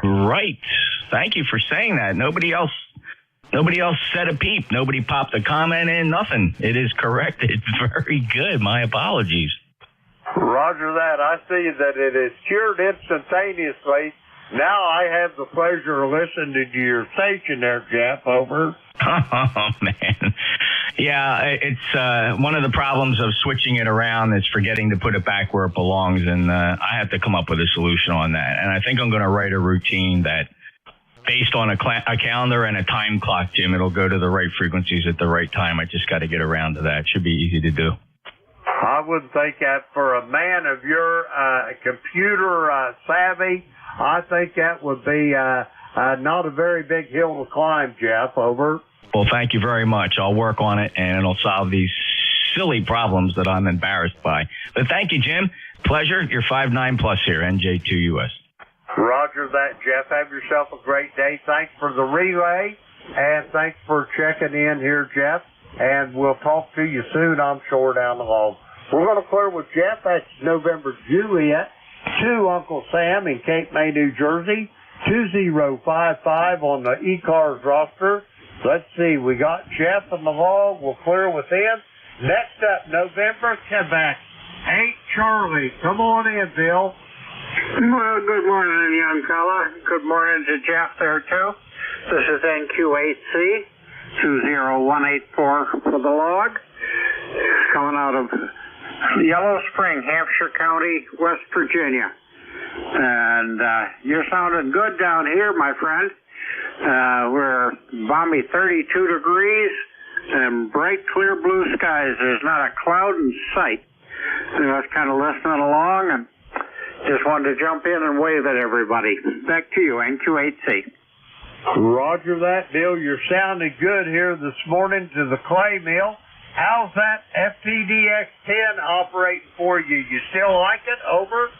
Right. Thank you for saying that. Nobody else said a peep. Nobody popped a comment in, nothing. It is correct. It's very good. My apologies. Roger that. I see that it is cured instantaneously. Now I have the pleasure of listening to your station there, Jeff. Over. Oh, man. Yeah, it's one of the problems of switching it around is forgetting to put it back where it belongs, and I have to come up with a solution on that. And I think I'm going to write a routine that, based on a calendar and a time clock, Jim, it'll go to the right frequencies at the right time. I just got to get around to that. Should be easy to do. I would think that for a man of your computer savvy, I think that would be not a very big hill to climb, Jeff. Over. Well, thank you very much. I'll work on it, and it'll solve these silly problems that I'm embarrassed by. But thank you, Jim. Pleasure. You're 5'9" plus here, NJ2US. Roger that, Jeff. Have yourself a great day. Thanks for the relay, and thanks for checking in here, Jeff. And we'll talk to you soon, I'm sure, down the hall. We're going to clear with Jeff. That's November Juliet to Uncle Sam in Cape May, New Jersey. 2055 on the ECARS roster. Let's see. We got Jeff in the log. We'll clear with him. Next up, November, Quebec. 8 Charlie. Come on in, Bill. Well, good morning, young fella. Good morning to Jeff there, too. This is NQ8C 20184 for the log. Coming out of Yellow Spring, Hampshire County, West Virginia. And you're sounding good down here, my friend. We're balmy 32 degrees and bright, clear blue skies. There's not a cloud in sight. I was kind of listening along and just wanted to jump in and wave at everybody. Back to you, NQ8C. Roger that, Bill. You're sounding good here this morning to the clay mill. How's that FTDX10 operating for you? You still like it? Over?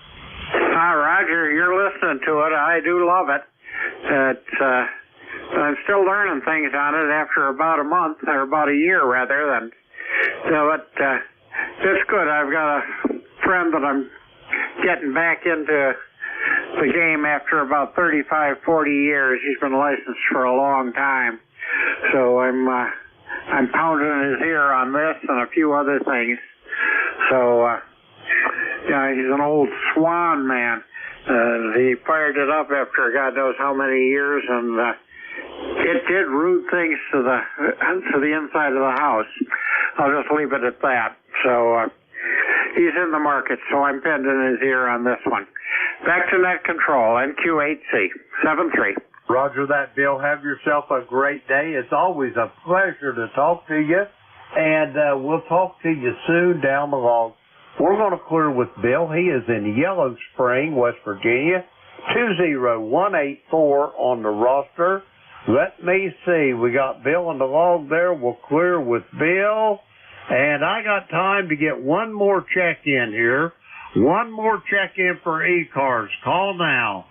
Roger, you're listening to it. I do love it. I'm still learning things on it after about a month, or about a year, rather. But it's good. I've got a friend that I'm getting back into the game after about 35, 40 years. He's been licensed for a long time. So I'm pounding his ear on this and a few other things. So, yeah, he's an old swan, man. He fired it up after God knows how many years, and it did rude things to the inside of the house. I'll just leave it at that. So he's in the market, so I'm bending his ear on this one. Back to net control, NQ8C 73. Roger that, Bill. Have yourself a great day. It's always a pleasure to talk to you, and we'll talk to you soon down the log. We're going to clear with Bill. He is in Yellow Spring, West Virginia. 20184 on the roster. Let me see. We got Bill in the log there. We'll clear with Bill. And I got time to get one more check-in here. One more check-in for ECARS. Call now.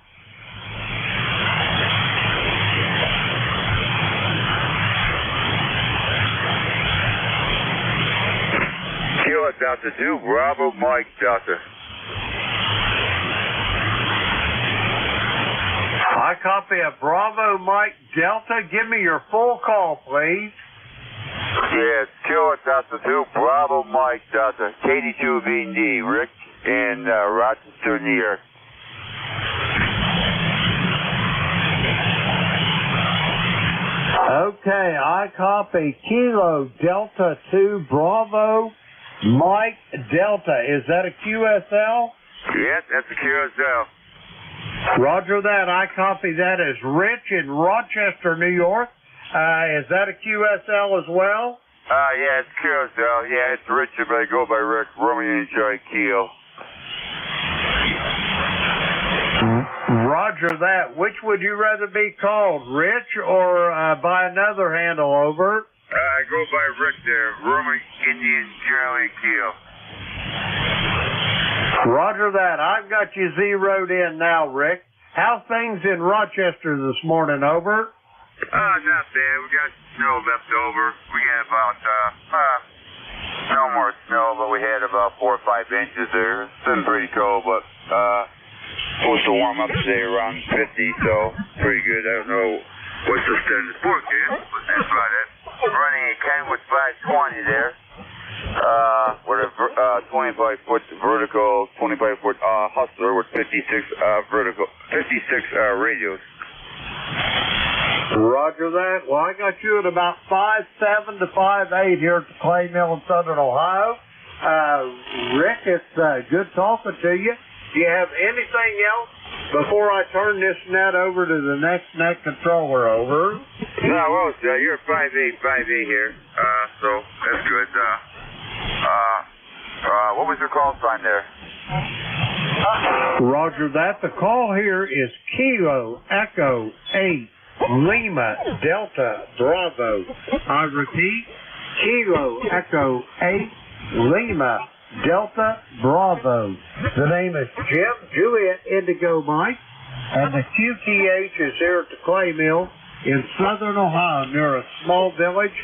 Kilo Delta 2, Bravo Mike Delta. I copy a Bravo Mike Delta. Give me your full call, please. Yeah, it's Kilo Delta 2, Bravo Mike Delta. KD2VD, Rick in Rochester, New York. Okay, I copy Kilo Delta 2, Bravo Mike Delta. Is that a QSL? Yes, that's a QSL. Roger that. I copy that as Rich in Rochester, New York. Is that a QSL as well? Yeah, it's QSL. Yeah, it's Richard, but I go by Rick. Romeo and Joy Keel. Roger that. Which would you rather be called, Rich or by another handle? Over. I go by Rick there. Roman Indian Charlie Kilo. Roger that. I've got you zeroed in now, Rick. How's things in Rochester this morning? Over. Not bad. We got snow left over. We got about, no more snow, but we had about 4 or 5 inches there. It's been pretty cold, but, supposed to warm up today around 50, so pretty good. I don't know what's the standard forecast, but that's about it. Running a Kenwood 520 there, with a 25-foot vertical, 25-foot, hustler with 56 radios. Roger that. Well, I got you at about 5'7" to 5'8" here at the Clay Mill in Southern Ohio. Rick, it's good talking to you. Do you have anything else before I turn this net over to the next net controller? Over. No, well, you're 5'8" here, so that's good. What was your call sign there? Roger that. The call here is Kilo Echo 8 Lima Delta Bravo. I repeat, Kilo Echo 8 Lima Delta Bravo. The name is Jim Juliet Indigo Mike, and the QTH is here at the Clay Mill in Southern Ohio near a small village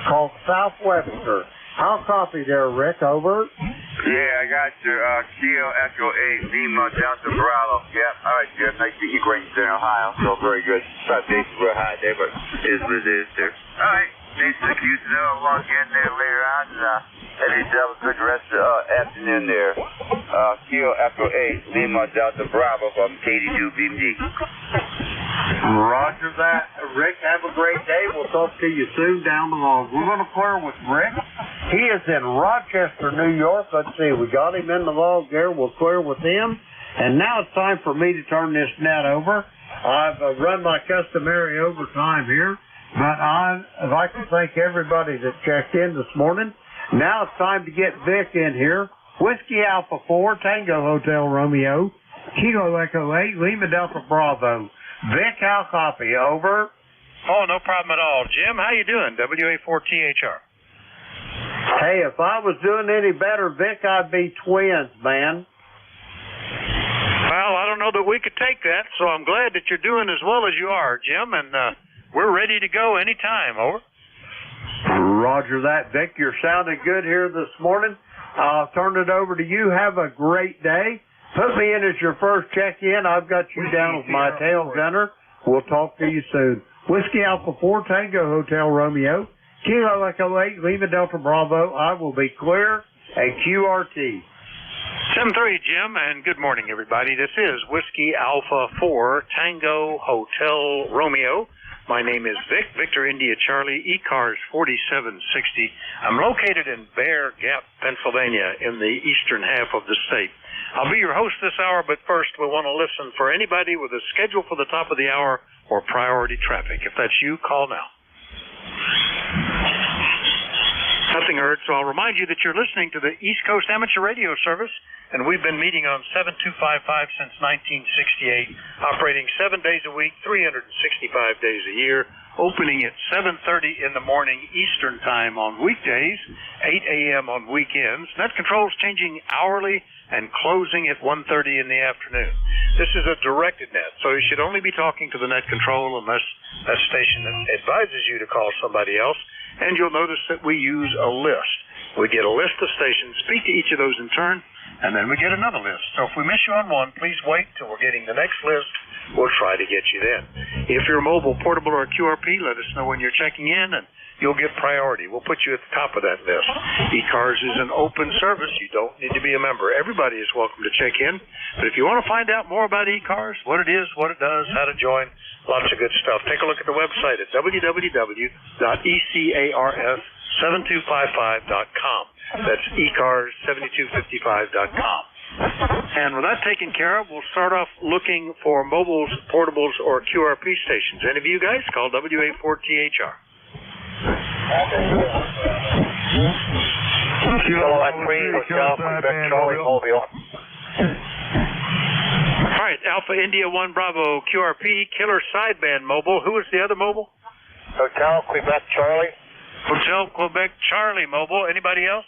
called Southwester. I'll copy there, Rick. Over. Yeah, I got your Kilo Echo 8 Lima Delta Bravo. Yep, all right, Jim. Nice to meet you, Great in Ohio. So very good. Bases were high there, but it is what it is there. All right. Thanks to the QTO. I'll log in there later on and have yourself a good rest of the afternoon there. Kilo Echo 8 Lima Delta Bravo from KD2 BMD. Roger that. Rick, have a great day. We'll talk to you soon down the road. We're going to clear with Rick. He is in Rochester, New York. Let's see. We got him in the log there. We'll clear with him. And now it's time for me to turn this net over. I've run my customary overtime here, but I'd like to thank everybody that checked in this morning. Now it's time to get Vic in here. Whiskey Alpha 4, Tango Hotel Romeo, Kilo Echo 8, Lima Delta Bravo. Vic, how copy? Over. Oh, no problem at all. Jim, how you doing? WA4THR. Hey, if I was doing any better, Vic, I'd be twins, man. Well, I don't know that we could take that, so I'm glad that you're doing as well as you are, Jim, and we're ready to go anytime. Over. Roger that, Vic. You're sounding good here this morning. I'll turn it over to you. Have a great day. Put me in as your first check-in. I've got you down as my tail gunner. We'll talk to you soon. Whiskey Alpha 4, Tango Hotel Romeo, Kilo Echo 8, Lima Delta Bravo. I will be clear and QRT. 7-3, Jim, and good morning, everybody. This is Whiskey Alpha 4, Tango Hotel Romeo. My name is Vic, Victor India Charlie, ECARS 4760. I'm located in Bear Gap, Pennsylvania, in the eastern half of the state. I'll be your host this hour, but first we want to listen for anybody with a schedule for the top of the hour or priority traffic. If that's you, call now. Nothing heard, so I'll remind you that you're listening to the East Coast Amateur Radio Service, and we've been meeting on 7255 since 1968, operating 7 days a week, 365 days a year, opening at 7:30 in the morning Eastern Time on weekdays, 8 a.m. on weekends. Net control's changing hourly and closing at 1:30 in the afternoon. This is a directed net, so you should only be talking to the net control unless that station advises you to call somebody else. And you'll notice that we use a list. We get a list of stations, speak to each of those in turn, and then we get another list. So if we miss you on one, please wait till we're getting the next list. We'll try to get you then. If you're mobile, portable, or QRP, let us know when you're checking in, and you'll get priority. We'll put you at the top of that list. ECARS is an open service. You don't need to be a member. Everybody is welcome to check in. But if you want to find out more about ECARS, what it is, what it does, how to join, lots of good stuff, take a look at the website at www.ECARS7255.com. That's ECARS7255.com. And with that taken care of, we'll start off looking for mobiles, portables, or QRP stations. Any of you guys, call WA4THR. All right, Alpha India 1 Bravo QRP, Killer Sideband Mobile. Who was the other mobile? Hotel Quebec Charlie. Hotel Quebec Charlie Mobile. Anybody else?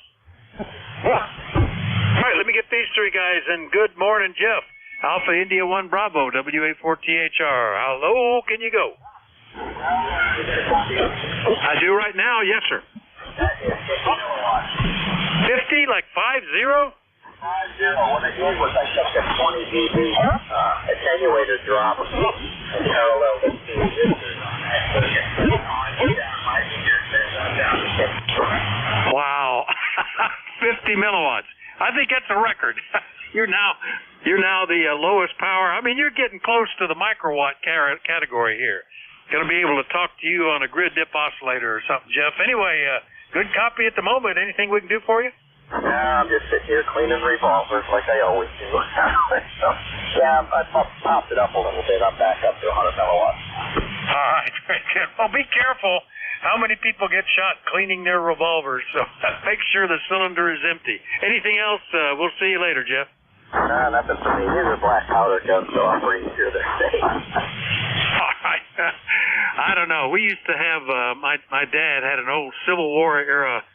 All right, let me get these three guys. And good morning, Jeff. Alpha India 1 Bravo, WA4THR. How low can you go? I do right now, yes, sir. 50, like 5-0? 5-0. What I did was I took the 20 dB attenuator drop and paralleled it to resistors on that. Wow. 50 milliwatts. I think that's a record. You're now the lowest power. I mean, you're getting close to the microwatt category here. Going to be able to talk to you on a grid dip oscillator or something, Jeff. Anyway, good copy at the moment. Anything we can do for you? I'm just sitting here cleaning revolvers like I always do. So, yeah, I popped it up a little bit. I'm back up to 100 milliwatts. All right, very good. Well, be careful. How many people get shot cleaning their revolvers? So make sure the cylinder is empty. Anything else? We'll see you later, Jeff. Nah, nothing for me. These are black powder guns, so I'm pretty sure they're safe. All right. I don't know. We used to have, my dad had an old Civil War era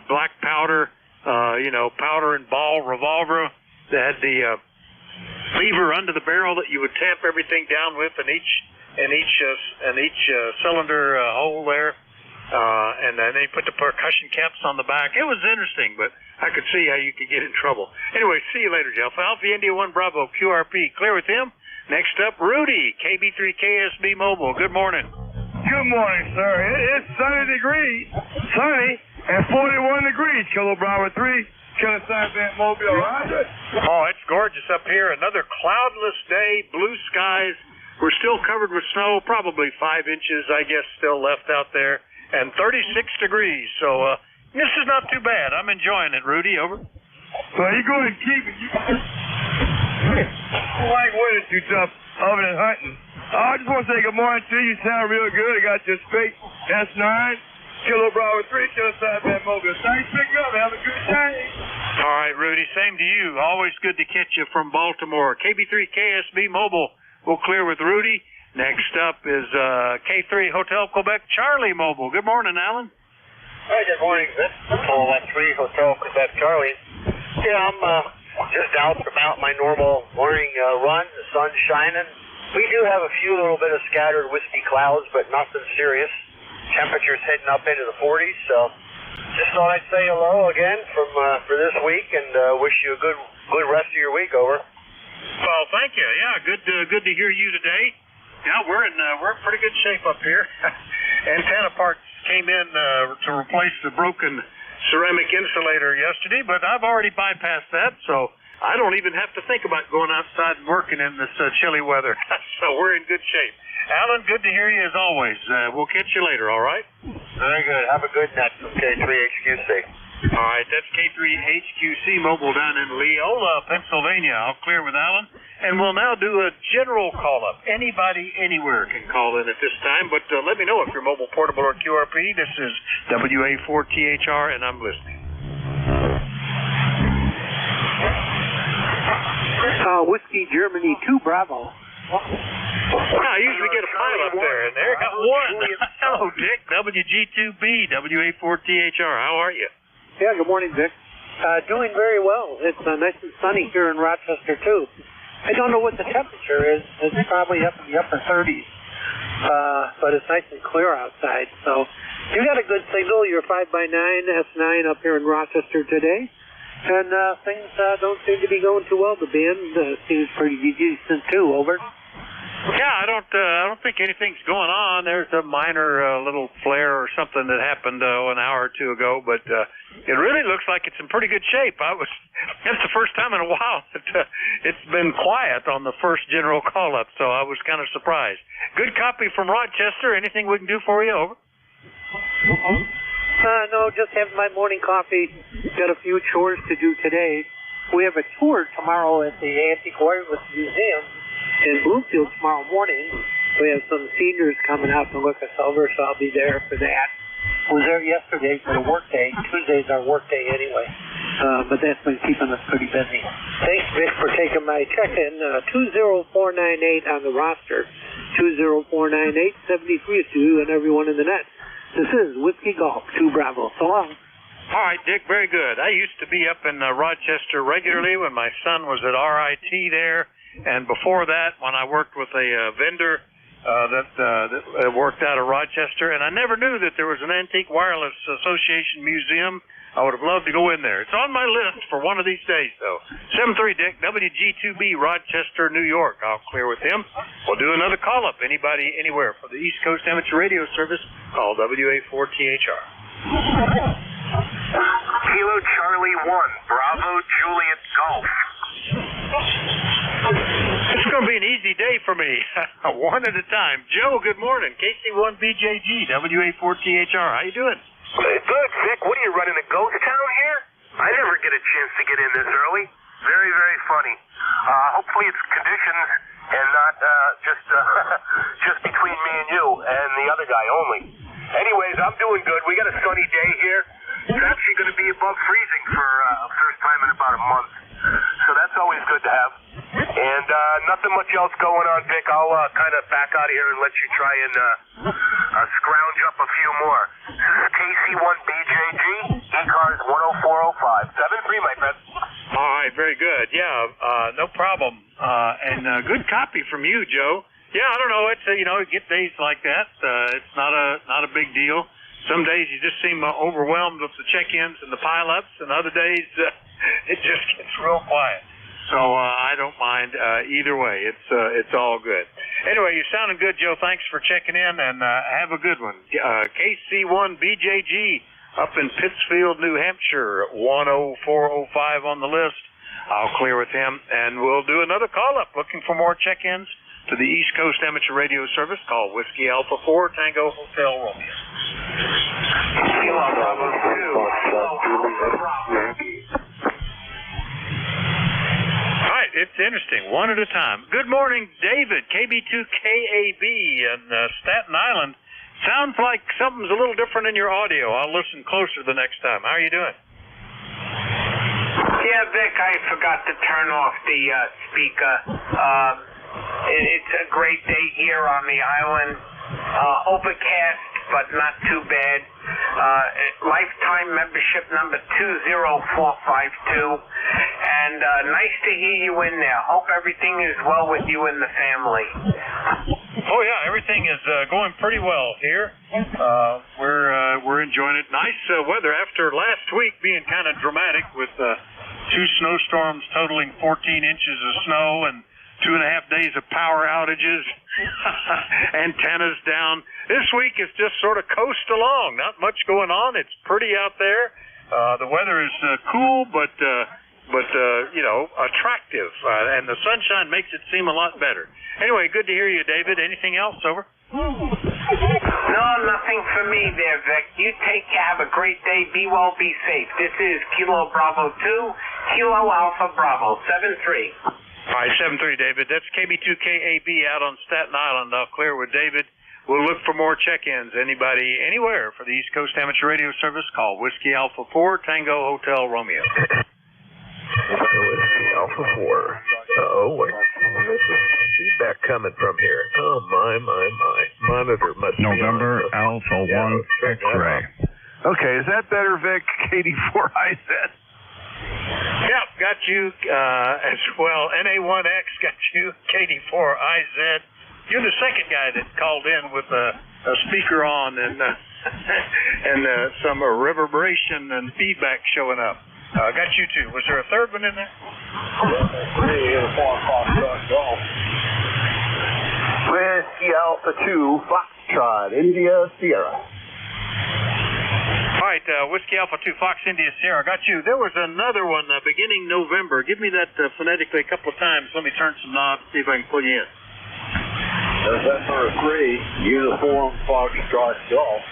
black powder, powder and ball revolver that had the lever under the barrel that you would tamp everything down with in each cylinder hole there. And then they put the percussion caps on the back. It was interesting, but I could see how you could get in trouble. Anyway, see you later, Jeff. Alpha India 1 Bravo QRP. Clear with him. Next up, Rudy, KB3 KSB Mobile. Good morning. Good morning, sir. It's sunny, and 41 degrees. Kilo Bravo 3, Killer Sideband Mobile. Roger. Oh, it's gorgeous up here. Another cloudless day, blue skies. We're still covered with snow, probably 5 inches, I guess, still left out there, and 36 degrees. So this is not too bad. I'm enjoying it, Rudy. Over. Well, you go and keep it. You like winter too tough other than hunting. I just want to say good morning to you. You sound real good. I got your straight S9, Kilo Bravo 3, Killer Sideband Mobile. Thanks for picking up. Have a good day. All right, Rudy. Same to you. Always good to catch you from Baltimore. KB3 KSB Mobile. We'll clear with Rudy. Next up is K3 Hotel Quebec Charlie Mobile. Good morning, Alan. Hi, good morning, Vic. Hotel 13 Hotel Quebec Charlie. Yeah, I'm just out about my normal morning run. The sun's shining. We do have a few little bit of scattered wispy clouds, but nothing serious. Temperatures heading up into the 40s, so just thought I'd say hello again for this week and wish you a good rest of your week. Over. Well, thank you. Yeah, good to hear you today. Yeah, we're in pretty good shape up here. Antenna parts came in to replace the broken ceramic insulator yesterday, but I've already bypassed that, so I don't even have to think about going outside and working in this chilly weather. So we're in good shape. Alan, good to hear you as always. We'll catch you later, all right? Very good. Have a good night from K3HQC. All right, that's K3HQC Mobile down in Leola, Pennsylvania. I'll clear with Alan. And we'll now do a general call-up. Anybody, anywhere can call in at this time, but let me know if you're mobile, portable, or QRP. This is WA4THR, and I'm listening. Whiskey Germany 2 Bravo. I usually get a pile up there, and there got one. Hello, Dick. WG2B, WA4THR. How are you? Yeah, good morning, Vic. Doing very well. It's nice and sunny here in Rochester, too. I don't know what the temperature is. It's probably up in the upper 30s. But it's nice and clear outside. So you got a good signal. Your 5x9 S9 up here in Rochester today. And things don't seem to be going too well. The band seems pretty decent, too. Over. Yeah, I don't think anything's going on. There's a minor little flare or something that happened an hour or two ago, but it really looks like it's in pretty good shape. That's the first time in a while that it's been quiet on the first general call-up, so I was kind of surprised. Good copy from Rochester. Anything we can do for you? Over. No, just having my morning coffee. Got a few chores to do today. We have a tour tomorrow at the Antique Wireless Museum in Bloomfield tomorrow morning. We have some seniors coming out to look us over, so I'll be there for that. I was there yesterday for the work day. Tuesday's our work day anyway. But that's been keeping us pretty busy. Thanks, Vic, for taking my check-in. 20498 on the roster. 20498, 73 to you and everyone in the net. This is Whiskey Golf, 2 Bravo. So long. All right, Dick, very good. I used to be up in Rochester regularly when my son was at RIT there, and before that when I worked with a vendor that worked out of Rochester, and I never knew that there was an Antique Wireless Association museum. I would have loved to go in there. It's on my list for one of these days, though. 7-3, Dick, WG2B, Rochester, New York. I'll clear with him. We'll do another call-up. Anybody, anywhere for the East Coast Amateur Radio Service, call WA4THR. Kilo Charlie 1, Bravo Juliet Golf. It's going to be an easy day for me. One at a time. Joe, good morning. KC1BJG, WA4THR. How you doing? Good, Vic. What are you running a ghost town here? I never get a chance to get in this early. Very, very funny. Hopefully it's conditions and not just between me and you and the other guy only. Anyways, I'm doing good. We got a sunny day here. It's actually going to be above freezing for first time in about a month. So that's always good to have. And nothing much else going on, Vic. I'll kind of back out of here and let you try and scrounge up a few more. This is KC1BJG, ECARS 10405. 7-3, my friend. All right, very good. Yeah, no problem. And good copy from you, Joe. Yeah, I don't know. It's you get days like that. It's not a big deal. Some days you just seem overwhelmed with the check-ins and the pile-ups, and other days it just gets real quiet. So I don't mind either way. It's all good. Anyway, you're sounding good, Joe. Thanks for checking in, and have a good one. KC1BJG up in Pittsfield, New Hampshire, 10405 on the list. I'll clear with him, and we'll do another call-up looking for more check-ins to the East Coast Amateur Radio Service. Call Whiskey Alpha 4 Tango Hotel Romeo. Bravo 2. All right, it's interesting. One at a time. Good morning, David, KB2KAB in Staten Island. Sounds like something's a little different in your audio. I'll listen closer the next time. How are you doing? Yeah, Vic, I forgot to turn off the speaker. It's a great day here on the island. Overcast, but not too bad. Lifetime membership number 20452. And nice to hear you in there. Hope everything is well with you and the family. Oh, yeah, everything is going pretty well here. We're enjoying it. Nice weather after last week being kind of dramatic with 2 snowstorms totaling 14 inches of snow and 2.5 days of power outages, antennas down. This week is just sort of coast along. Not much going on. It's pretty out there. The weather is cool, but attractive. And the sunshine makes it seem a lot better. Anyway, good to hear you, David. Anything else? Over. No, nothing for me there, Vic. You have a great day. Be well, be safe. This is Kilo Bravo 2, Kilo Alpha Bravo, 7-3. All right, 7-3, David. That's KB2KAB out on Staten Island. I'll clear with David. We'll look for more check-ins. Anybody, anywhere for the East Coast Amateur Radio Service, call Whiskey Alpha 4, Tango Hotel Romeo. Whiskey Alpha 4. Uh-oh, wait. This is feedback coming from here. Oh, my. Monitor must be November Alpha 1 X-ray. Okay, is that better, Vic? KD4IZ. Yep, got you as well. NA1X got you. KD4IZ. You're the second guy that called in with a speaker on and some reverberation and feedback showing up. Got you too. Was there a third one in there? Whiskey Alpha 2, Foxtrot, India, Sierra. All right, Whiskey Alpha 2, Fox India Sierra, got you. There was another one beginning November. Give me that phonetically a couple of times. Let me turn some knobs, see if I can pull you in. November 3, Uniform Foxtrot Golf.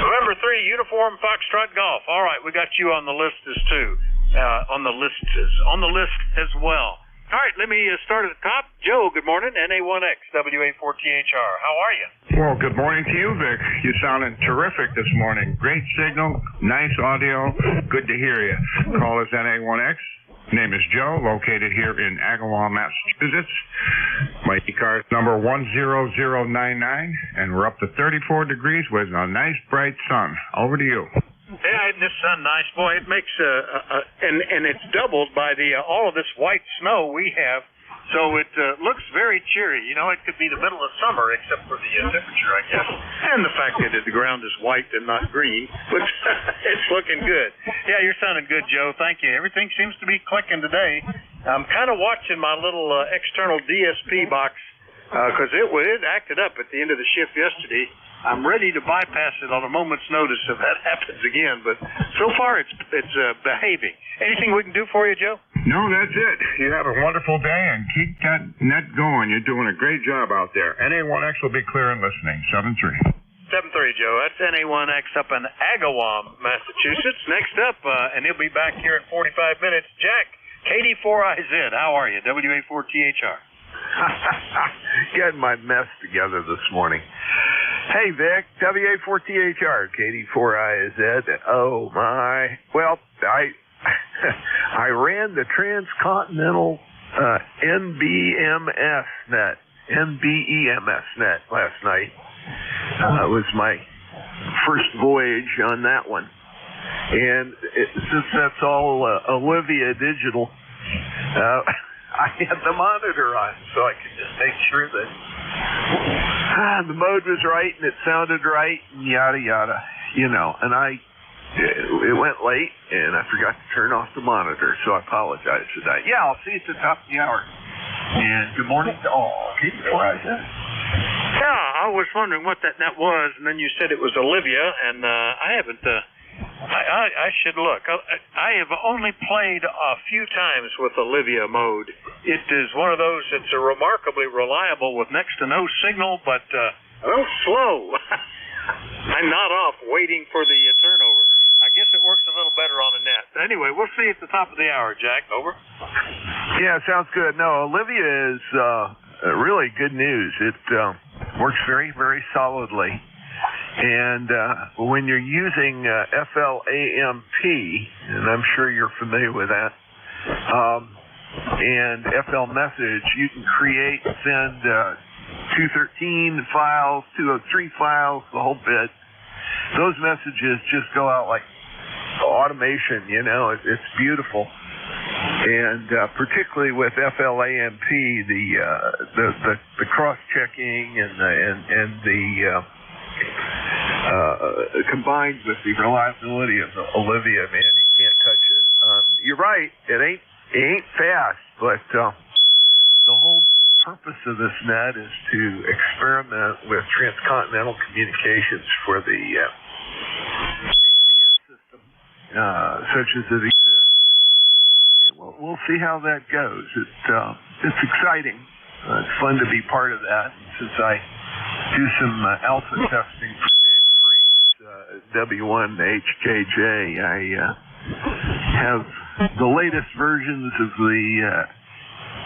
November 3, Uniform Foxtrot Golf. All right, we got you on the list as too. On the list as well. All right, let me start at the top. Joe, good morning, NA1X, WA4THR. How are you? Well, good morning to you, Vic. You sounded terrific this morning. Great signal, nice audio. Good to hear you. Call us NA1X. Name is Joe, located here in Agawam, Massachusetts. My ECARS number 10099, and we're up to 34 degrees with a nice bright sun. Over to you. Yeah, isn't this sun nice, boy? It makes and it's doubled by the all of this white snow we have, so it looks very cheery. You know, it could be the middle of summer except for the temperature, I guess, and the fact that the ground is white and not green. But it's looking good. Yeah, you're sounding good, Joe. Thank you. Everything seems to be clicking today. I'm kind of watching my little external DSP box because it acted up at the end of the shift yesterday. I'm ready to bypass it on a moment's notice if that happens again, but so far it's behaving. Anything we can do for you, Joe? No, that's it. You have a wonderful day and keep that net going. You're doing a great job out there. NA1X will be clear and listening. 7-3. 7-3, Joe. That's NA1X up in Agawam, Massachusetts. Next up, and he'll be back here in 45 minutes, Jack, KD4IZ. How are you? WA4THR. Getting my mess together this morning. Hey, Vic, WA4THR, KD4IZ. Oh, my. Well, I ran the transcontinental NBEMS net last night. It was my first voyage on that one. And since that's all Olivia Digital, I had the monitor on so I could just make sure that the mode was right and it sounded right and yada yada, you know. And it went late and I forgot to turn off the monitor, so I apologize for that. Yeah, I'll see you at the top of the hour. And good morning to all. Yeah, I was wondering what that net was, and then you said it was Olivia, and I haven't. I should look. I have only played a few times with Olivia mode. It is one of those that's remarkably reliable with next to no signal, but a little slow. I'm not off waiting for the turnover. I guess it works a little better on a net. Anyway, we'll see you at the top of the hour, Jack. Over. Yeah, sounds good. No, Olivia is really good news. It works very, very solidly. And when you're using FLAMP, and I'm sure you're familiar with that, and FL message, you can create and send 213 files, 203 files, the whole bit. Those messages just go out like automation, you know. It's beautiful. And particularly with FLAMP, the cross-checking and the combined with the reliability of the Olivia, man, you can't touch it. You're right, it ain't fast, but the whole purpose of this net is to experiment with transcontinental communications for the ACS system, such as it exists. And we'll see how that goes. It's exciting. It's fun to be part of that. And since I do some alpha testing for Dave Freeze, W1HKJ, I have the latest versions of the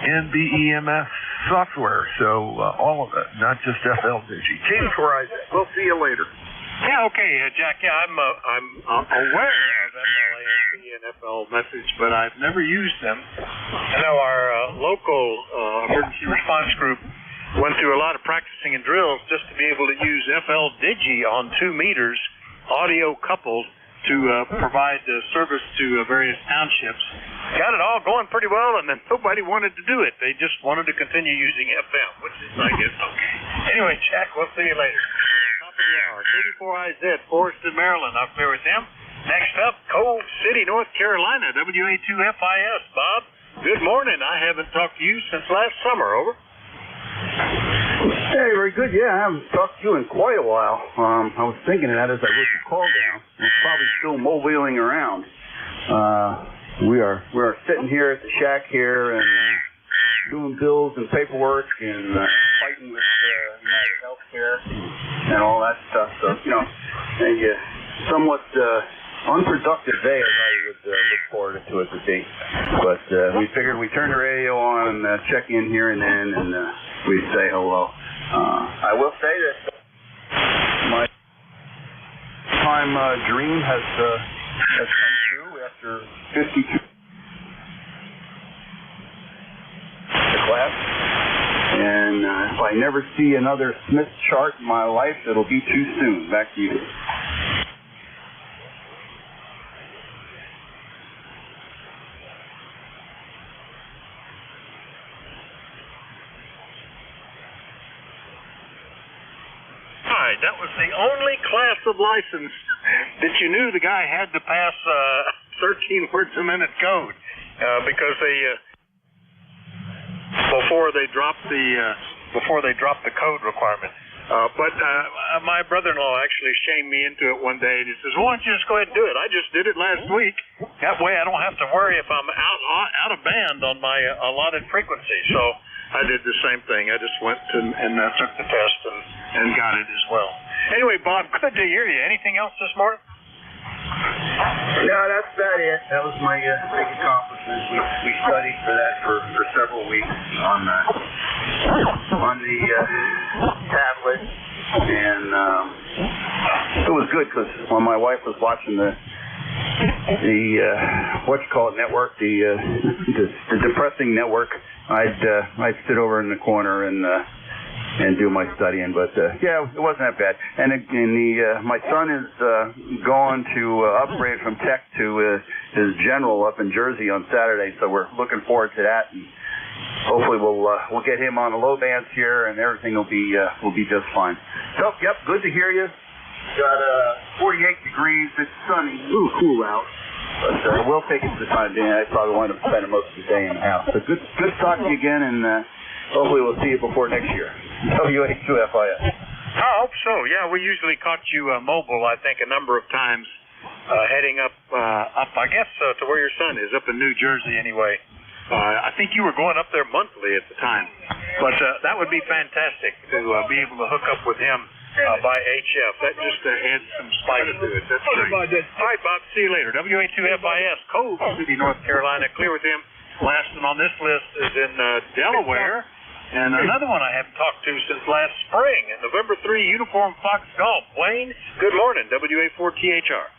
NBEMS software, so all of it, not just FLDigi. K4IZ. We'll see you later. Yeah, okay, Jack. Yeah, I'm aware of FLAMP and FL message, but I've never used them. I know our local emergency response group went through a lot of practicing and drills just to be able to use FLDigi on 2 meters, audio coupled, to provide service to various townships. Got it all going pretty well, and then nobody wanted to do it. They just wanted to continue using FM, which is, I guess, okay. Anyway, Jack, we'll see you later. Top of the hour, 34IZ, Forreston, Maryland. I'm there with them. Next up, Cold City, North Carolina, WA2FIS. Bob, good morning. I haven't talked to you since last summer. Over. Hey, very good. Yeah, I haven't talked to you in quite a while. I was thinking of that as I wrote the call down. We're probably still mobiling around. We are sitting here at the shack here and doing bills and paperwork and fighting with United Healthcare and all that stuff. So, you know, a somewhat unproductive day, as I would look for it heard it to us this date. But we figured we'd turn the radio on and check in here and then, and we'd say hello. I will say that my time dream has come true after 52 class. And if I never see another Smith chart in my life, it'll be too soon. Back to you. That was the only class of license that you knew the guy had to pass 13 words a minute code because they before they dropped the code requirement. But my brother-in-law actually shamed me into it one day, and he says, "Why don't you just go ahead and do it? I just did it last week. That way, I don't have to worry if I'm out of band on my allotted frequency." So I did the same thing. I just went and took the test and got it as well. Anyway, Bob, good to hear you. Anything else this morning? No, that's about it. That was my big accomplishment. We studied for that for several weeks on the tablet, and it was good because when my wife was watching the network, the depressing network, I'd sit over in the corner and do my studying, but yeah, it wasn't that bad. And my son is going to upgrade from tech to his general up in Jersey on Saturday, so we're looking forward to that. And hopefully we'll get him on the low bands here, and everything will be just fine. So, yep, good to hear you. Got 48 degrees. It's sunny. Ooh, cool out. But we'll take it for the time being. I probably wind up spending most of the day in the house. So good to talk to you again, and hopefully we'll see you before next year. WA2FIS. I hope so. Yeah, we usually caught you mobile, I think, a number of times heading up, I guess, to where your son is, up in New Jersey anyway. I think you were going up there monthly at the time. But that would be fantastic to be able to hook up with him by HF. That just adds some spice to it. That's great. All right, Bob, see you later. WA2FIS, Cove City, North Carolina. Clear with him. Last one on this list is in Delaware. And another one I haven't talked to since last spring, November 3, Uniform Fox Golf. Wayne, good morning, WA4THR.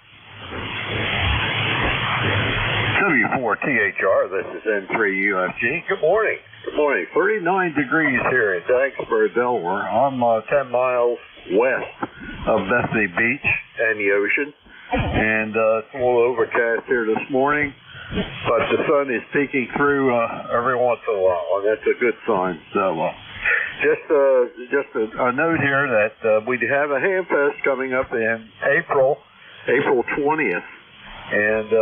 W4THR, this is N3UFG. Good morning. Good morning. 39 degrees here in Dagsburg, Delaware. I'm 10 miles west of Bethany Beach and the ocean. And it's a little overcast here this morning, but the sun is peeking through every once in a while, and that's a good sign. So just a note here that we have a ham fest coming up in April 20th, and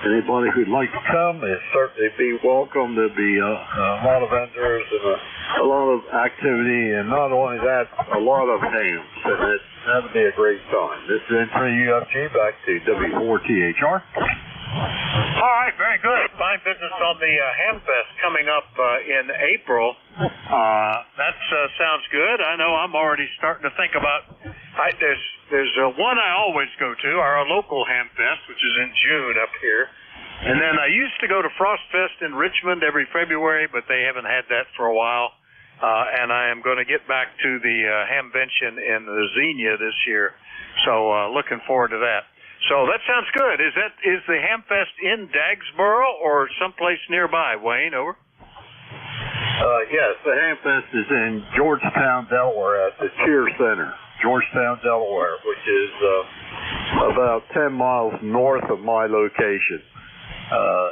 anybody who'd like to come is certainly be welcome. There'll be a lot of vendors and a lot of activity, and not only that, a lot of hams, and that'll be a great time. This is N3UFG, back to W4THR. All right, very good. Fine business on the Ham Fest coming up in April. That sounds good. I know I'm already starting to think about. There's one I always go to, our local Ham Fest, which is in June up here, and then I used to go to Frost Fest in Richmond every February, but they haven't had that for a while. And I am going to get back to the Hamvention in the Xenia this year, so looking forward to that. So that sounds good. Is the Hamfest in Dagsboro or someplace nearby? Wayne, over. Yes, the Hamfest is in Georgetown, Delaware, at the Cheer Center, Georgetown, Delaware, which is about 10 miles north of my location.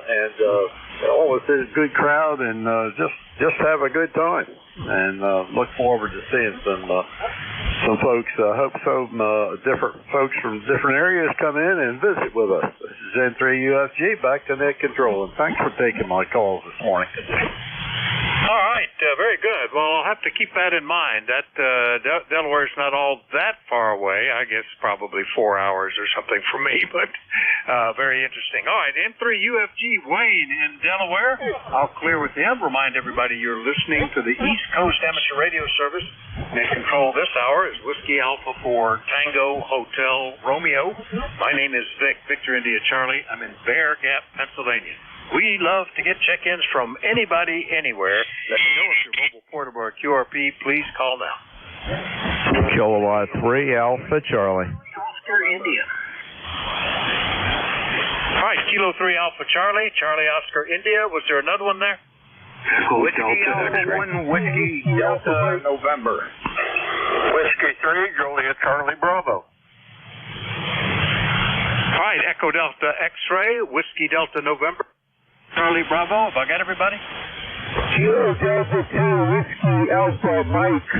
It's a good crowd, and just have a good time, and look forward to seeing some folks. Hope some different folks from different areas come in and visit with us. This is N3UFG, back to net control, and thanks for taking my calls this morning. All right, very good. Well, I'll have to keep that in mind. That Delaware's not all that far away. I guess probably 4 hours or something for me, but very interesting. All right, N3UFG Wayne in Delaware. I'll clear with him. Remind everybody you're listening to the East Coast Amateur Radio Service. And control this hour is Whiskey Alpha for Tango Hotel Romeo. My name is Vic, Victor India Charlie. I'm in Bear Gap, Pennsylvania. We love to get check-ins from anybody, anywhere. Let me know if you're mobile, portable, or QRP. Please call now. Kilowatt 3, Alpha Charlie. Oscar India. All right, Kilo 3, Alpha Charlie, Charlie Oscar India. Was there another one there? Whiskey Alpha 1, Whiskey Delta November. Whiskey 3, Juliet Charlie Bravo. All right, Echo Delta X-Ray, Whiskey Delta November. Charlie Bravo, have I got everybody? Kilo Delta 2, Whiskey Alpha Mike.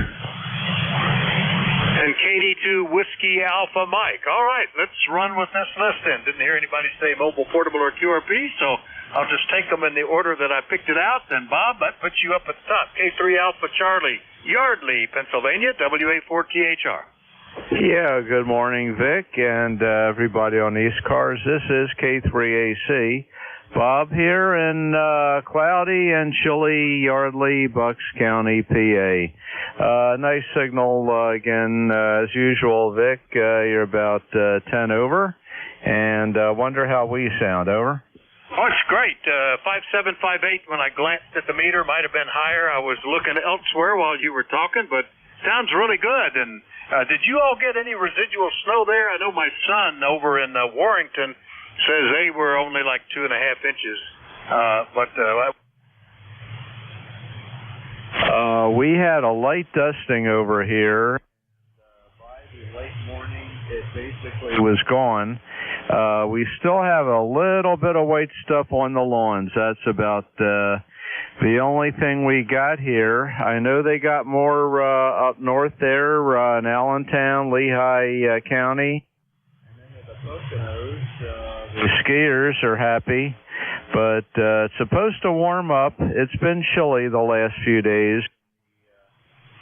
And KD2 Whiskey Alpha Mike. All right, let's run with this list then. Didn't hear anybody say mobile, portable, or QRP, so I'll just take them in the order that I picked it out. And Bob, that puts you up at the top. K3 Alpha Charlie, Yardley, Pennsylvania, WA4THR. Yeah, good morning, Vic, and everybody on ECARS. This is K3AC. Bob here in cloudy and chilly Yardley, Bucks County, PA. Nice signal again, as usual, Vic. You're about 10 over, and wonder how we sound. Over. Oh, it's great. 5758 when I glanced at the meter. Might have been higher. I was looking elsewhere while you were talking, but sounds really good. And did you all get any residual snow there? I know my son over in Warrington says they were only like 2.5 inches. We had a light dusting over here. By the late morning, it basically was gone. We still have a little bit of white stuff on the lawns. That's about the only thing we got here. I know they got more up north there in Allentown, Lehigh County. And then at the Poconos, the skiers are happy, but it's supposed to warm up. It's been chilly the last few days.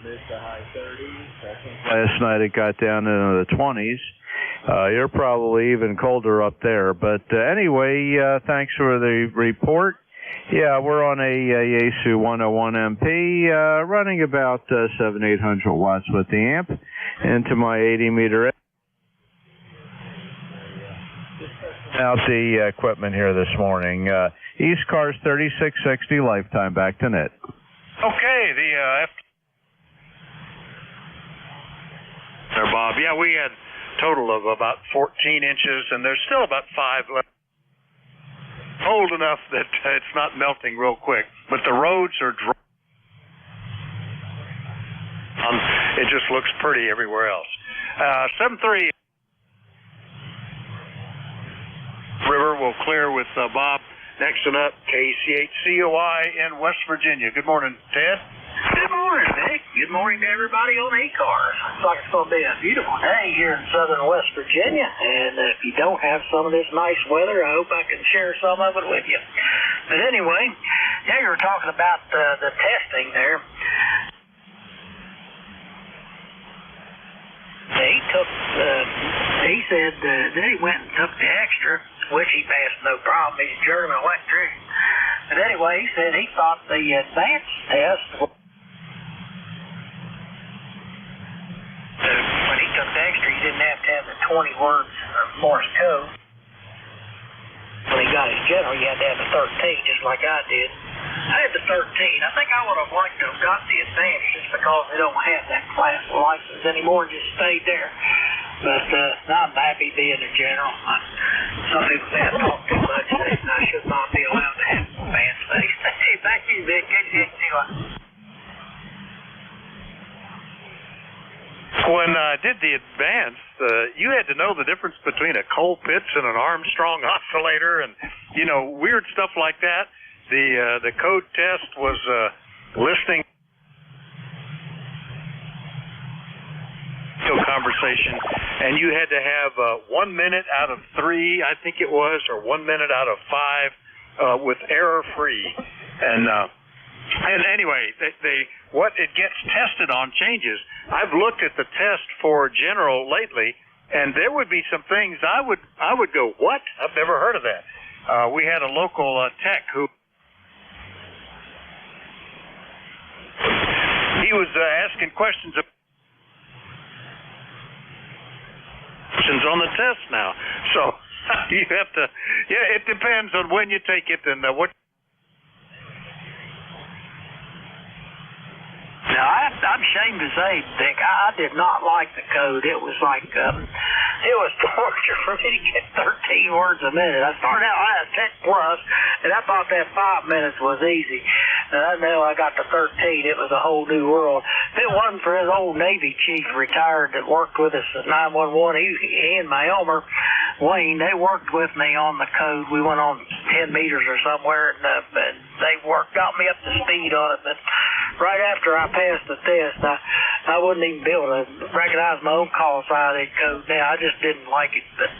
Mid to high 30s. I think last night it got down into the 20s. You're probably even colder up there. But anyway, thanks for the report. Yeah, we're on a Yaesu 101 MP, running about 700-800 watts with the amp into my 80-meter. Out the equipment here this morning. ECARS 3660 lifetime. Back to net. Okay, there, Bob. Yeah, we had a total of about 14 inches, and there's still about 5 left. Cold enough that it's not melting real quick, but the roads are dry. It just looks pretty everywhere else. 7-3 River will clear with Bob. Next one up, KCHCOI in West Virginia. Good morning, Ted. Good morning, Nick. Good morning to everybody on ECARS. Looks like it's going to be a beautiful day here in southern West Virginia. And if you don't have some of this nice weather, I hope I can share some of it with you. But anyway, yeah, you were talking about the testing there. He said that he went and took the extra, which he passed no problem. He's a German electrician. But anyway, he said he thought the advanced test, when he took the extra, he didn't have to have the 20 words of Morse code. When he got his general, you had to have the 13, just like I did. I had the 13. I think I would have liked to have got the advanced just because they don't have that class license anymore and just stayed there. But I'm happy being a general. Some people say I talk too much, and I should not be allowed to have advanced things. Hey, thank you, Vic. Good to see you. When I did the advanced, you had to know the difference between a coal pitch and an Armstrong oscillator and, weird stuff like that. The code test was listening to conversation, and you had to have 1 minute out of 3, I think it was, or 1 minute out of 5 with error-free. And And anyway, what it gets tested on changes. I've looked at the test for general lately, and there would be some things I would go, what? I've never heard of that. We had a local tech who he was asking questions on the test now. So you have to, it depends on when you take it and what. Now, I'm ashamed to say, Dick, I did not like the code. It was like, it was torture for me to get 13 words a minute. I started out, I had Tech Plus, and I thought that 5 minutes was easy. And I know I got to 13, it was a whole new world. If it wasn't for his old Navy chief retired that worked with us at 911, he and my Elmer, Wayne, they worked with me on the code. We went on 10 meters or somewhere, and they got me up to speed on it. But right after I passed the test, I wouldn't even be able to recognize my own call sign in code now. I just didn't like it. But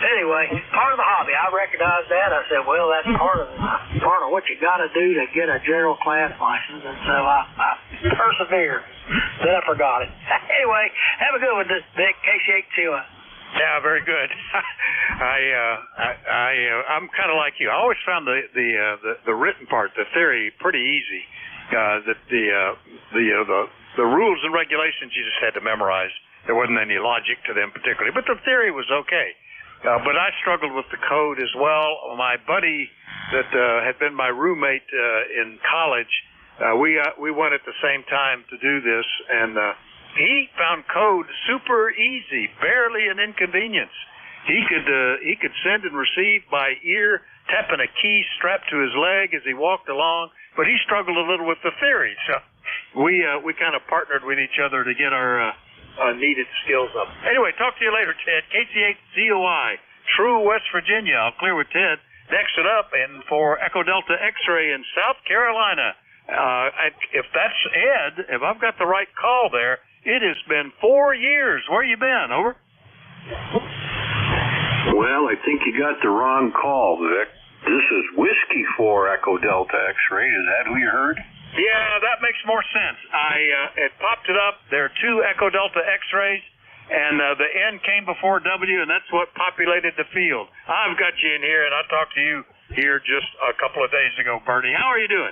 anyway, part of the hobby. I recognized that. I said, well, that's part of what you got to do to get a general class license. And so I persevered. Then I forgot it. Anyway, have a good one, Dick. KC821. Yeah, very good. I'm kind of like you. I always found the written part, the theory, pretty easy. The rules and regulations you just had to memorize. There wasn't any logic to them particularly, but the theory was okay. But I struggled with the code as well. My buddy that had been my roommate in college, we went at the same time to do this, and he found code super easy, barely an inconvenience. He could send and receive by ear, tapping a key strapped to his leg as he walked along, but he struggled a little with the theory. So we kind of partnered with each other to get our needed skills up. Anyway, talk to you later, Ted. KC8ZOI, True, West Virginia. I'll clear with Ted. Next it up, and for Echo Delta X-Ray in South Carolina. If that's Ed, if I've got the right call there, it has been 4 years. Where you been? Over. Well, I think you got the wrong call, Vic. This is Whiskey 4 Echo Delta X-Ray. Is that who you heard? Yeah, that makes more sense. It popped it up. There are 2 Echo Delta X-rays, and the N came before W, and that's what populated the field. I've got you in here, and I talked to you here just a couple of days ago, Bernie. How are you doing?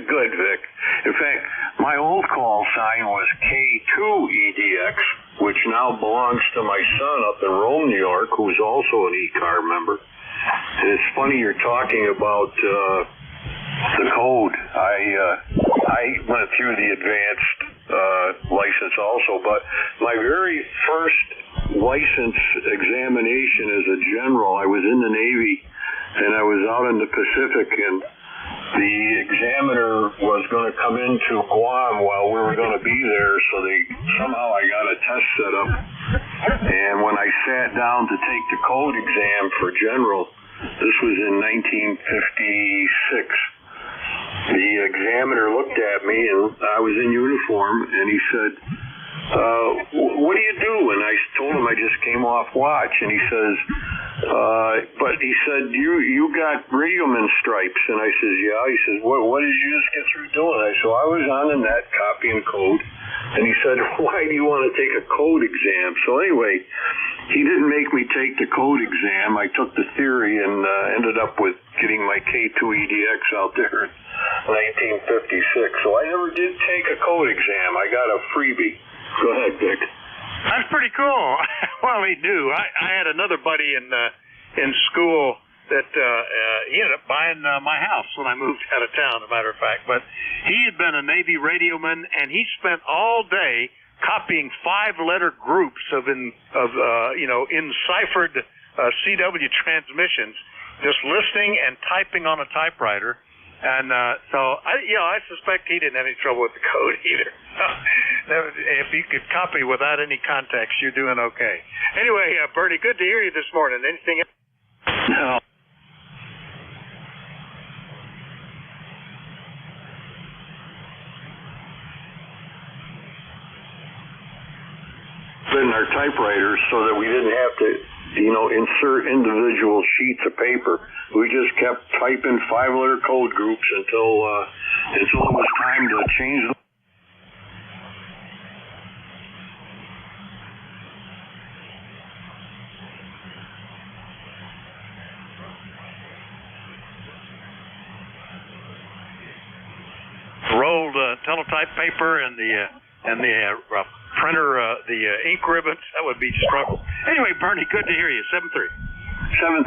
Good, Vic. In fact, my old call sign was K2EDX, which now belongs to my son up in Rome, New York, who's also an ECAR member. And it's funny you're talking about the code. I went through the advanced license also, but my very first license examination as a general, I was in the Navy, and I was out in the Pacific, and the examiner was going to come into Guam while we were going to be there, so somehow I got a test set up. And when I sat down to take the code exam for general, this was in 1956, the examiner looked at me, and I was in uniform, and he said, what do you do? And I told him I just came off watch, and he says, but he said, you got radioman stripes. And I says, yeah. He says, what did you just get through doing? I said, I was on the net copying code. And he said, why do you want to take a code exam? So anyway, he didn't make me take the code exam. I took the theory and ended up with getting my K2EDX out there in 1956. So I never did take a code exam. I got a freebie. Go ahead, Dick. That's pretty cool. Well, he knew. I had another buddy in school that he ended up buying my house when I moved out of town, as a matter of fact. But he had been a Navy radioman, and he spent all day copying 5-letter groups of enciphered CW transmissions, just listening and typing on a typewriter. And so I suspect he didn't have any trouble with the code either. If you could copy without any context, you're doing okay. Anyway, Bernie, good to hear you this morning. Anything else? No. In our typewriters so that we didn't have to insert individual sheets of paper. We just kept typing 5-letter code groups until it was time to change the rolled teletype paper and the printer, the ink ribbons. That would be struggle. Anyway, Bernie, good to hear you. 7-3.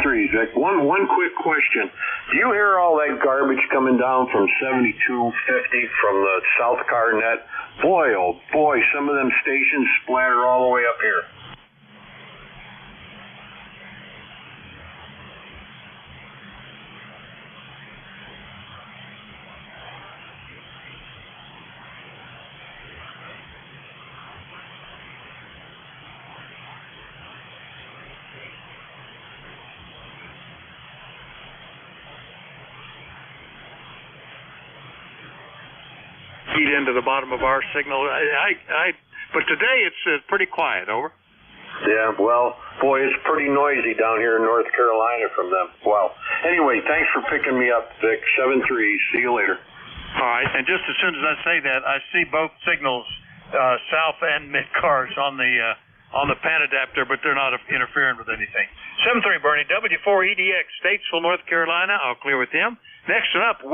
7-3, Vic. One quick question. Do you hear all that garbage coming down from 7250 from the South Car Net? Boy, oh boy, some of them stations splatter all the way up here. Feed into the bottom of our signal. But today it's pretty quiet. Over. Yeah, well, boy, it's pretty noisy down here in North Carolina from them. Wow. Anyway, thanks for picking me up, Vic. 7-3. See you later. All right, and just as soon as I say that, I see both signals, south and mid cars on the pan adapter, but they're not interfering with anything. 7-3, Bernie. W4EDX, Statesville, North Carolina. I'll clear with him. Next one up.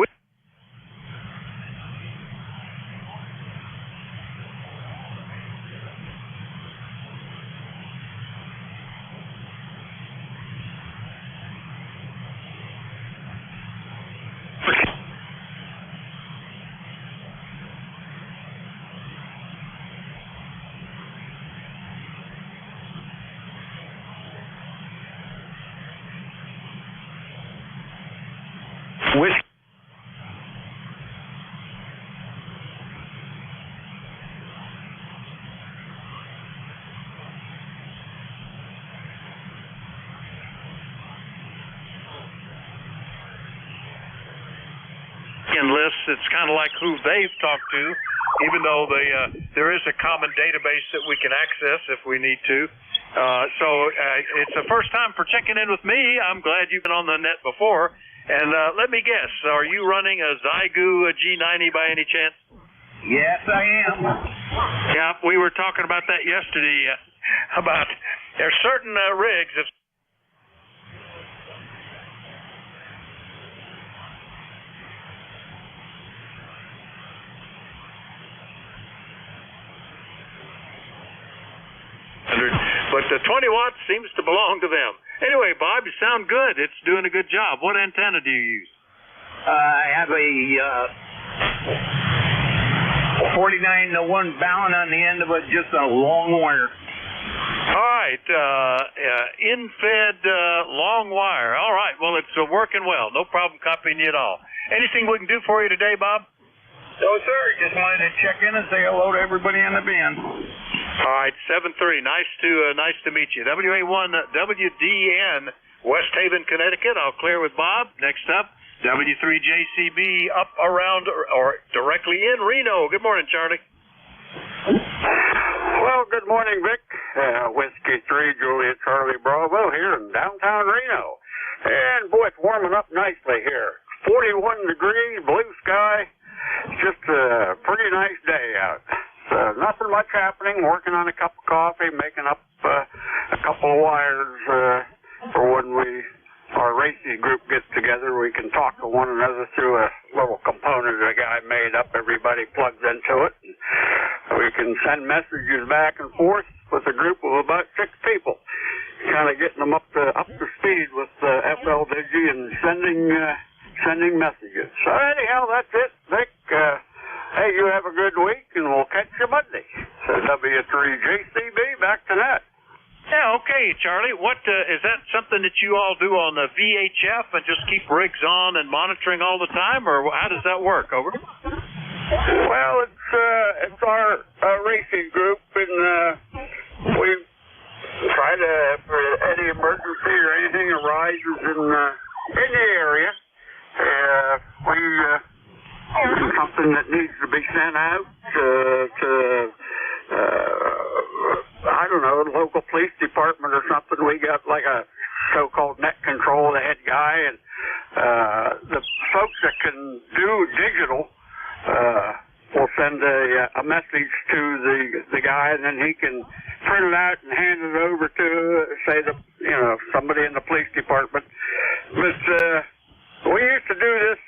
Lists. It's kind of like who they've talked to, even though there is a common database that we can access if we need to. So it's the first time for checking in with me. I'm glad you've been on the net before. And let me guess, are you running a Zygu G90 by any chance? Yes, I am. Yeah, we were talking about that yesterday. About there's certain rigs. But the 20 watts seems to belong to them. Anyway, Bob, you sound good. It's doing a good job. What antenna do you use? I have a 49-to-1 balun on the end of it, just a long wire. All right, in-fed long wire. All right, well, it's working well. No problem copying you at all. Anything we can do for you today, Bob? No, sir. Just wanted to check in and say hello to everybody on the band. All right, 7-3. Nice to meet you. WA1 WDN, West Haven, Connecticut. I'll clear with Bob. Next up, W3JCB up around or directly in Reno. Good morning, Charlie. Well, good morning, Vic. Whiskey 3, Juliet Charlie Bravo here in downtown Reno. And boy, it's warming up nicely here. 41 degrees, blue sky. Just a pretty nice day out. Nothing much happening, working on a cup of coffee, making up a couple of wires for when our racing group gets together. We can talk to one another through a little component a guy made up. Everybody plugs into it. We can send messages back and forth with a group of about 6 people, kind of getting them up to speed with FLDG and sending messages. So anyhow, that's it, Vic. Hey, you have a good week, and we'll catch you Monday. So W3JCB, back to that. Yeah, okay, Charlie. What is that something that you all do on the VHF and just keep rigs on and monitoring all the time, or how does that work? Over. Well, it's our racing group, and we try to, if any emergency or anything arises in the area, something that needs to be sent out to I don't know, local police department or something. We got like a so-called net control, the head guy, and the folks that can do digital will send a message to the guy, and then he can print it out and hand it over to, say, somebody in the police department. But we used to do this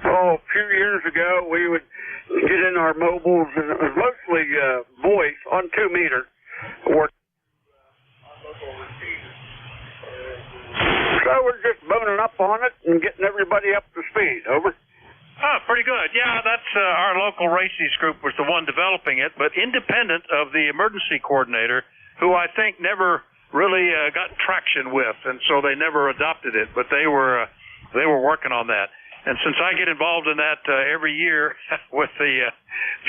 a few years ago. We would get in our mobiles, and it was mostly voice on 2 meter. Or so we're just boning up on it and getting everybody up to speed. Over. Oh, pretty good. Yeah, that's our local races group was the one developing it, but independent of the emergency coordinator, who I think never really got traction with, and so they never adopted it. But they were working on that. And since I get involved in that every year with the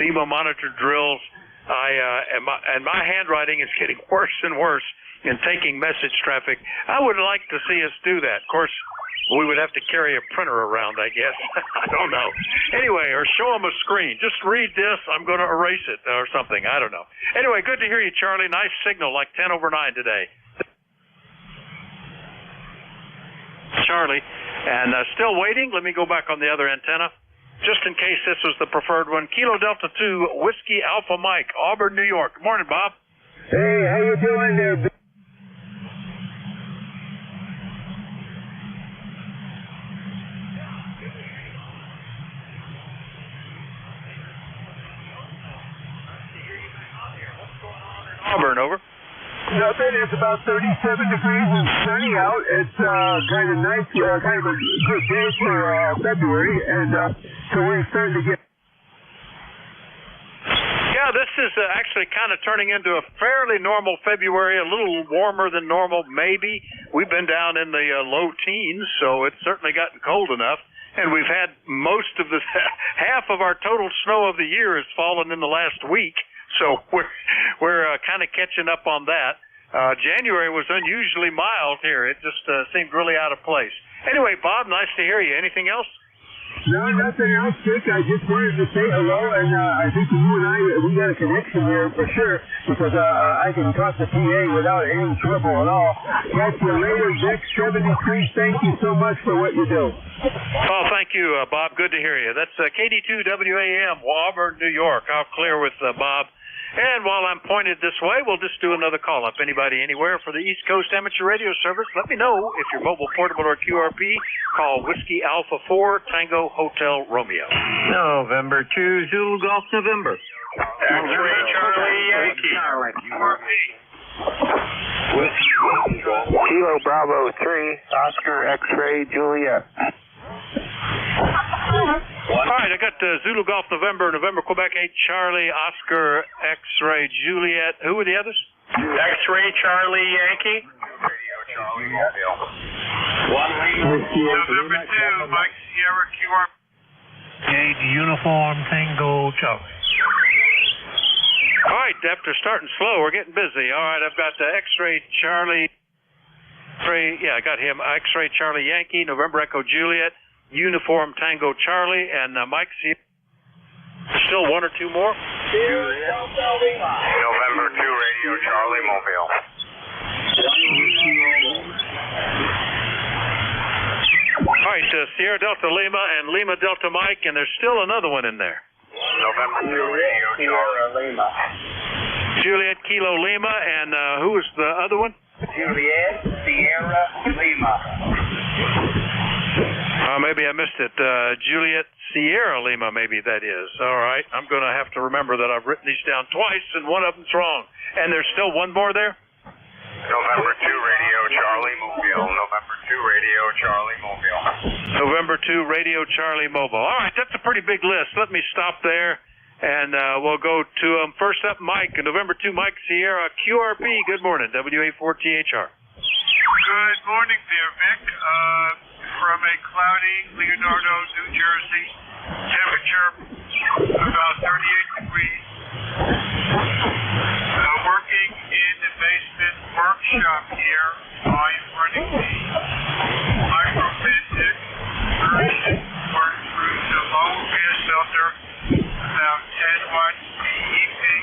FEMA monitored drills, and my handwriting is getting worse and worse in taking message traffic. I would like to see us do that. Of course, we would have to carry a printer around, I guess. I don't know. Anyway, or show them a screen. Just read this, I'm going to erase it or something. I don't know. Anyway, good to hear you, Charlie. Nice signal, like 10 over 9 today. Charlie, and still waiting. Let me go back on the other antenna, just in case this was the preferred one. Kilo Delta 2, Whiskey Alpha Mike, Auburn, New York. Good morning, Bob. Hey, how you doing there, Bill? Auburn, over. Nothing. It's about 37 degrees and sunny out. It's kind of nice, kind of a good day for February, and so we're starting to get. Yeah, this is actually kind of turning into a fairly normal February, a little warmer than normal, maybe. We've been down in the low teens, so it's certainly gotten cold enough. And we've had most of the half of our total snow of the year has fallen in the last week. So we're kind of catching up on that. January was unusually mild here. It just seemed really out of place. Anyway, Bob, nice to hear you. Anything else? No, nothing else, Dick. I just wanted to say hello, and I think you and I, we got a connection here for sure, because I can talk to PA without any trouble at all. Catch you later, Dick. 73, thank you so much for what you do. Oh, thank you, Bob. Good to hear you. That's KD2 WAM, Auburn, New York. I'll clear with Bob. And while I'm pointed this way, we'll just do another call-up. Anybody anywhere for the East Coast Amateur Radio Service, let me know if you're mobile, portable, or QRP. Call Whiskey Alpha 4, Tango Hotel Romeo. November 2, Zulu Golf November. X-Ray Charlie Yankee. QRP. Kilo Bravo 3, Oscar X-Ray Juliet. All right, I got Zulu Golf November, Quebec 8, Charlie, Oscar, X-Ray, Juliet. Who were the others? X-Ray Charlie Yankee. November 2, Mike Sierra, QR. Gauge Uniform Tango Charlie. All right, after starting slow, we're getting busy. All right, I've got X-Ray Charlie. I got him. X-Ray Charlie Yankee, November Echo Juliet. Uniform Tango Charlie, and Mike, still one or two more? November 2, Radio Charlie Mobile. All right, Sierra Delta Lima and Lima Delta Mike, and there's still another one in there. November 2, Radio Charlie Lima. Juliet Kilo Lima, and who was the other one? Juliet Sierra Lima. Maybe I missed it. Juliet Sierra Lima, maybe that is. All right. I'm going to have to remember that I've written these down twice, and one of them's wrong. And there's still one more there? November 2, Radio Charlie Mobile. November 2, Radio Charlie Mobile. November 2, Radio Charlie Mobile. All right, that's a pretty big list. Let me stop there, and we'll go to first up, Mike. November 2, Mike Sierra, QRP. Good morning, WA4THR. Good morning, dear Vic. From a cloudy Leonardo, New Jersey, temperature about 38 degrees. Working in the basement workshop here. I am running the micromantic version work through the low gas filter about 10 watts the evening.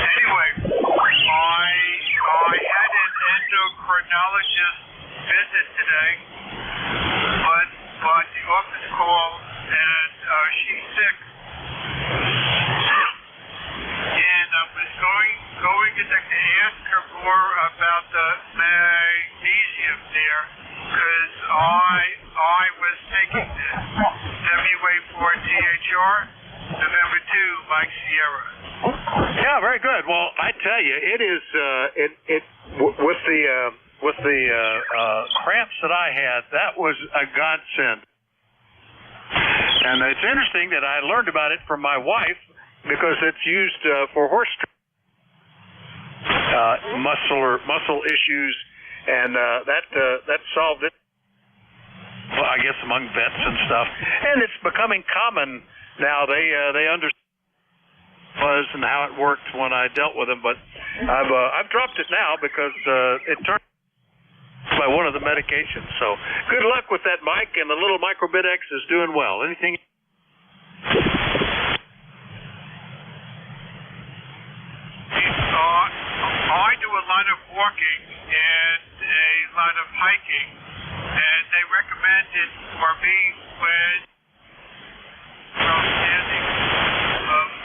Anyway, on it today, but the office called and she's sick. And I was going to ask her more about the magnesium there, because I was taking this WA4THR, November 2, Mike Sierra. Yeah, very good. Well, I tell you, it is with the cramps that I had, that was a godsend. And it's interesting that I learned about it from my wife, because it's used for horse muscle issues, and that solved it. Well, I guess among vets and stuff, and it's becoming common now. They understand was and how it worked when I dealt with them, but I've dropped it now because it turned by one of the medications. So good luck with that, Mike, and the little Microbit X is doing well. Anything? I do a lot of walking and a lot of hiking, and they recommend it for me when standing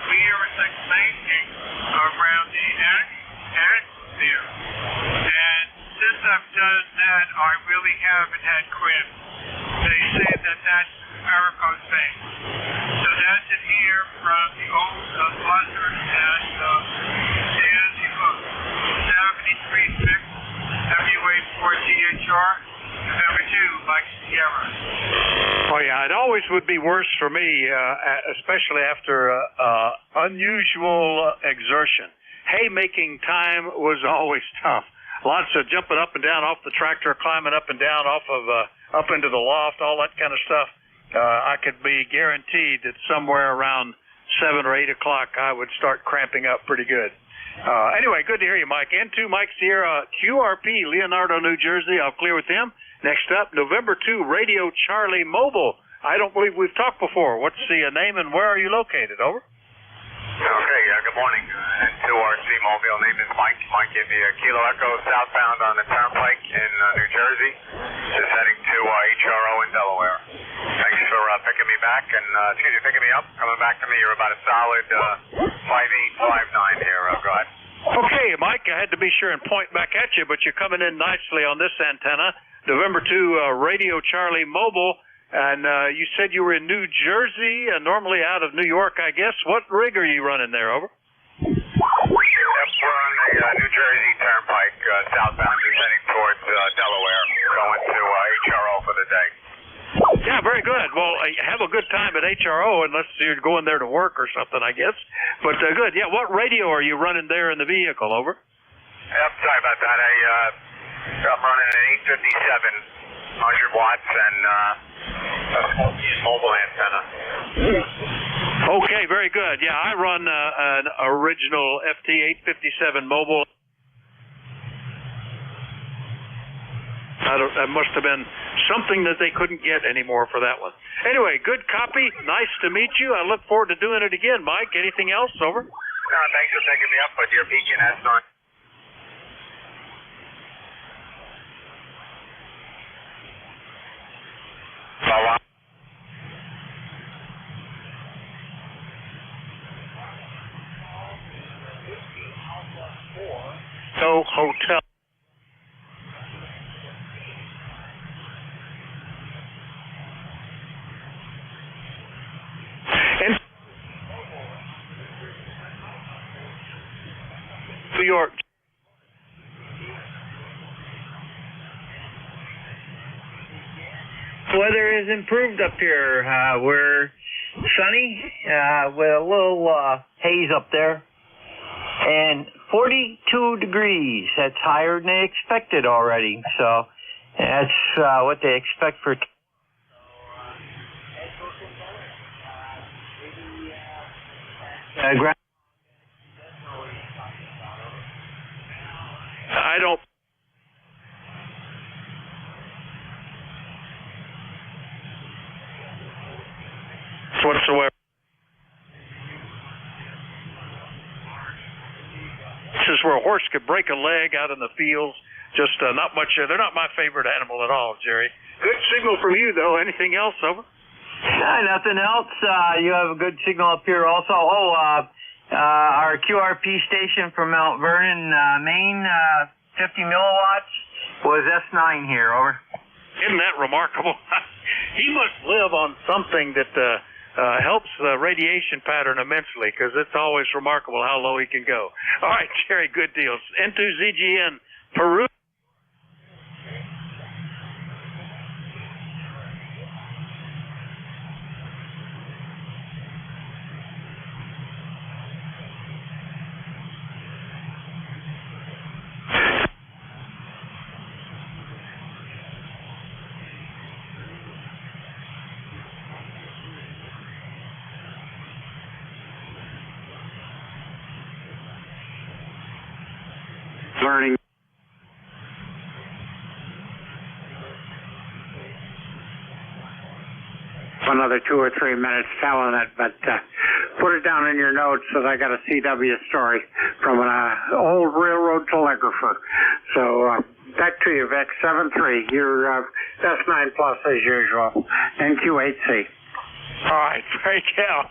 clear as a blanket around the atmosphere. And since I've done that, I really haven't had cramps. They say that that's varicose veins. So that's it here from the old buzzer and Danny Hook. 73 6 WA4THR, November 2, Mike Sierra. Oh yeah, it always would be worse for me, especially after unusual exertion. Haymaking time was always tough. Lots of jumping up and down off the tractor, climbing up and down off of up into the loft, all that kind of stuff. I could be guaranteed that somewhere around 7 or 8 o'clock I would start cramping up pretty good. Anyway, good to hear you, Mike. N2 Mike Sierra, QRP, Leonardo, New Jersey. I'll clear with him. Next up, November 2, Radio Charlie Mobile. I don't believe we've talked before. What's the name and where are you located? Over. Okay, good morning. N2RC Mobile. Name is Mike. Mike gave me a Kilo Echo southbound on the Turnpike in New Jersey. Just heading to HRO in Delaware. Thanks for picking me back and, picking me up. Coming back to me. You're about a solid 5859 here. Go ahead. Okay, Mike, I had to be sure and point back at you, but you're coming in nicely on this antenna. November 2, Radio Charlie Mobile. And you said you were in New Jersey, normally out of New York, I guess. What rig are you running there, over? Yep, we're on the New Jersey Turnpike, southbound, just heading towards Delaware, going to HRO for the day. Yeah, very good. Well, have a good time at HRO, unless you're going there to work or something, I guess. But good. Yeah, what radio are you running there in the vehicle, over? Yep, sorry about that. I'm running an 857. 100 watts and mobile antenna. Okay, very good. Yeah, I run an original FT857 mobile. That must have been something that they couldn't get anymore for that one. Anyway, good copy. Nice to meet you. I look forward to doing it again, Mike. Anything else? Over. No, thanks for picking me up with your beacon S9. No hotel. In New York. Weather is improved up here. We're sunny with a little haze up there. And 42 degrees. That's higher than they expected already. So that's what they expect for. I don't. Whatsoever. This is where a horse could break a leg out in the fields. Just not much. They're not my favorite animal at all, Jerry. Good signal from you, though. Anything else, over? Nothing else. You have a good signal up here also. Our QRP station from Mount Vernon, Maine, 50 milliwatts, was S9 here, over. Isn't that remarkable? He must live on something that helps the radiation pattern immensely, because it's always remarkable how low he can go. All right, Jerry, good deals. N2ZGN, Peru. Learning. Another 2 or 3 minutes telling it, but put it down in your notes that I got a CW story from an old railroad telegrapher. So back to you, Vic. 7-3. You're S9 plus as usual. NQ8C. All right, great cow.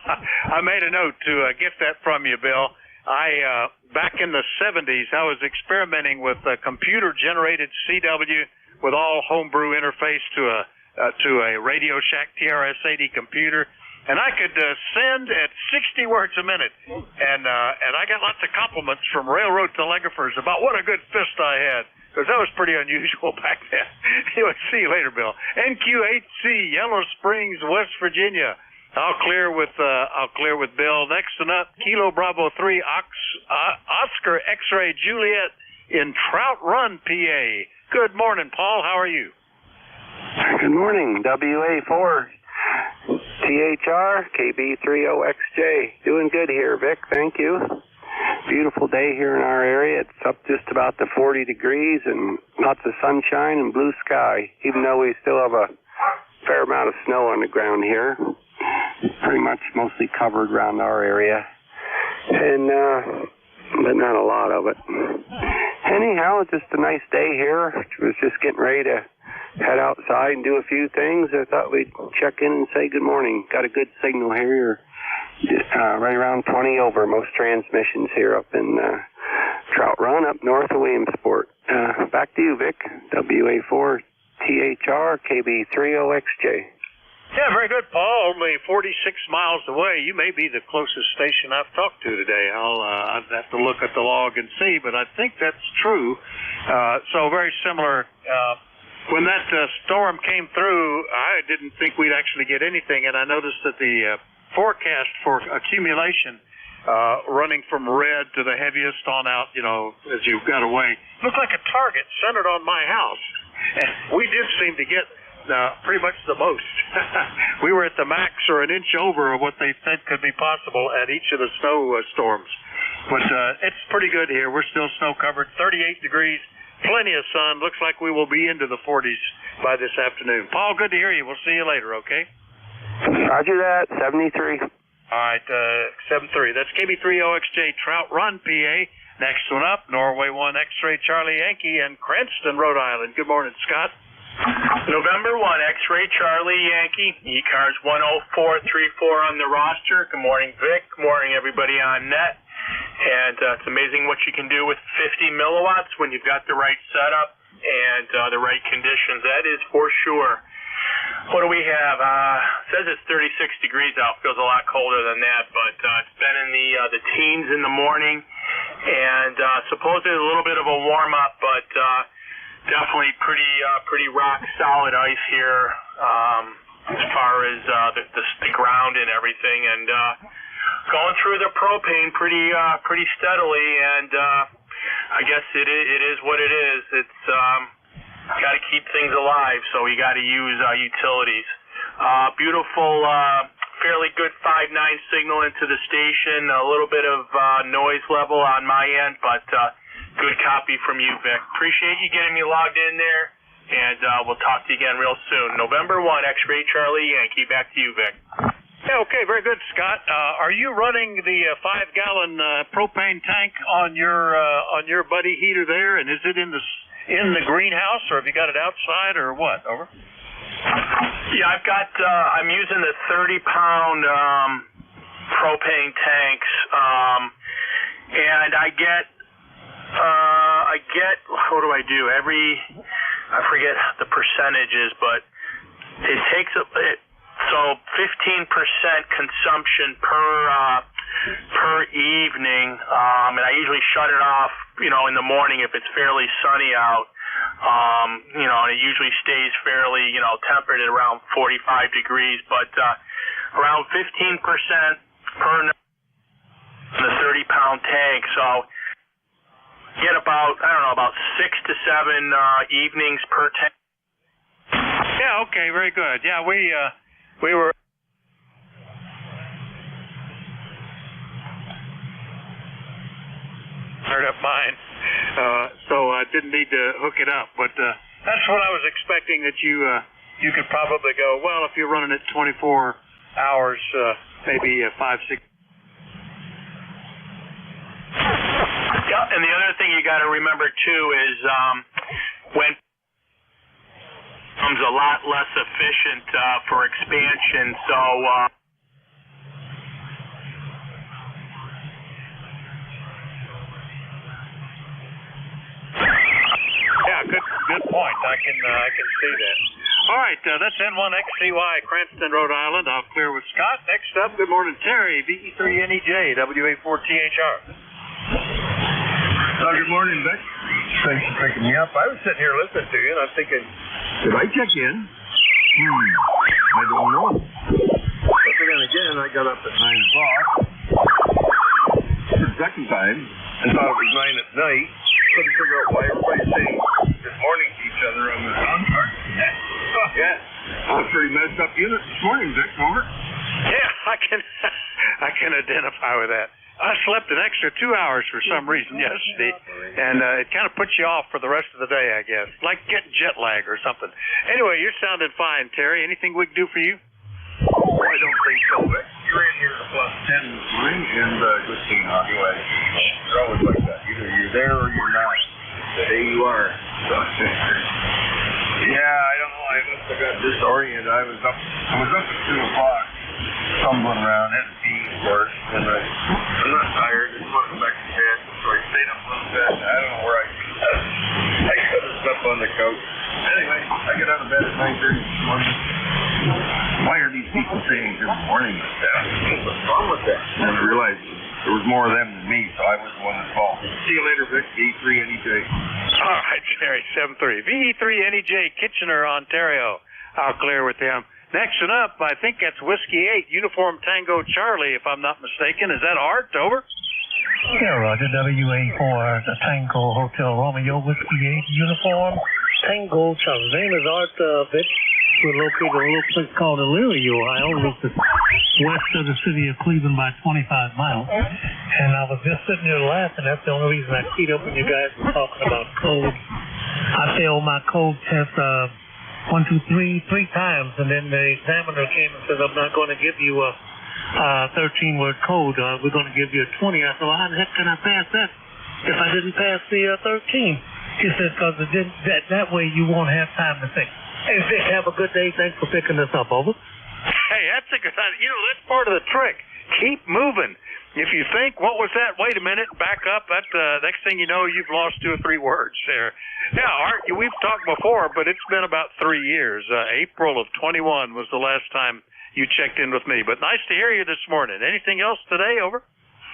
I made a note to get that from you, Bill. Back in the 70s, I was experimenting with a computer-generated CW with all homebrew interface to a Radio Shack TRS-80 computer, and I could send at 60 words a minute, and I got lots of compliments from railroad telegraphers about what a good fist I had, because that was pretty unusual back then. Anyway, see you later, Bill. NQ8C, Yellow Springs, West Virginia. I'll clear with Bill. Next one up, Kilo Bravo 3 Oscar X-Ray Juliet in Trout Run, PA. Good morning, Paul. How are you? Good morning. WA4 THR KB30XJ. Doing good here, Vic. Thank you. Beautiful day here in our area. It's up just about to 40 degrees and lots of sunshine and blue sky, even though we still have a fair amount of snow on the ground here. Pretty much mostly covered around our area, and but not a lot of it. Anyhow, just a nice day here. Was just getting ready to head outside and do a few things. I thought we'd check in and say good morning. Got a good signal here. Right around 20 over most transmissions here up in Trout Run up north of Williamsport. Back to you, Vic. WA4 THR KB30XJ. Yeah, very good, Paul. Only 46 miles away. You may be the closest station I've talked to today. I'll have to look at the log and see, but I think that's true. So very similar. When that storm came through, I didn't think we'd actually get anything, and I noticed that the forecast for accumulation running from red to the heaviest on out, as you got away, looked like a target centered on my house. And we did seem to get pretty much the most. We were at the max or an inch over of what they said could be possible at each of the snow storms. But it's pretty good here. We're still snow covered, 38 degrees, plenty of sun. Looks like we will be into the 40s by this afternoon. Paul, good to hear you. We'll see you later, okay? Roger that, 73. All right, 73. That's KB30XJ Trout Run, PA. Next one up, Norway 1 X-Ray Charlie Yankee in Cranston, Rhode Island. Good morning, Scott. November 1, X-Ray Charlie Yankee, ECARS 10434 on the roster. Good morning, Vic. Good morning, everybody on net. And it's amazing what you can do with 50 milliwatts when you've got the right setup and the right conditions. That is for sure. What do we have? It says it's 36 degrees out. Feels a lot colder than that, but it's been in the teens in the morning, and supposedly a little bit of a warm up, but definitely pretty rock solid ice here as far as the ground and everything, and going through the propane pretty steadily, and I guess it is what it is. It's got to keep things alive, so we got to use utilities. Beautiful, fairly good 5.9 signal into the station. A little bit of noise level on my end, but good copy from you, Vic. Appreciate you getting me logged in there, and we'll talk to you again real soon. November 1, X-Ray Charlie Yankee. Back to you, Vic. Yeah, okay, very good, Scott. Are you running the 5-gallon propane tank on your buddy heater there, and is it in the in the greenhouse, or have you got it outside, or what? Over. Yeah, I've got. I'm using the 30-pound propane tanks, and I get. What do I do? I forget the percentages, but it takes so 15% consumption per evening, and I usually shut it off, in the morning if it's fairly sunny out. And it usually stays fairly, temperate at around 45 degrees, but around 15% per night in the 30-pound tank. So get about 6 to 7 evenings per tank. Yeah, okay, very good. Yeah, we were. Fired up mine, so I didn't need to hook it up. But that's what I was expecting, that you could probably go. Well, if you're running it 24 hours, maybe 5, 6. Yeah, and the other thing you got to remember too is when becomes a lot less efficient for expansion. So. Yeah, good point. I can see that. All right, that's N1XCY, Cranston, Rhode Island. I'll clear with Scott. Next up, good morning, Terry, VE3NEJ, WA4THR. Good morning, Vic. Thanks for picking me up. I was sitting here listening to you, and I'm thinking, did I check in? I don't know. But then again, I got up at 9 o'clock for the second time and thought it was 9 at night. Couldn't figure out why everybody's saying good morning to each other on the sound card. Yeah. That's a pretty messed up unit this morning, Vic. Over. Yeah, I can identify with that. I slept an extra 2 hours for some reason yesterday, and it kind of puts you off for the rest of the day, I guess. Like getting jet lag or something. Anyway, you're sounding fine, Terry. Anything we can do for you? Oh, I don't think so, Vic. You're in here at +10 this morning, and good seeing on you. You're always like that. Either you're there or you're not. Today you are. So, yeah, I don't know. I must have got disoriented. I was up at 2 o'clock, tumbling around, had to pee, of course, and I'm not tired. I just want to go back to bed, so I stayed up a little bit. I don't know where I could have slept on the couch. Anyway, I get out of bed at 9:30 this morning. Why are these people saying good morning like that? What's wrong with that? And I realized there was more of them than me, so I was the one that called. See you later, Vic. VE3NEJ. All right, Terry, 7-3. VE3NEJ, Kitchener, Ontario. I'll clear with him. Next one up, I think that's Whiskey 8, Uniform Tango Charlie, if I'm not mistaken. Is that Art? Over? Yeah, Roger. WA4, the Tango Hotel Romeo, Whiskey 8, Uniform Tango Charlie. Name is Art, Vic. We're located in a little place called Elyria, Ohio, which is west of the city of Cleveland by 25 miles. And I was just sitting there laughing. That's the only reason I keyed up when you guys were talking about code. I failed my code test 1, 2, 3 times, and then the examiner came and said, I'm not going to give you a 13-word code. We're going to give you a 20. I said, well, how the heck can I pass that if I didn't pass the 13? He said, because that way you won't have time to think. Hey, Vic, have a good day. Thanks for picking us up. Over. Hey, that's a good idea. That's part of the trick. Keep moving. If you think, what was that? Wait a minute, back up. That next thing you know, you've lost 2 or 3 words there. Now, Art, we've talked before, but it's been about 3 years. April of 21 was the last time you checked in with me. But nice to hear you this morning. Anything else today? Over.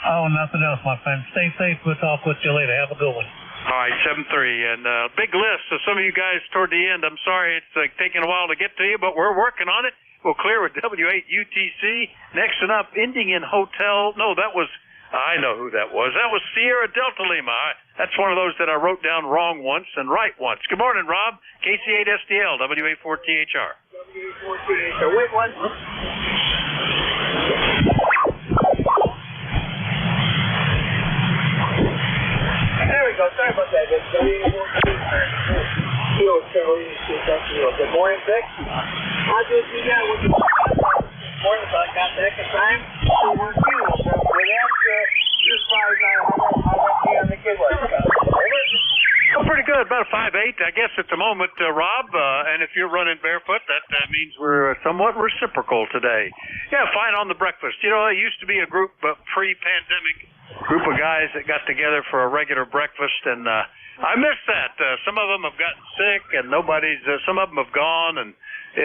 Oh, nothing else, my friend. Stay safe. We'll talk with you later. Have a good one. All right, 7-3, and big list. So some of you guys toward the end, I'm sorry it's taking a while to get to you, but we're working on it. We'll clear with W8UTC. Next one up, ending in hotel. No, that was, I know who that was. That was Sierra Delta Lima. That's one of those that I wrote down wrong once and right once. Good morning, Rob. KC8STL, WA4THR. WA4THR. Wait one. There we go. Sorry about that. That's WA4THR. Good morning, Vic. I just do that with the morning, so I got the extra time to work you. So with that, as far as how much on the kid was. Oh, pretty good. about 5'8", I guess, at the moment, Rob. And if you're running barefoot, that means we're somewhat reciprocal today. Yeah, fine on the breakfast. You know, it used to be a group, pre-pandemic group of guys that got together for a regular breakfast, and I miss that. Some of them have gotten sick, and some of them have gone, and we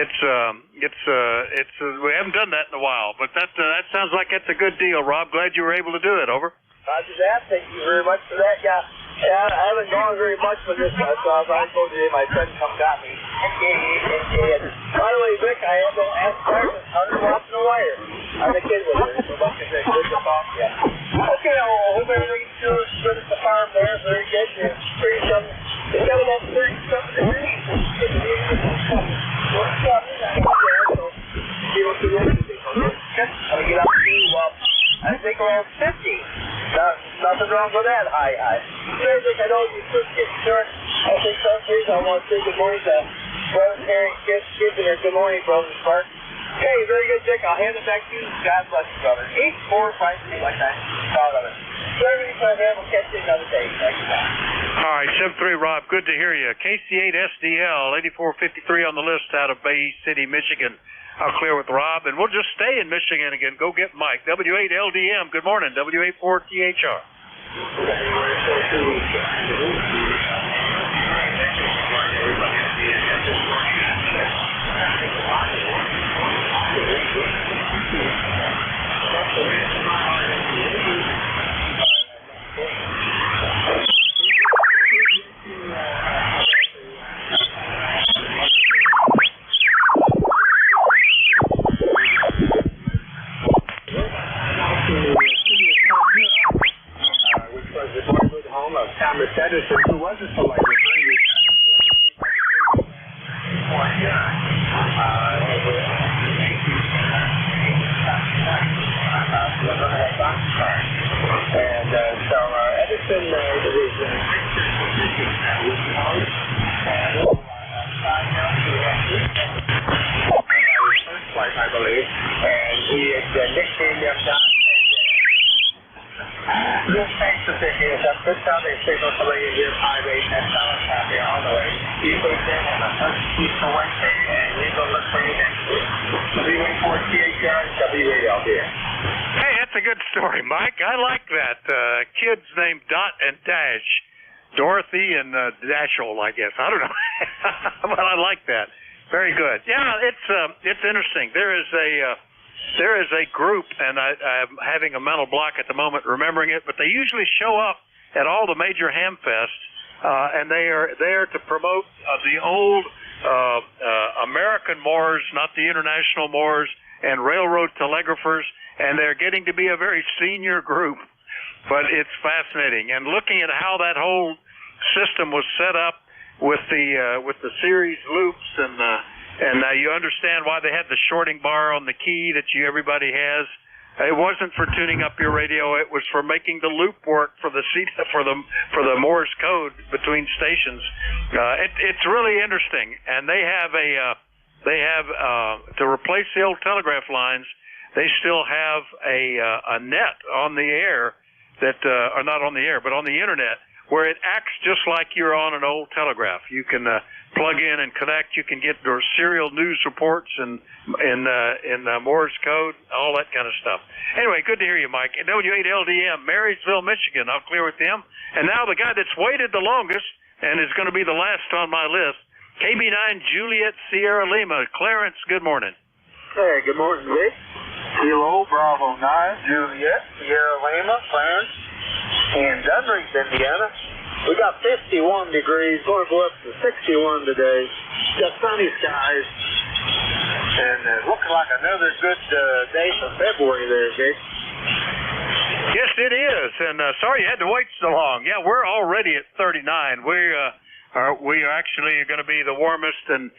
haven't done that in a while. But that sounds like that's a good deal, Rob. Glad you were able to do it. Over. Roger that. Thank you very much for that. Yeah, I haven't gone very much with this, so I told you my friend come got me. By the way, Vic, I had to ask questions. How to watch the wire? I'm a kid with it, so like I said, good to talk to you. Okay, I hope everything's good at the farm there. Very good. It's got about 37 degrees. Get up to I think around 50. Nothing wrong with that high. Vic, I know you could get short. I think some days I want to say good morning to Brother Harry Kids there. Good morning, Brother Spark. Okay, very good, Dick. I'll hand it back to you. God bless you, brother. 8453 like that. Proud of it. Everything I have will catch you another day. Thank you. All right, 7-3, Rob. Good to hear you. KC8SDL, 8453 on the list out of Bay City, Michigan. I'll clear with Rob, and we'll just stay in Michigan again. Go get Mike. W8LDM, good morning. W84THR. Thomas Edison, who was a celebrity. And so Edison first flight, I believe, and he had nicknamed him Don. This takes the ticket is up. This time they signal to lay here 5-8 and Dallas happy all the way. You go down on the first piece of Wednesday and we go look for you next week. W84THR and W8LDM. Hey, that's a good story, Mike. I like that. Kids named Dot and Dash. Dorothy and Dashel, I guess. I don't know. But I like that. Very good. Yeah, it's interesting. There is a group, and I'm having a mental block at the moment remembering it, but they usually show up at all the major hamfests, and they are there to promote the old American Moors, not the international Moors, and railroad telegraphers, and they're getting to be a very senior group. But it's fascinating, and looking at how that whole system was set up with the series loops and you understand why they had the shorting bar on the key that everybody has. It wasn't for tuning up your radio; it was for making the loop work for the Morse code between stations. It's really interesting, and they have to replace the old telegraph lines. They still have a net on the air that, or not on the air, but on the internet, where it acts just like you're on an old telegraph. You can plug in and connect. You can get their serial news reports in Morse code, all that kind of stuff. Anyway, good to hear you, Mike. W8LDM, Marysville, Michigan. I'll clear with them. And now the guy that's waited the longest and is going to be the last on my list, KB9 Juliet Sierra Lima. Clarence, good morning. Hey, good morning, Vic. Kilo Bravo 9, Juliet Sierra Lima, Clarence, in Dunreef, Indiana. We got 51 degrees, going to go up to 61 today. Got sunny skies, and looking like another good day for February there, Vic. Yes, it is, and sorry you had to wait so long. Yeah, we're already at 39. We are actually going to be the warmest, and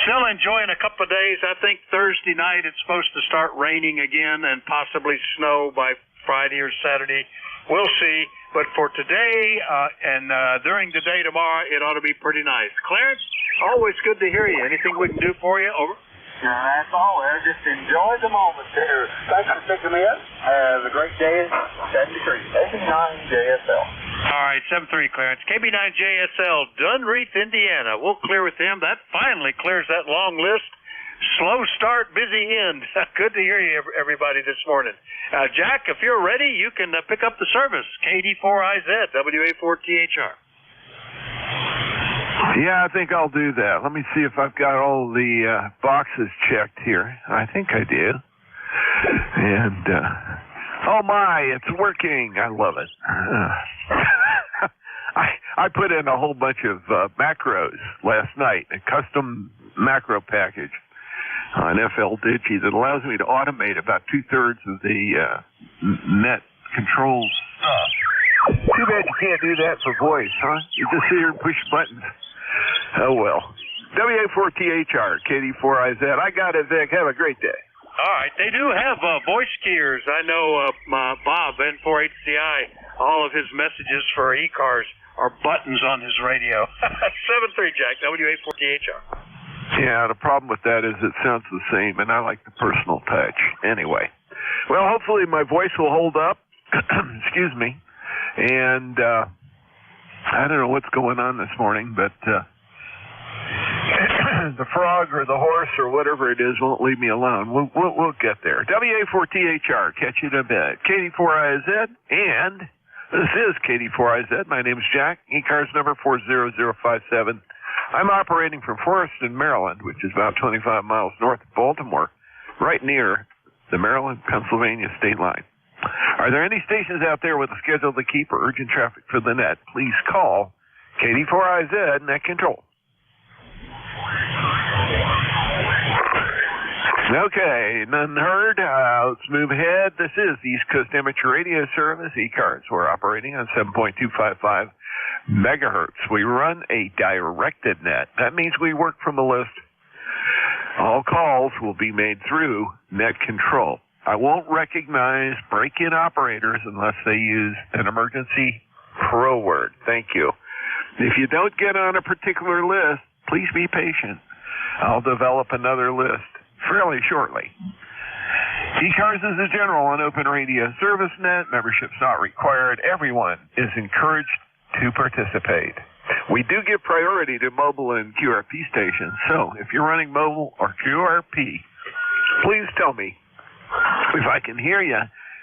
still enjoying a couple of days. I think Thursday night it's supposed to start raining again and possibly snow by Friday or Saturday. We'll see. But for today and during the day tomorrow, it ought to be pretty nice. Clarence, always good to hear you. Anything we can do for you? Over. That's all there. Just enjoy the moment there. Thanks for picking me up. Have a great day. 7 degrees. 89 JSL. All right, 7-3 clearance. KB9JSL, Dunreath, Indiana. We'll clear with them. That finally clears that long list. Slow start, busy end. Good to hear you, everybody, this morning. Jack, if you're ready, you can pick up the service. KD4IZ, WA4THR. Yeah, I think I'll do that. Let me see if I've got all the boxes checked here. I think I do. And, oh my, it's working. I love it. I put in a whole bunch of macros last night, a custom macro package on FL Digi that allows me to automate about 2/3 of the net controls stuff. Too bad you can't do that for voice, huh? You just sit here and push buttons. Oh, well. WA4THR, KD4IZ. I got it, Vic. Have a great day. All right. They do have voice keyers. I know Bob, N4HCI, all of his messages for ECARS are buttons on his radio. 7-3, Jack, WA4THR. Yeah, the problem with that is it sounds the same, and I like the personal touch. Anyway. Well, hopefully my voice will hold up. Excuse me. And I don't know what's going on this morning, but the frog or the horse or whatever it is won't leave me alone. We'll get there. WA4THR, catch you in a bit. KD4IZ, and this is KD4IZ. My name is Jack. ECARS number 40057. I'm operating from Forreston, Maryland, which is about 25 miles north of Baltimore, right near the Maryland-Pennsylvania state line. Are there any stations out there with a schedule to keep or urgent traffic for the net? Please call KD4IZ Net Control. Okay, none heard. Let's move ahead. This is the East Coast Amateur Radio Service, ECARS. We're operating on 7.255 megahertz. We run a directed net. That means we work from a list. All calls will be made through net control. I won't recognize break-in operators unless they use an emergency pro word. Thank you. If you don't get on a particular list, please be patient. I'll develop another list fairly shortly. ECARS is a general and open radio service net. Membership's not required. Everyone is encouraged to participate. We do give priority to mobile and QRP stations, so if you're running mobile or QRP, please tell me. If I can hear you,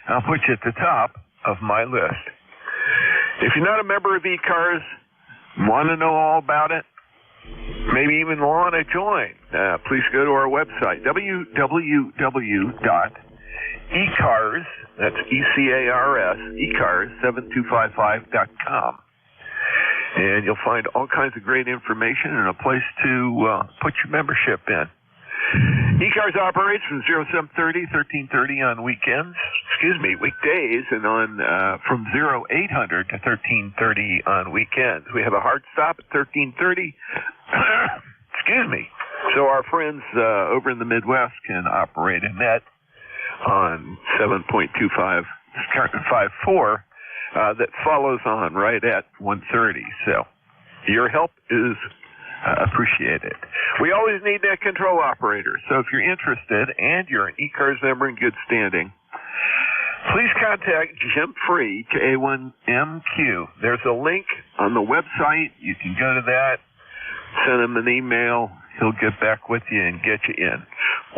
I'll put you at the top of my list. If you're not a member of ECARS, want to know all about it, maybe even want to join, please go to our website, www.ECARS, that's ECARS, ECARS7255.com. And you'll find all kinds of great information and a place to put your membership in. ECARS operates from 0730, 1330 on weekends, weekdays, and on from 0800 to 1330 on weekends. We have a hard stop at 1330. So our friends over in the Midwest can operate a net on 7.2554 that follows on right at 130. So your help is appreciated. We always need net control operators, so if you're interested and you're an ECARS member in good standing, please contact Jim Free, KA1MQ. There's a link on the website. You can go to that, send him an email. He'll get back with you and get you in.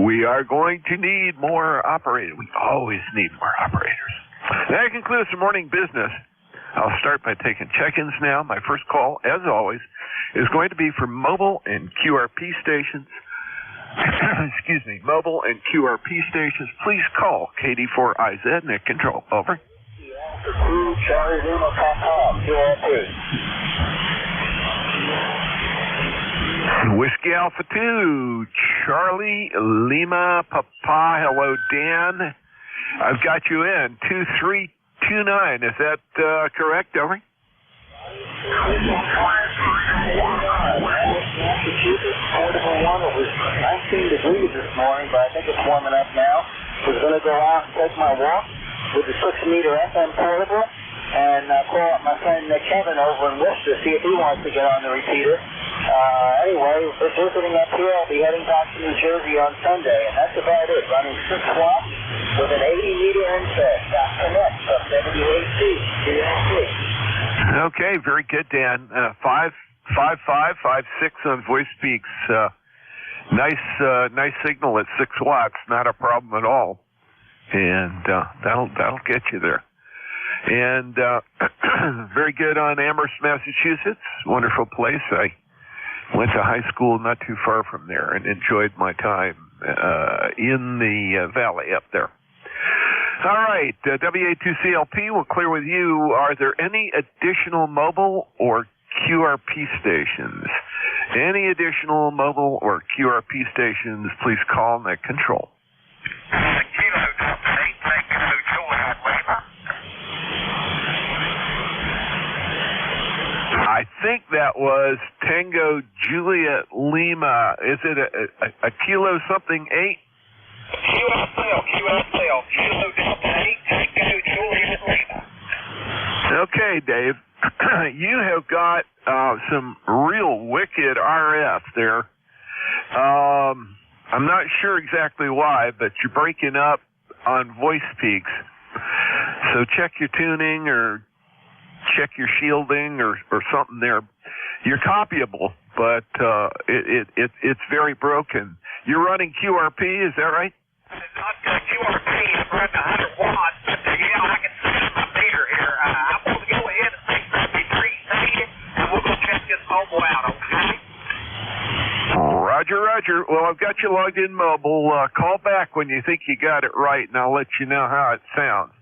We are going to need more operators. We always need more operators. That concludes the morning business. I'll start by taking check-ins now. My first call, as always, is going to be for mobile and QRP stations. Mobile and QRP stations. Please call KD4IZ Net Control. Over. Whiskey Alpha 2, Charlie Lima Papa. Hello, Dan. I've got you in 2329. Is that correct? Over. Massachusetts, 401. It was 19 degrees this morning, but I think it's warming up now. I was going to go out and take my walk with the 6-meter FM portable and call up my friend Kevin over in Worcester, see if he wants to get on the repeater. Anyway, just visiting up here. I'll be heading back to New Jersey on Sunday, and that's about it. Running 6 watts with an 80-meter infest. Connect from WAC. Okay, very good, Dan. 55556 on voice speaks. Nice signal at 6 watts. Not a problem at all. And that'll get you there. And very good on Amherst, Massachusetts. Wonderful place. I went to high school not too far from there and enjoyed my time in the valley up there. All right, WA2CLP, we'll clear with you. Are there any additional mobile or QRP stations? Any additional mobile or QRP stations, please call net control. I think that was Tango Juliet Lima. Is it a kilo something 8? QSL, Kilo Delta 8, Tango Juliet Lima. Okay, Dave. You have got some real wicked RF there. I'm not sure exactly why, but you're breaking up on voice peaks. So check your tuning or check your shielding or something there. You're copyable, but it's very broken. You're running QRP, is that right? Not QRP, I'm running 100 watts, but yeah, I can set my meter here. I'm going to go ahead and take that reset, and we'll go check this mobile out, okay? Roger. Well, I've got you logged in mobile. Call back when you think you got it right, and I'll let you know how it sounds.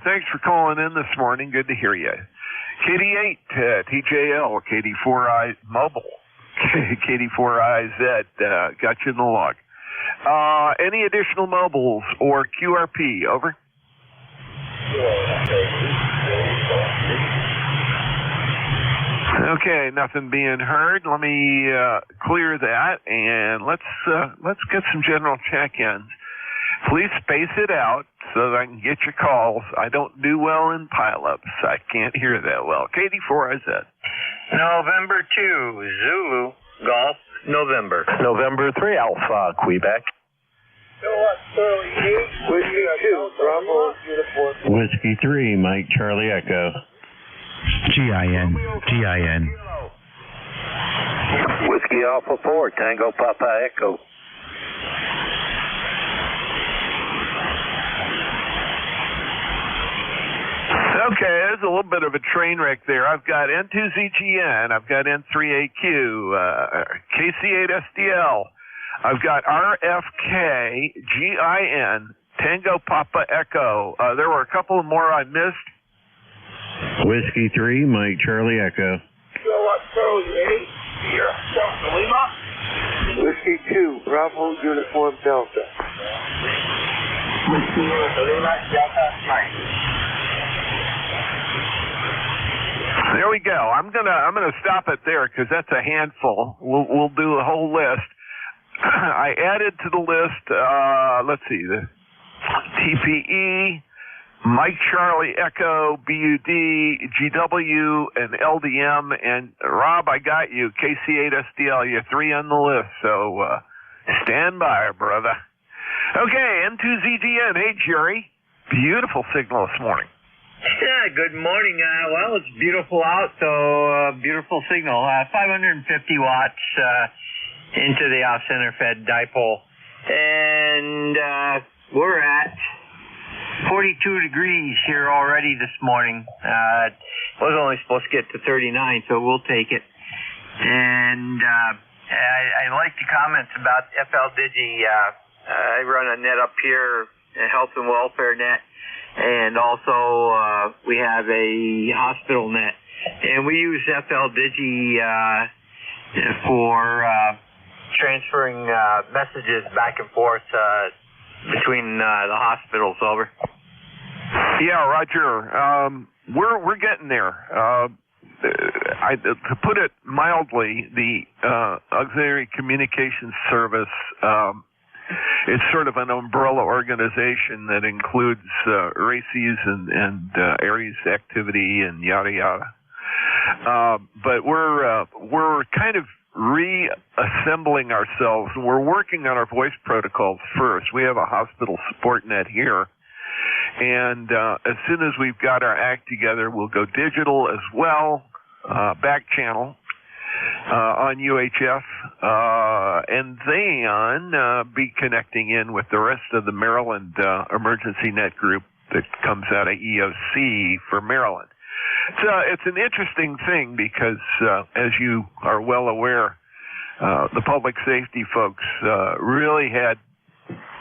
Thanks for calling in this morning. Good to hear you. KD8, TJL, KD4I Mobile, KD4IZ, got you in the log. Any additional mobiles or QRP? Over. Okay, nothing being heard. Let me clear that, and let's get some general check-ins. Please space it out so that I can get your calls. I don't do well in pileups. I can't hear that well. KD4IZ. November 2, Zulu, Golf, November. November 3, Alpha, Quebec. Whiskey 2, Bravo, uniform. Whiskey 3, Mike, Charlie, Echo. GIN. Whiskey Alpha 4, Tango, Papa, Echo. Okay, there's a little bit of a train wreck there. I've got N2ZGN, I've got N3AQ, KC8SDL, I've got RFK, GIN, Tango Papa Echo. There were a couple more I missed. Whiskey 3, Mike, Charlie, Echo. Whiskey 2, Bravo, uniform Delta. Whiskey Lima, Delta, Mike. There we go. I'm gonna stop it there because that's a handful. We'll do a whole list. I added to the list. Let's see, the TPE, Mike Charlie Echo, BUD, GW, and LDM, and Rob, I got you. KC8SDL. You're 3 on the list. So stand by, brother. Okay, N2ZGN. Hey, Jerry. Beautiful signal this morning. Yeah, good morning. Well, it's beautiful out, so beautiful signal. 550 watts into the off-center fed dipole. And we're at 42 degrees here already this morning. It was only supposed to get to 39, so we'll take it. And I like the comments about FL Digi. I run a net up here, a health and welfare net. And also, we have a hospital net. And we use FL Digi for transferring messages back and forth between the hospitals. Over. Yeah, Roger. We're getting there. To put it mildly, the Auxiliary Communications Service it's sort of an umbrella organization that includes RACES and Aries activity and yada yada. But we're kind of reassembling ourselves. We're working on our voice protocols first. We have a hospital support net here, And as soon as we've got our act together, we'll go digital as well, back channel on UHF, and then be connecting in with the rest of the Maryland Emergency Net group that comes out of EOC for Maryland. It's an interesting thing because, as you are well aware, the public safety folks really had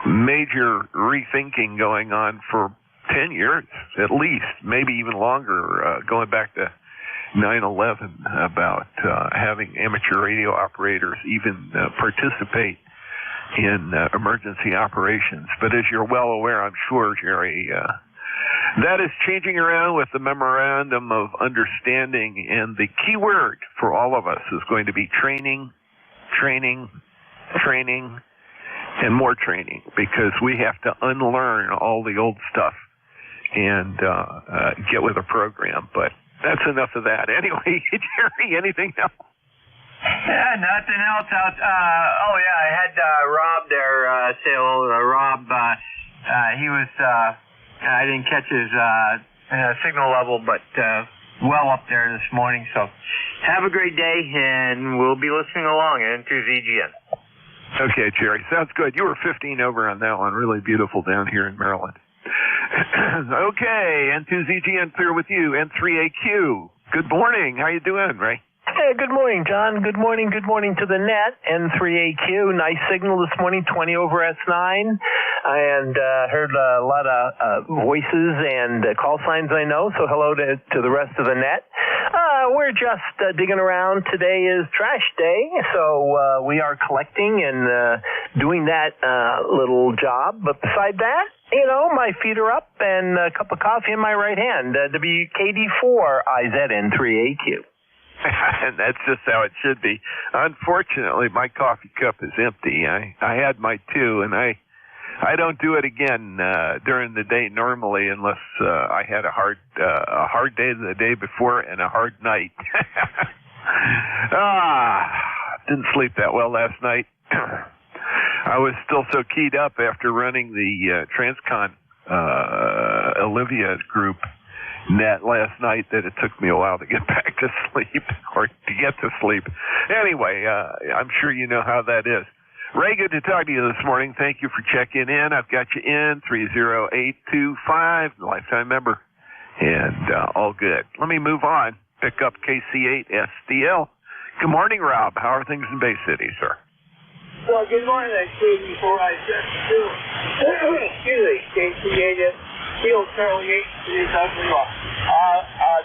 major rethinking going on for 10 years at least, maybe even longer, going back to 9/11, about having amateur radio operators even participate in emergency operations. But as you're well aware, I'm sure, Jerry, that is changing around with the Memorandum of Understanding, and the key word for all of us is going to be training, training, training, and more training, because we have to unlearn all the old stuff and get with a program. But that's enough of that. Anyway, Jerry, anything else? Yeah, nothing else out. I had Rob there say hello. Rob, he was, I didn't catch his signal level, but well up there this morning. So have a great day, and we'll be listening along into ZGN. Okay, Jerry, sounds good. You were 15 over on that one. Really beautiful down here in Maryland. Okay, N2ZGN clear with you. N3AQ, good morning. How you doing, Ray? Hey, good morning, John. Good morning to the net. N3AQ, nice signal this morning, 20 over S9, and heard a lot of voices and call signs I know, so hello to the rest of the net. We're just digging around. Today is trash day, so we are collecting and doing that little job. But beside that, you know, my feet are up and a cup of coffee in my right hand. WKD4IZN3AQ. And that's just how it should be. Unfortunately, my coffee cup is empty. I had my two, and I don't do it again during the day normally, unless I had a hard day the day before and a hard night. Didn't sleep that well last night. I was still so keyed up after running the Transcon Olivia group net last night that it took me a while to get back to sleep, or to get to sleep. Anyway, I'm sure you know how that is. Ray, good to talk to you this morning. Thank you for checking in. I've got you in 30825, lifetime member, and all good. Let me move on. Pick up KC8SDL. Good morning, Rob. How are things in Bay City, sir? Well, good morning, KC4IZ2. Excuse me, KC8SDL, Charlie 8.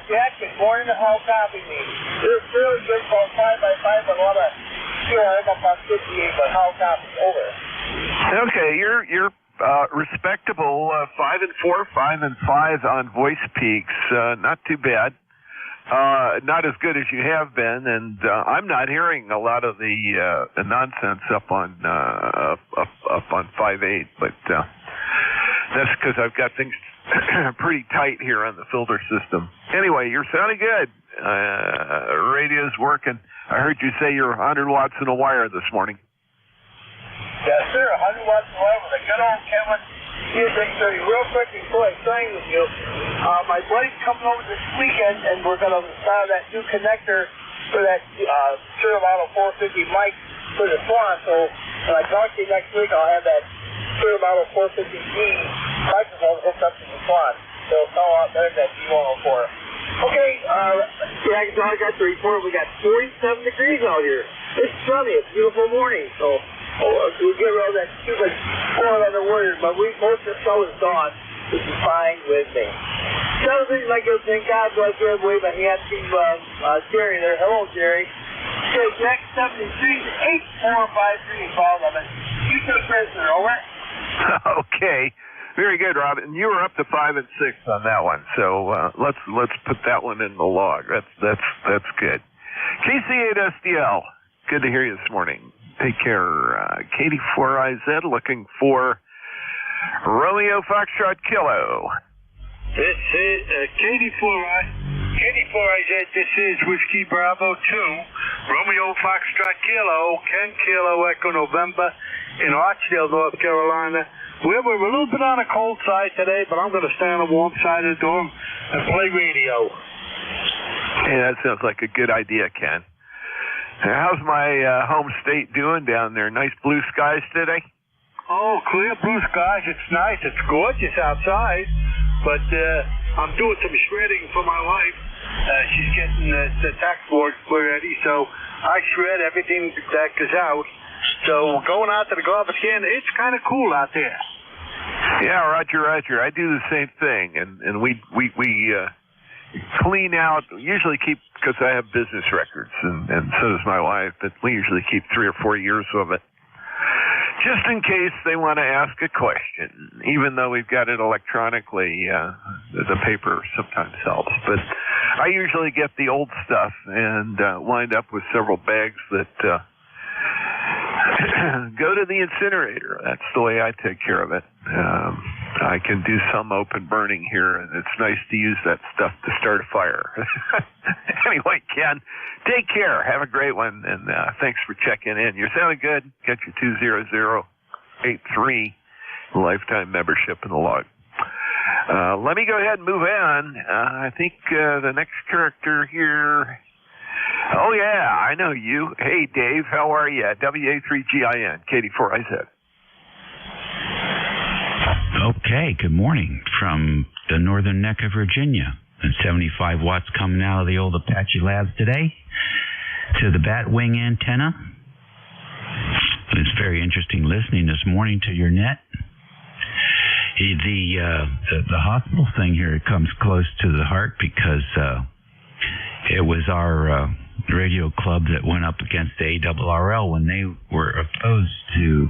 Jack, good morning. How copy me? They're fairly good for 5x5, but a lot of I'm about 58, but how copy? Over. Okay, you're respectable. 5 and 4, 5 and 5 on voice peaks. Not too bad. Not as good as you have been, and I'm not hearing a lot of the nonsense up on 5.8, but that's because I've got things pretty tight here on the filter system. Anyway, you're sounding good. Radio's working. I heard you say you're 100 watts in a wire this morning. Yes, sir. 100 watts in a wire with a good old Kevin. Real quick before I sign with you, my buddy's coming over this weekend, and we're going to install that new connector for that Sure Model 450 mic for the Swan. So when I talk to you next week, I'll have that Sure Model 450G microphone hooked up to the Swan. So it's all out there, that D104. Okay, Jack, so I got the report. We got 47 degrees out here. It's sunny. It's a beautiful morning. So we get rid of that stupid 4 other words, but most of the snow is gone, which is fine with me. Another thing I can thank God bless you. Wave a hand to Jerry there. Hello, Jerry. Okay, Jack 73-8453 call them. You took prisoner, over. Okay. Very good, Rob. And you were up to 5 and 6 on that one, so let's put that one in the log. That's good. KC8SDL, good to hear you this morning. Take care. KD4IZ looking for Romeo Foxtrot Kilo. This is KD4IZ. This is Whiskey Bravo 2, Romeo Foxtrot Kilo, 10 Kilo Echo November in Archdale, North Carolina. We're a little bit on the cold side today, but I'm going to stay on the warm side of the door and play radio. Hey, that sounds like a good idea, Ken. How's my home state doing down there? Nice blue skies today? Oh, clear blue skies. It's nice. It's gorgeous outside. But I'm doing some shredding for my wife. She's getting the tax board ready, so I shred everything that goes out. So going out to the garbage can, it's kind of cool out there. Yeah, Roger. I do the same thing, and we clean out. Usually keep, because I have business records, and so does my wife. But we usually keep 3 or 4 years of it, just in case they want to ask a question. Even though we've got it electronically, the paper sometimes helps. But I usually get the old stuff and wind up with several bags that go to the incinerator. That's the way I take care of it. I can do some open burning here, and it's nice to use that stuff to start a fire. Anyway, Ken, take care. Have a great one, and thanks for checking in. You're sounding good. Get your 20083 lifetime membership in the log. Let me go ahead and move on. I think the next character here... Oh, yeah, I know you. Hey, Dave, how are you? WA3GIN, KD4IZ. Okay, good morning from the northern neck of Virginia. And 75 watts coming out of the old Apache Labs today to the Batwing antenna. It's very interesting listening this morning to your net. The hospital thing here comes close to the heart because it was our radio club that went up against the ARRL when they were opposed to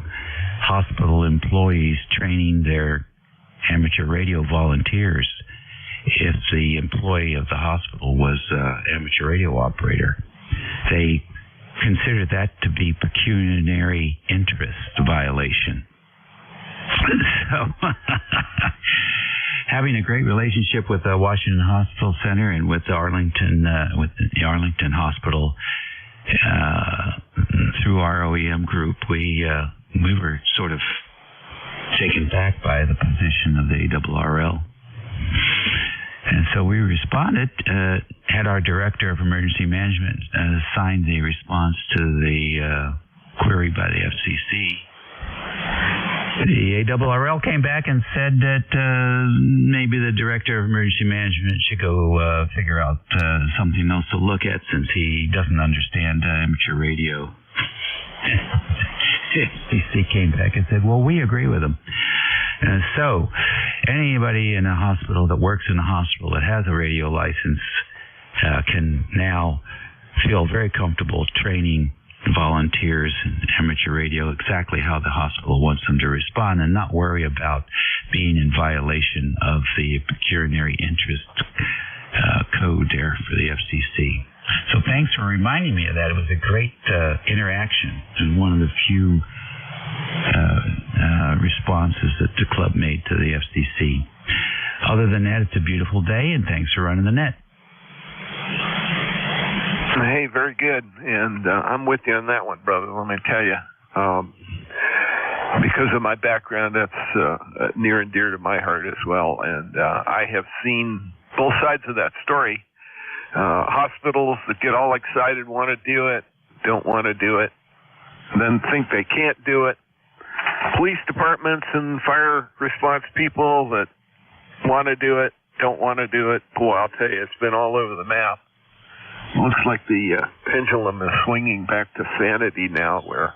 hospital employees training their amateur radio volunteers if the employee of the hospital was an amateur radio operator. They considered that to be pecuniary interest violation. So, having a great relationship with the Washington Hospital Center and with the Arlington Hospital through our OEM group, we were sort of taken back by the position of the ARRL. And so we responded, had our director of emergency management signed the response to the query by the FCC. The ARRL came back and said that maybe the director of emergency management should go figure out something else to look at since he doesn't understand amateur radio. FCC came back and said, well, we agree with him. So anybody in a hospital that works in a hospital that has a radio license can now feel very comfortable training volunteers in amateur radio exactly how the hospital wants them to respond and not worry about being in violation of the pecuniary interest code there for the FCC. So thanks for reminding me of that. It was a great interaction and one of the few responses that the club made to the FCC. Other than that, it's a beautiful day, and thanks for running the net. Hey, very good, and I'm with you on that one, brother. Let me tell you, because of my background, that's near and dear to my heart as well, and I have seen both sides of that story. Hospitals that get all excited, want to do it, don't want to do it, then think they can't do it. Police departments and fire response people that want to do it, don't want to do it. Boy, I'll tell you, it's been all over the map. Looks like the pendulum is swinging back to sanity now, where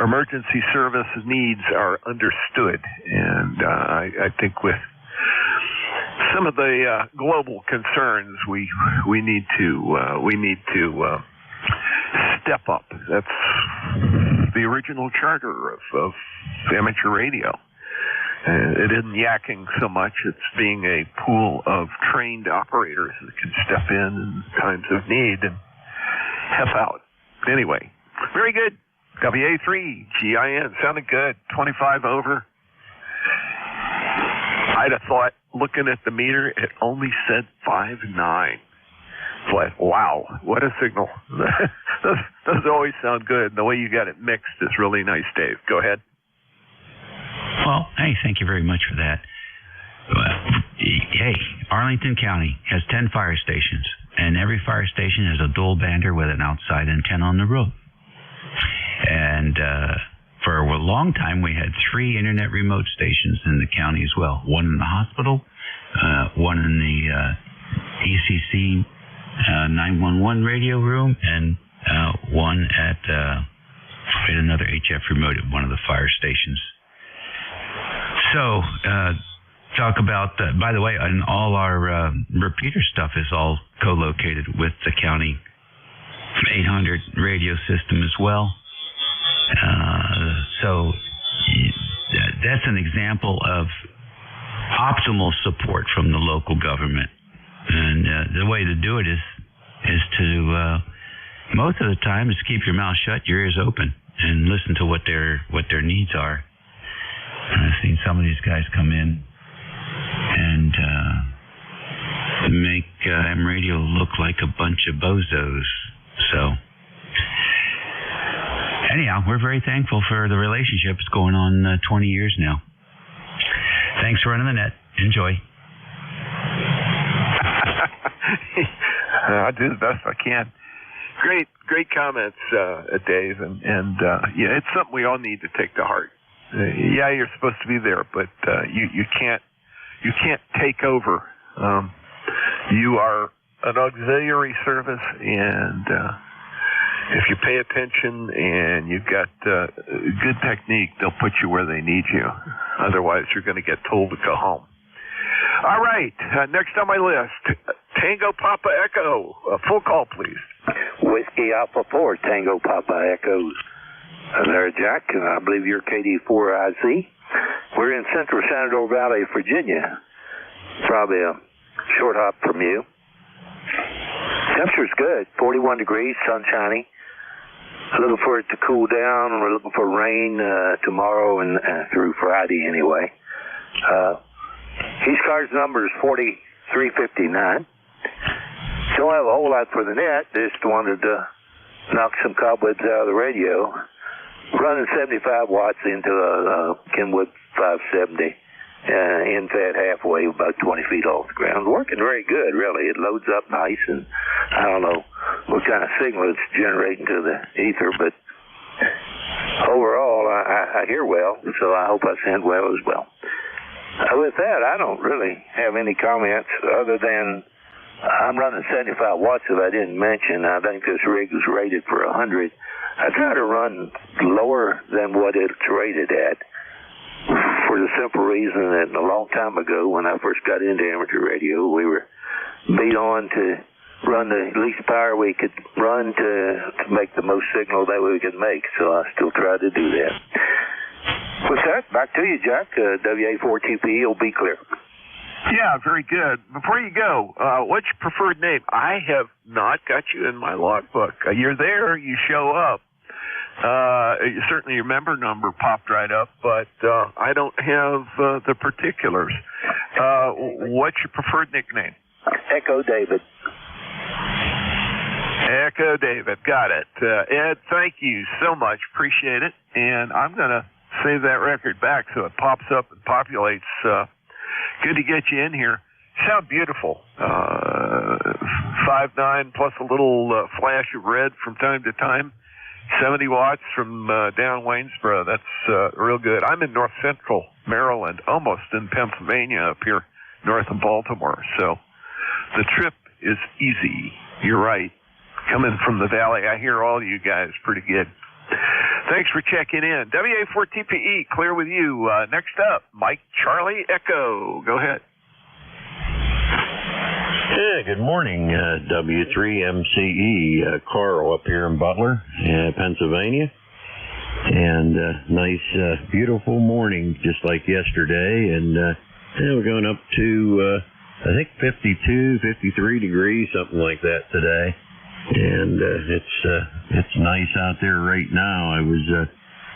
emergency service needs are understood. And I think with some of the global concerns, we need to step up. That's the original charter of amateur radio. It isn't yakking so much. It's being a pool of trained operators that can step in times of need and help out. Anyway, very good. WA3GIN, sounded good. 25 over. I'd have thought, looking at the meter, it only said 5.9. But wow, what a signal. those always sound good. The way you got it mixed is really nice, Dave. Go ahead. Well, hey, thank you very much for that. Hey, Arlington County has 10 fire stations, and every fire station has a dual bander with an outside antenna on the roof. And for a long time, we had 3 internet remote stations in the county as well. One in the hospital, one in the ECC 911 radio room, and one at another HF remote at one of the fire stations. So, talk about, by the way, and all our repeater stuff is all co-located with the county 800 radio system as well. So that's an example of optimal support from the local government. And the way to do it is to most of the time is keep your mouth shut, your ears open, and listen to what their needs are. And I've seen some of these guys come in and make M Radio look like a bunch of bozos. So anyhow, we're very thankful for the relationship. It's going on 20 years now. Thanks for running the net. Enjoy. I'll do the best I can. Great comments, Dave, and yeah, it's something we all need to take to heart. Yeah, you're supposed to be there, but you can't take over. You are an auxiliary service, and if you pay attention and you've got good technique, they'll put you where they need you. Otherwise, you're going to get told to go home. All right, next on my list, Tango Papa Echo. Full call, please. Whiskey Alpha 4, Tango Papa Echo. There, Jack. I believe you're KD4IC. We're in central Shenandoah Valley, Virginia. Probably a short hop from you. Temperature's good, 41 degrees, sunshiny. Looking for it to cool down. We're looking for rain tomorrow and through Friday anyway. ECARS number is 4359. Don't have a whole lot for the net. Just wanted to knock some cobwebs out of the radio. Running 75 watts into a Kenwood 570. In-fed halfway, about 20 feet off the ground. Working very good, really. It loads up nice, and I don't know what kind of signal it's generating to the ether, but overall, I hear well, so I hope I send well as well. With that, I don't really have any comments other than I'm running 75 watts, if I didn't mention. I think this rig is rated for 100. I try to run lower than what it's rated at, for the simple reason that a long time ago, when I first got into amateur radio, we were beat on to run the least power we could run to make the most signal that we could make. So I still try to do that. With that, back to you, Jack. WA4TP will be clear. Yeah, very good. Before you go, what's your preferred name? I have not got you in my logbook. You're there, you show up. Certainly your member number popped right up, but I don't have the particulars. What's your preferred nickname? Echo David. Echo David, got it. Ed, thank you so much. Appreciate it. And I'm going to save that record back so it pops up and populates. Good to get you in here. Sound beautiful. 5.9 plus a little flash of red from time to time. 70 watts from down Waynesboro. That's real good. I'm in north central Maryland, almost in Pennsylvania up here north of Baltimore. So the trip is easy. You're right. Coming from the valley, I hear all you guys pretty good. Thanks for checking in. WA4TPE, clear with you. Next up, Mike Charlie Echo. Go ahead. Yeah, good morning, W3MCE, Carl up here in Butler, Pennsylvania. And nice, beautiful morning, just like yesterday. And we're going up to, I think, 52, 53 degrees, something like that today. And it's nice out there right now. I was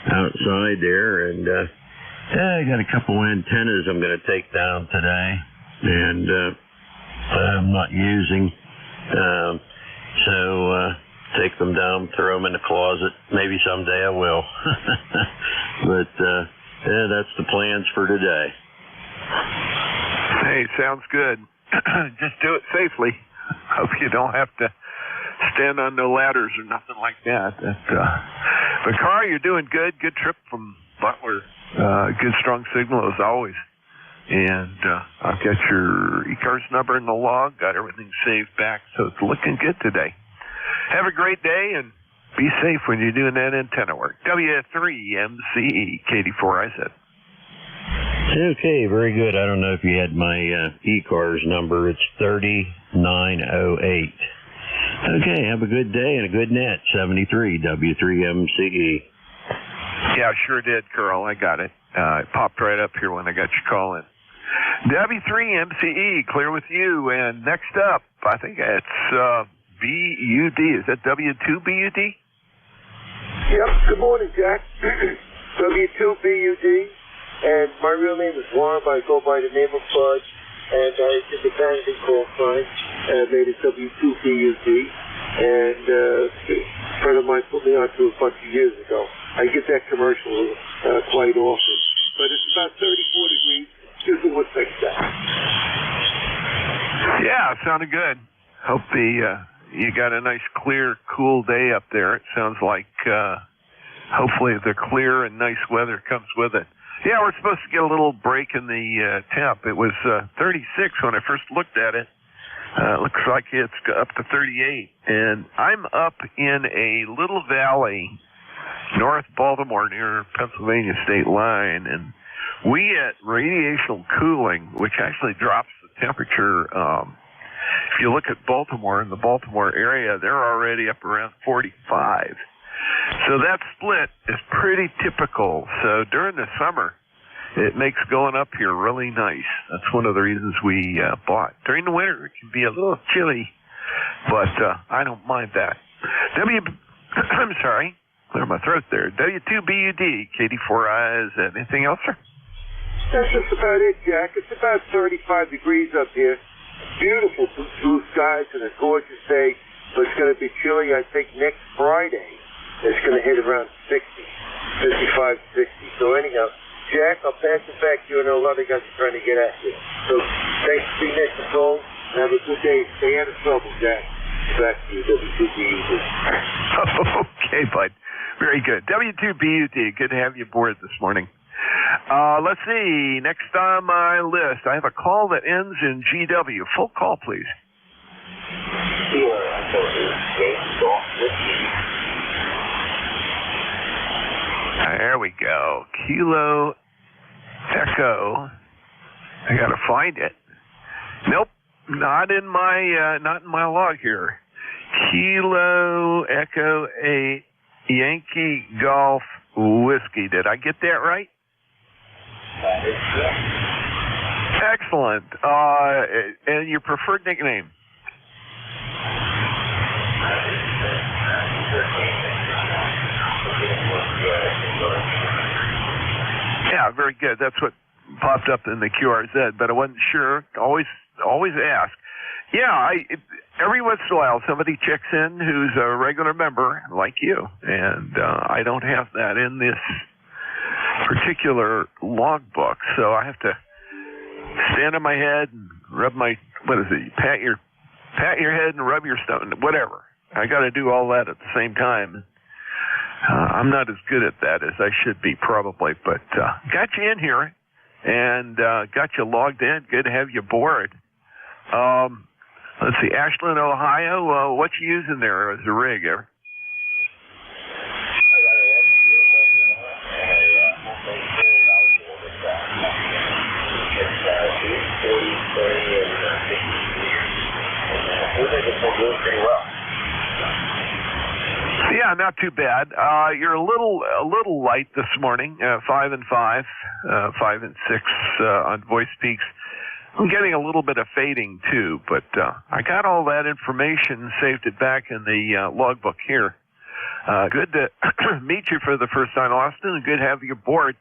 outside there, and I got a couple antennas I'm going to take down today, and I'm not using. So take them down, throw them in the closet. Maybe someday I will. But that's the plans for today. Hey, sounds good. Just do it safely. Hope you don't have to stand on no ladders or nothing like that. But Carl, you're doing good. Good trip from Butler. Good strong signal as always. And I've got your ECARS number in the log. Got everything saved back, so it's looking good today. Have a great day and be safe when you're doing that antenna work. W3MCE, KD4IZ. Okay, very good. I don't know if you had my ECARS number. It's 3908. Okay, have a good day and a good net. 73 W3MCE. Yeah, sure did, Carl. I got it. It popped right up here when I got your call in. W3MCE, clear with you. And next up, I think it's BUD. Is that W2BUD? Yep. Good morning, Jack. W2BUD. And my real name is Warren, but I go by the name of Bud. And I did the vanity call sign and made it W2BUD. And a friend of mine put me onto a bunch of years ago. I get that commercial quite often. But it's about 34 degrees. Just what fix that. Yeah, sounded good. Hope you got a nice, clear, cool day up there. It sounds like hopefully the clear and nice weather comes with it. Yeah, we're supposed to get a little break in the temp. It was 36 when I first looked at it. Looks like it's up to 38. And I'm up in a little valley north Baltimore near Pennsylvania state line. And we at radiational cooling, which actually drops the temperature. If you look at Baltimore, in the Baltimore area, they're already up around 45. So that split is pretty typical. So during the summer, it makes going up here really nice. That's one of the reasons we bought. During the winter, it can be a little chilly, but I don't mind that. I'm sorry, clear my throat there. W2BUD, KD4IZ. Anything else, sir? That's just about it, Jack. It's about 35 degrees up here. Beautiful blue skies and a gorgeous day, but it's going to be chilly. I think next Friday it's going to hit around 60, 55, 60. So anyhow, Jack, I'll pass it back to you. I know a lot of guys are trying to get at you. So thanks for being next to phone. Have a good day. Stay out of trouble, Jack. Back to you, W2BUD. Okay, bud. Very good. W2BUD. Good to have you aboard this morning. Let's see. Next on my list, I have a call that ends in GW. Full call, please. There we go. Kilo Echo. I gotta find it. Nope, not in my log here. Kilo Echo 8 Yankee Golf Whiskey. Did I get that right? Excellent. And your preferred nickname? Yeah, very good. That's what popped up in the QRZ, but I wasn't sure. Always ask. Yeah, every once in a while somebody checks in who's a regular member like you, and I don't have that in this particular logbook, so I have to stand on my head and rub my pat your head and rub your stomach, whatever. I got to do all that at the same time. I'm not as good at that as I should be probably, but got you in here and got you logged in. Good to have you aboard. Let's see, Ashland, Ohio. What you using there as a rig? Yeah, not too bad. You're a little light this morning. 5 and 5, 5 and 6 on voice peaks. I'm getting a little bit of fading too, but I got all that information, saved it back in the logbook here. Good to meet you for the first time, Austin, and good to have you aboard.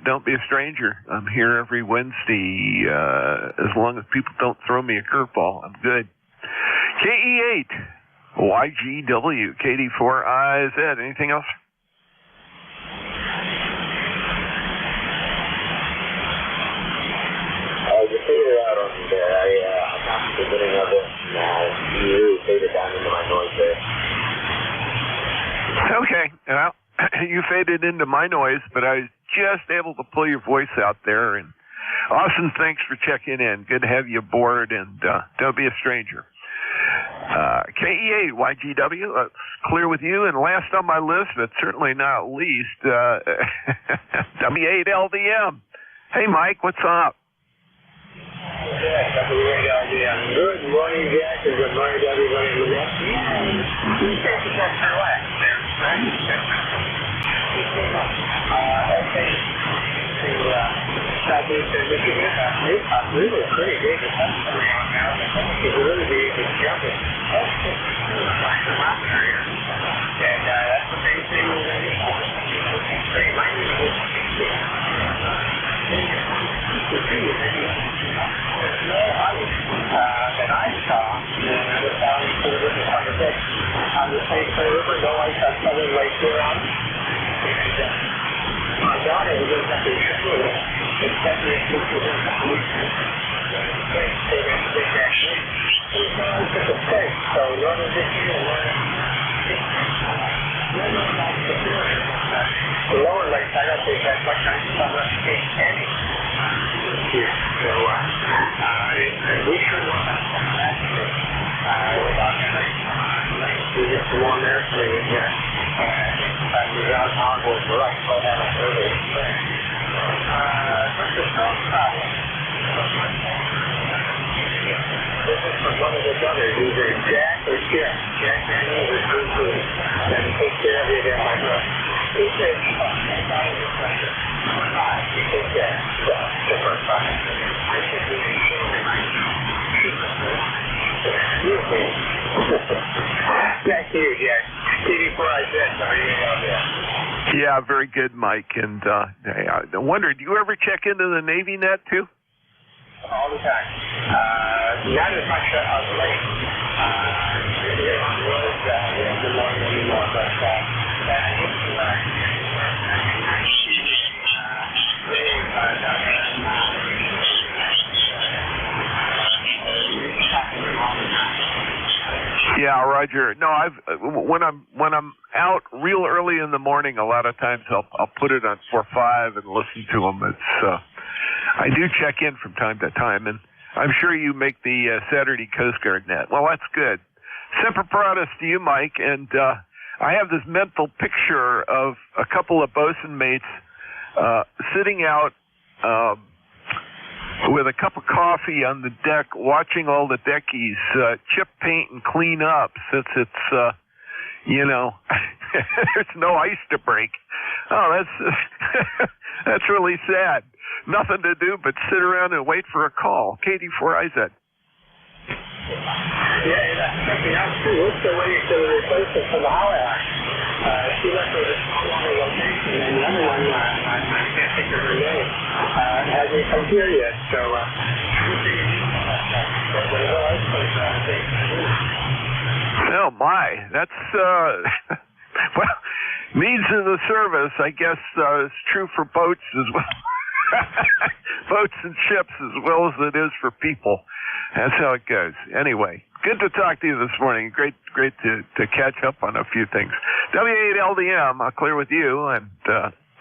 Don't be a stranger. I'm here every Wednesday. As long as people don't throw me a curveball, I'm good. KE8, YGW, KD4IZ. Anything else? fader out on me there. I'm not the beginning of it. You really faded down into my noise there. Okay. Well, you faded into my noise, but I was just able to pull your voice out there. And Austin, thanks for checking in. Good to have you aboard, and don't be a stranger. KE8 YGW, clear with you. And last on my list, but certainly not least, W8LDM. Hey, Mike, what's up? Yeah, W8LDM. Good morning, Jack, and good morning to everybody in the net. Southeast Michigan, really a pretty big attempt going on now. I think it's really big and jumping. And that's the same thing we're going to do. They might be able to that I saw was down in the river quite a bit. On the St. Clair River, no ice on Southern Lake Huron. My daughter was in that school. It's definitely a good so Northern Michigan the lower lakes, I don't think that's much on Southern State any here. So we should want that. Without we get some more there for you here. We're out on board for us, so have a survey. What's the strong problem? This is from one of the brothers, either Jack or Jeff. Jack Daniels or Bruce Lee. And take care of you there, my brother. He says, he says that. The first time. I said, back to you, Jack. TV4IZ, how are you out there? Yeah, very good, Mike. And I wonder, do you ever check into the Navy net, too? All the time. Not as much of late. On the road, the more anymore, but Yeah, Roger. No, when I'm out real early in the morning, a lot of times I'll put it on 4-5 and listen to them. It's I do check in from time to time, and I'm sure you make the Saturday Coast Guard net. Well, that's good. Semper Paratus to you, Mike. And I have this mental picture of a couple of bosun mates sitting out with a cup of coffee on the deck, watching all the deckies chip paint and clean up, since it's there's no ice to break. Oh, that's really sad. Nothing to do but sit around and wait for a call. KD4IZ. Yeah, that's checking out too. What's the way to replace it for the Howard? She left with a small water location, and the other one, I can't think of her name, hasn't come here yet. So, oh my, that's well, needs of the service, I guess, is true for boats as well. Boats and ships as well as it is for people. That's how it goes. Anyway, good to talk to you this morning. Great to catch up on a few things. W8LDM, I'll clear with you and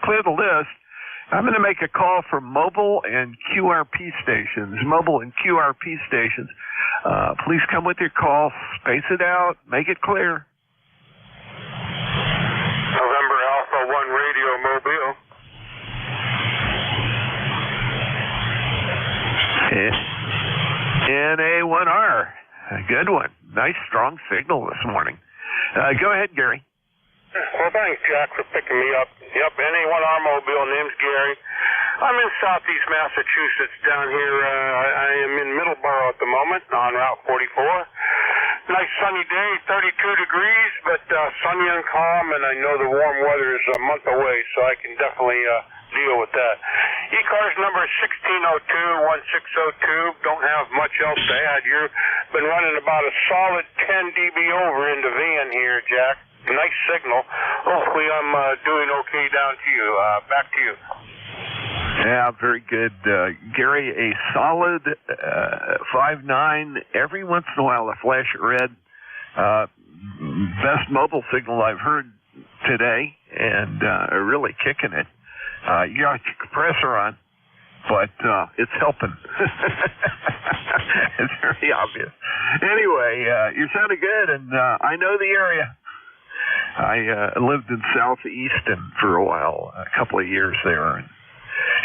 clear the list. I'm going to make a call for mobile and QRP stations. Mobile and QRP stations. Please come with your call. Space it out. Make it clear. November Alpha 1 Radio Mobile. NA1R. A good one. Nice, strong signal this morning. Go ahead, Gary. Well, thanks, Jack, for picking me up. Yep, NA1R Mobile. Name's Gary. I'm in southeast Massachusetts down here. I am in Middleborough at the moment on Route 44. Nice sunny day, 32 degrees, but sunny and calm, and I know the warm weather is a month away, so I can definitely deal with that. ECARS number 1602-1602. Don't have much else to add. You've been running about a solid 10 dB over into Van here, Jack. Nice signal. Hopefully I'm doing okay down to you. Back to you. Yeah, very good. Gary, a solid 5.9. Every once in a while, a flash of red. Best mobile signal I've heard today, and really kicking it. You got your compressor on, but it's helping. It's very obvious. Anyway, you sounded good, and I know the area. I lived in Southeaston for a while, a couple of years there, and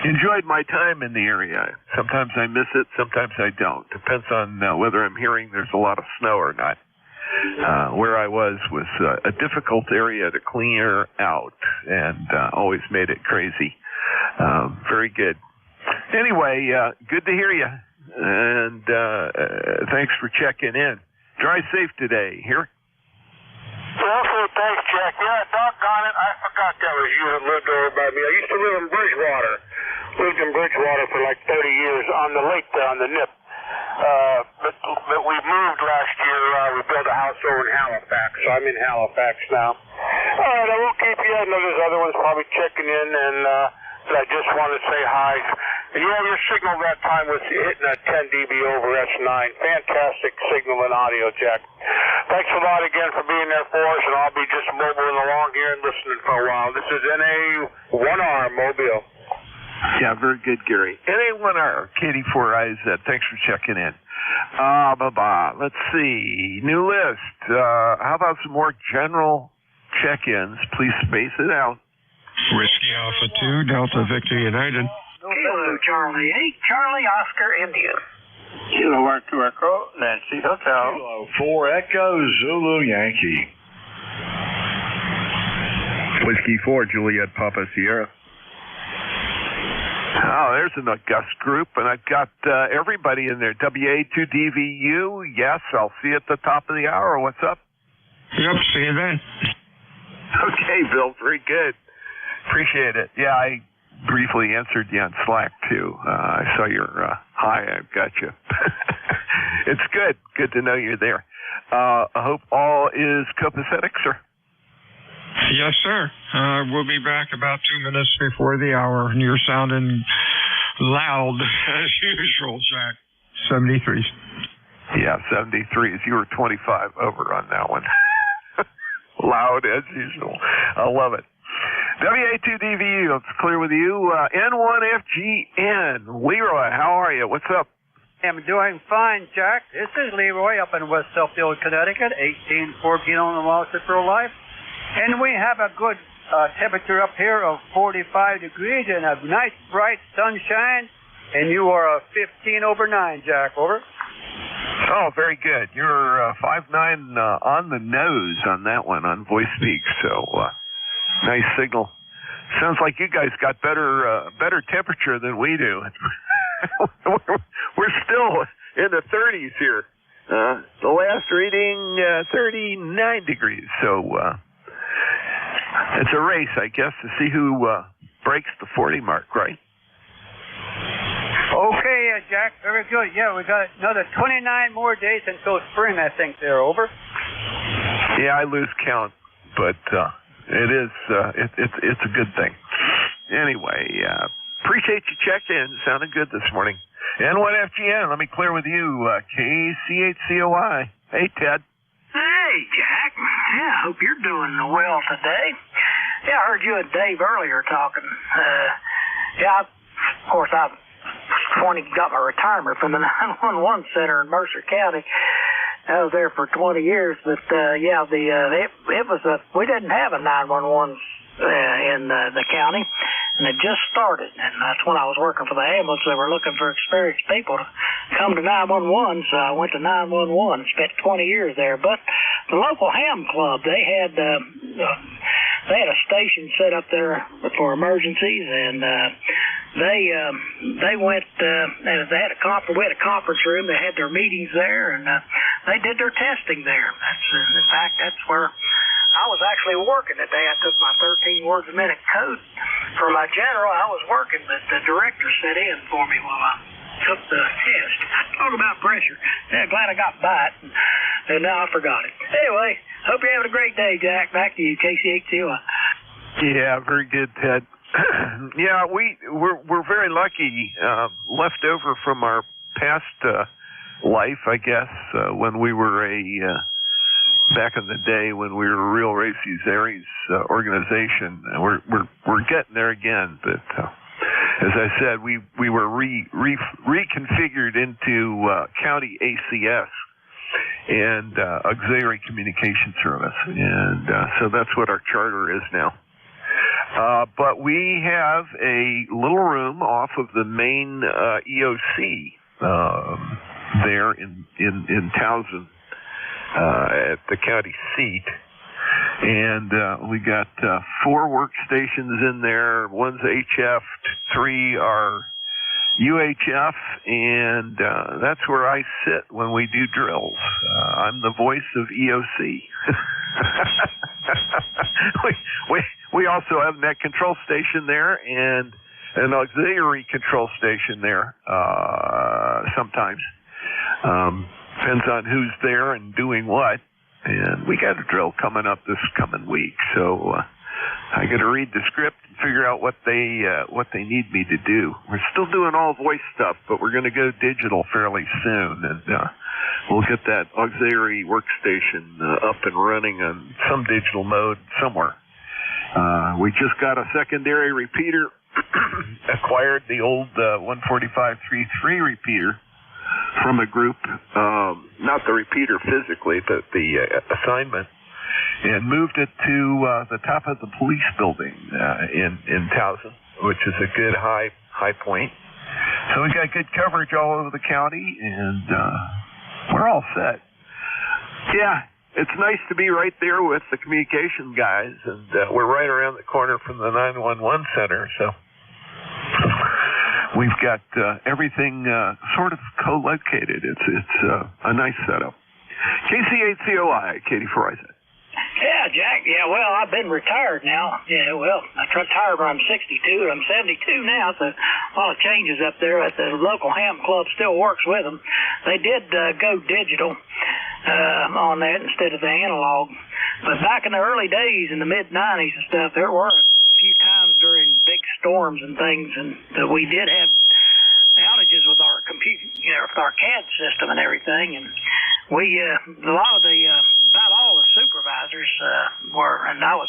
enjoyed my time in the area. Sometimes I miss it, sometimes I don't. Depends on whether I'm hearing there's a lot of snow or not. Where I was a difficult area to clear out, and always made it crazy. Very good. Anyway, good to hear you, and thanks for checking in. Drive safe today. Here. Well, thanks, Jack. Yeah, doggone it, I forgot that was you that lived over by me. I used to live in Bridgewater. Lived in Bridgewater for like 30 years on the lake there, on the Nip. But we moved last year. We built a house over in Halifax, so I'm in Halifax now. All right, I won't keep you. I know there's other ones probably checking in, and I just want to say hi. And yeah, your signal that time was hitting at 10 dB over S9. Fantastic signal and audio, Jack. Thanks a lot again for being there for us, and I'll be just mobiling along here and listening for a while. This is NA1R Mobile. Yeah, very good, Gary. NA1R, Katie Four Eyes, thanks for checking in. Let's see. New list. How about some more general check-ins? Please space it out. Whiskey Alpha 2, Delta Victor United. Kilo Charlie 8, Charlie Oscar India. Kilo Arthur Echo, Nancy Hotel. Kilo 4 Echo, Zulu Yankee. Whiskey 4, Juliet Papa Sierra. Oh, there's an august group, and I've got everybody in there. WA2DVU, yes, I'll see you at the top of the hour. What's up? Yep, see you then. Okay, Bill, very good. Appreciate it. Yeah, I briefly answered you on Slack, too. I saw your hi, I've got you. It's good. Good to know you're there. I hope all is copacetic, sir. Yes, sir. We'll be back about 2 minutes before the hour, and you're sounding loud as usual, Jack. 73s. Yeah, 73s. You were 25 over on that one. Loud as usual. I love it. WA2DVU, it's clear with you. N1FGN. Leroy, how are you? What's up? I'm doing fine, Jack. This is Leroy up in West Southfield, Connecticut, 1814 on the Monster for Life. And we have a good temperature up here of 45 degrees and a nice bright sunshine. And you are a 15 over 9, Jack. Over. Oh, very good. You're 5'9" on the nose on that one on VoiceSpeak. So nice signal. Sounds like you guys got better temperature than we do. We're still in the 30s here. The last reading 39 degrees. So it's a race, I guess, to see who breaks the 40 mark, right? Okay, Jack, very good. Yeah, we got another 29 more days until spring, I think. They're over. Yeah, I lose count, but it is it's a good thing. Anyway, appreciate you checking in. Sounded good this morning. N1FGN, let me clear with you. KC8COI. Hey, Ted. Hey, Jack. Yeah, I hope you're doing well today. Yeah, I heard you and Dave earlier talking. Of course, I've got my retirement from the 911 center in Mercer County. I was there for 20 years, but we didn't have a 911 in the county, and it just started. And that's when I was working for the ambulance. They were looking for experienced people to come to 911, so I went to 911 and spent 20 years there. But the local ham club, they had a station set up there for emergencies, and they went. They had a conference. We had a conference room. They had their meetings there, and they did their testing there. In fact, that's where I was actually working that day. I took my 13 words a minute code for my general. I was working, but the director sat in for me while I took the test. Talk about pressure. Yeah, glad I got by it, and now I forgot it. Anyway, hope you're having a great day, Jack. Back to you, KC8COI. Yeah, very good, Ted. Yeah, we're very lucky. Left over from our past life, I guess, when we were back in the day when we were a real Races Aries organization. We're getting there again, but as I said, we were reconfigured into county ACS and auxiliary communication service, and so that's what our charter is now. But we have a little room off of the main EOC there in Towson at the county seat. And we got 4 workstations in there. One's HF, 3 are UHF, and that's where I sit when we do drills. I'm the voice of EOC. we also have a net control station there and an auxiliary control station there sometimes. Depends on who's there and doing what. And we got a drill coming up this coming week, so I got to read the script and figure out what they need me to do. We're still doing all voice stuff, but we're going to go digital fairly soon, and we'll get that auxiliary workstation up and running on some digital mode somewhere. We just got a secondary repeater, acquired the old 145.33 repeater from a group, not the repeater physically, but the assignment, and moved it to the top of the police building in Towson, which is a good high point. So we got good coverage all over the county, and we're all set. Yeah, it's nice to be right there with the communication guys, and we're right around the corner from the 911 center, so we've got everything sort of co-located. It's a nice setup. KC8COI, Katie Forizet. Yeah, Jack. Yeah, well, I've been retired now. Yeah, well, I retired when I'm 62. I'm 72 now, so a lot of changes up there. At the local ham club still works with them. They did go digital on that instead of the analog. But back in the early days, in the mid-'90s and stuff, there were a few times during big storms and things, and we did have outages with our computer, with our CAD system and everything. And we, a lot of the, about all the supervisors were, and I was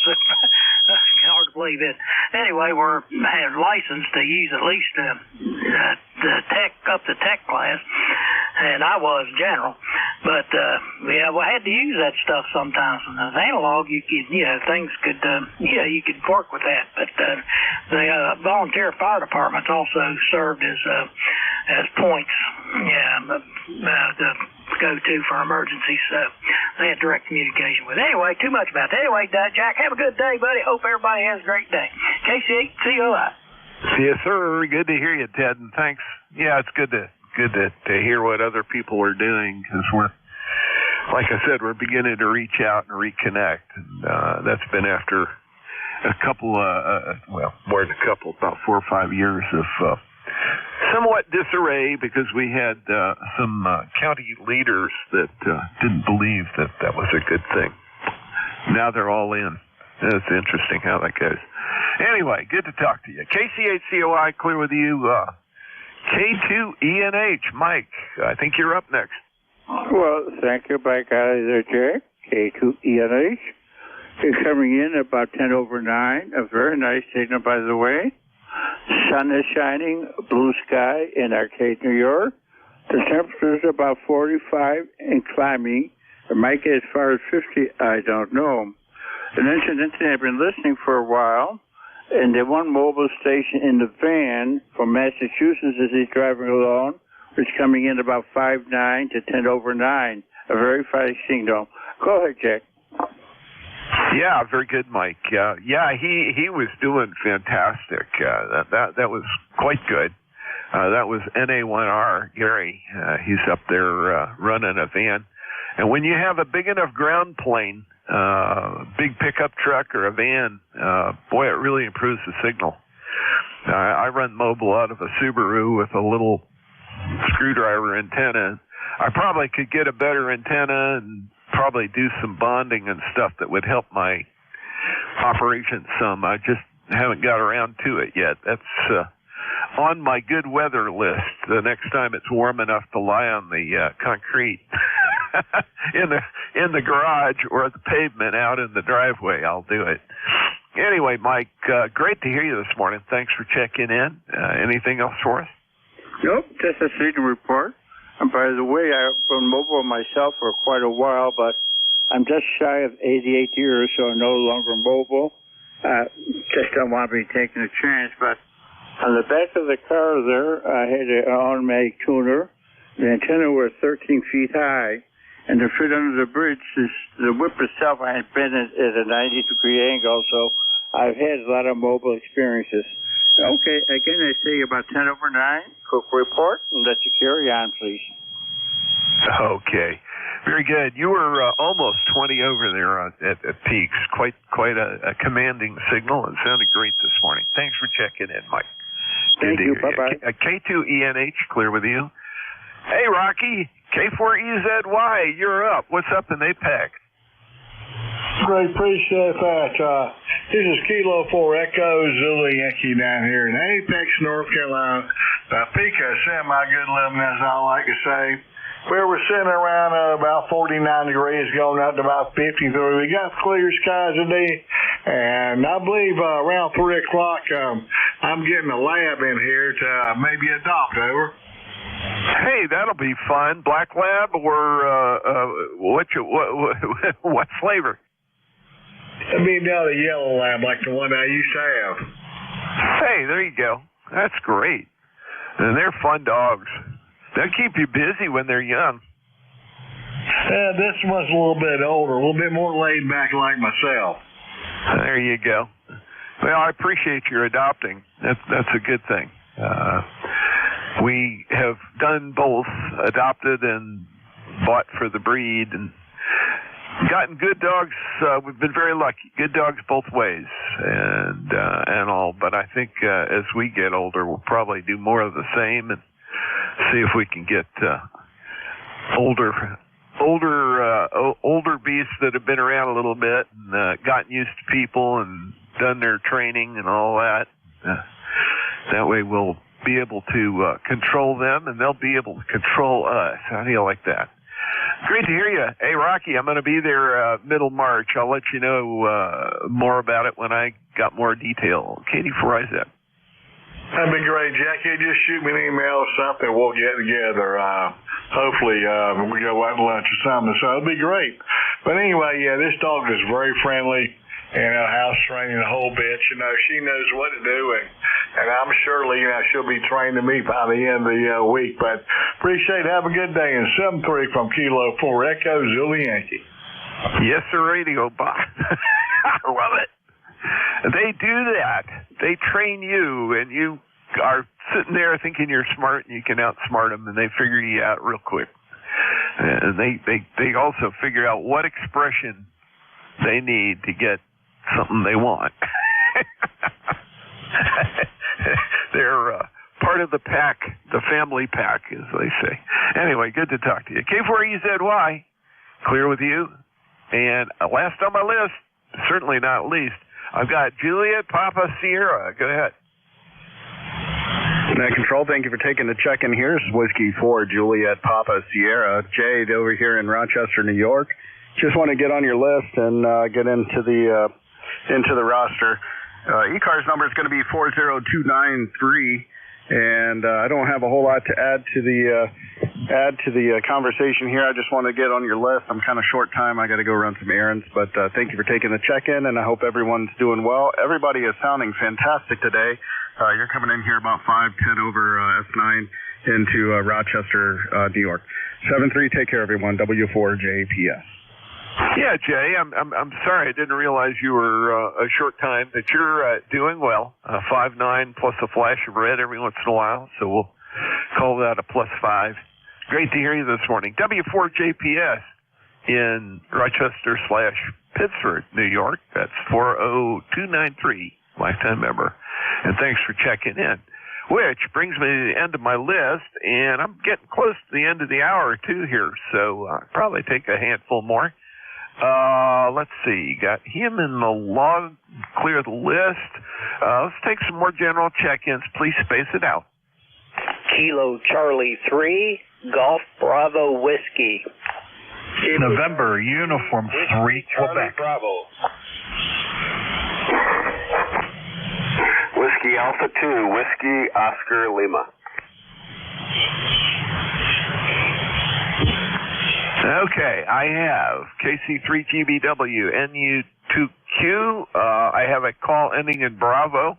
hard to believe it. Anyway, had licensed to use at least the tech up to tech class, and I was general. But yeah, we had to use that stuff sometimes. And the analog, you could, things could, you could work with that. But the volunteer fire departments also served as points, the go-to for emergencies. So they had direct communication with. Anyway, too much about that. Anyway, Jack, have a good day, buddy. Hope everybody has a great day. KC8COI. Yes, sir. Good to hear you, Ted, and thanks. Yeah, it's good to hear what other people are doing, because we're, like I said, we're beginning to reach out and reconnect, and that's been after a couple, more than a couple, about 4 or 5 years of somewhat disarray, because we had some county leaders that didn't believe that was a good thing. Now they're all in. It's interesting how that goes. Anyway, good to talk to you. KC8COI, clear with you. K2ENH, Mike, I think you're up next. Well, thank you, Mike, out of there, Jack. K2ENH. You're coming in about 10 over 9. A very nice signal, by the way. Sun is shining, blue sky in Arcade, New York. The temperature is about 45 and climbing. It might get as far as 50, I don't know. And incidentally, I've been listening for a while, and the one mobile station in the van from Massachusetts as he's driving along is coming in about 5-9 to 10 over 9. A very fine signal. Go ahead, Jack. Yeah, very good, Mike. Yeah, he was doing fantastic. That was quite good. That was NA1R, Gary. He's up there running a van. And when you have a big enough ground plane, big pickup truck or a van, boy, it really improves the signal. I run mobile out of a Subaru with a little screwdriver antenna. I probably could get a better antenna and probably do some bonding and stuff that would help my operation some. I just haven't got around to it yet. That's on my good weather list. The next time it's warm enough to lie on the concrete in the garage or the pavement out in the driveway, I'll do it. Anyway, Mike, great to hear you this morning. Thanks for checking in. Anything else for us? Nope, just a signal report. And by the way, I've been mobile myself for quite a while, but I'm just shy of 88 years, so I'm no longer mobile. Just don't want to be taking a chance, but on the back of the car there, I had an automatic tuner. The antenna was 13 feet high, and to fit under the bridge, the whip itself, I had been at a 90-degree angle, so I've had a lot of mobile experiences. Okay, again, I say about 10 over 9. Quick report, and let you carry on, please. Okay, very good. You were almost 20 over there at peaks. Quite a commanding signal. It sounded great this morning. Thanks for checking in, Mike. Thank you. Bye-bye. K2ENH, clear with you. Hey, Rocky, K4EZY, you're up. What's up in APEC? Great, appreciate that. This is Kilo 4 Echo Zulu Yankee down here in Apex, North Carolina. Pico semi-good living, as I like to say. We were sitting around about 49 degrees, going up to about 53. We got clear skies today, and I believe around 3 o'clock, I'm getting a lab in here to maybe adopt, over. Hey, that'll be fun. Black lab or what flavor? It'd be down a yellow lab like the one I used to have. Hey, there you go. That's great. And they're fun dogs. They'll keep you busy when they're young. Yeah, this one's a little bit older, a little bit more laid back like myself. There you go. Well, I appreciate your adopting. That's a good thing. We have done both, adopted and bought for the breed, and gotten good dogs. We've been very lucky. Good dogs both ways, and all. But I think as we get older, we'll probably do more of the same and see if we can get older beasts that have been around a little bit and gotten used to people and done their training and all that. That way we'll be able to control them, and they'll be able to control us. How do you like that? Great to hear you. Hey, Rocky, I'm going to be there middle March. I'll let you know more about it when I got more detail. Katie Frizzett. That'd be great, Jackie. Just shoot me an email or something. We'll get together. Hopefully, we go out to lunch or something. So it'll be great. But anyway, yeah, this dog is very friendly and house training the whole bit. You know, she knows what to do, and I'm surely, she'll be trained to me by the end of the week. But appreciate it. Have a good day. And 7-3 from Kilo 4 Echo Zulu Yankee. Yes, sir, radio bot. I love it. They do that. They train you, and you are sitting there thinking you're smart, and you can outsmart them, and they figure you out real quick. And they also figure out what expression they need to get something they want. They're part of the pack, the family pack, as they say. Anyway, good to talk to you. K4EZY, clear with you. And last on my list, certainly not least, I've got Juliet Papa Sierra. Go ahead. Net Control, thank you for taking the check-in here. This is Whiskey 4 Juliet Papa Sierra. Jade over here in Rochester, New York. Just want to get on your list and get into the roster. ECARS number is going to be 40293, and I don't have a whole lot to add to the conversation here. I just want to get on your list. I'm kind of short time. I got to go run some errands, but thank you for taking the check-in, and I hope everyone's doing well. Everybody is sounding fantastic today. You're coming in here about 5:10 over S9 into Rochester, New York. 7-3. Take care, everyone. W4JPS. Yeah, Jay, I'm sorry I didn't realize you were a short time, but you're doing well. 5'9" plus a flash of red every once in a while, so we'll call that a +5. Great to hear you this morning. W4JPS in Rochester/Pittsford, New York. That's 40293, lifetime member. And thanks for checking in. Which brings me to the end of my list, and I'm getting close to the end of the hour or two here, so I'll probably take a handful more. Let's see. Got him in the log. Clear the list. Let's take some more general check-ins. Please space it out. Kilo Charlie 3, Golf Bravo Whiskey. November, Uniform 3, Quebec. Bravo. Whiskey Alpha 2, Whiskey Oscar Lima. Okay, I have KC3GBW, NU2Q. I have a call ending in Bravo.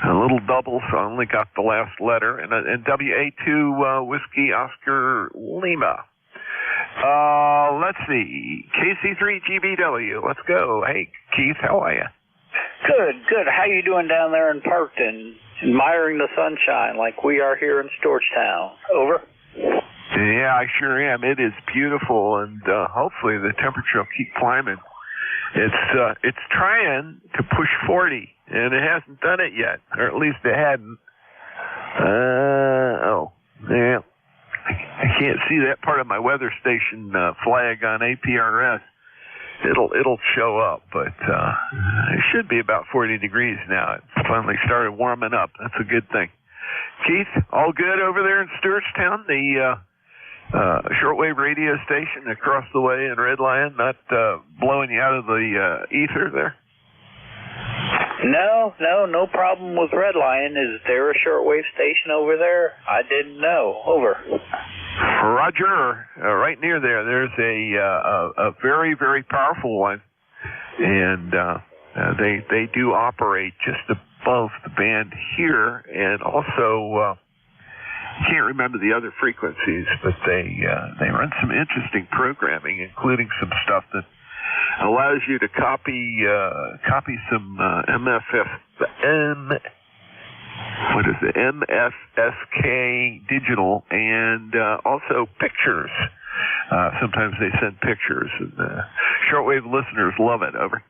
A little double, so I only got the last letter. And WA2 Whiskey Oscar Lima. Let's see. KC3GBW. Let's go. Hey, Keith, how are you? Good. How you doing down there in Parkton? Admiring the sunshine like we are here in Storchtown. Over. Yeah, I sure am. It is beautiful, and hopefully the temperature will keep climbing. It's trying to push 40, and it hasn't done it yet, or at least it hadn't. Yeah. I can't see that part of my weather station flag on APRS. It'll show up, but it should be about 40 degrees now. It finally started warming up. That's a good thing. Keith, all good over there in Stewartstown? The shortwave radio station across the way in Red Lion, not blowing you out of the ether there? No problem with Red Lion. Is there a shortwave station over there? I didn't know. Over. Roger. Right near there, there's a very, very powerful one, and they do operate just above the band here, and also can't remember the other frequencies, but they run some interesting programming, including some stuff that allows you to copy some MFSK digital, and also pictures. Sometimes they send pictures, and shortwave listeners love it. Over.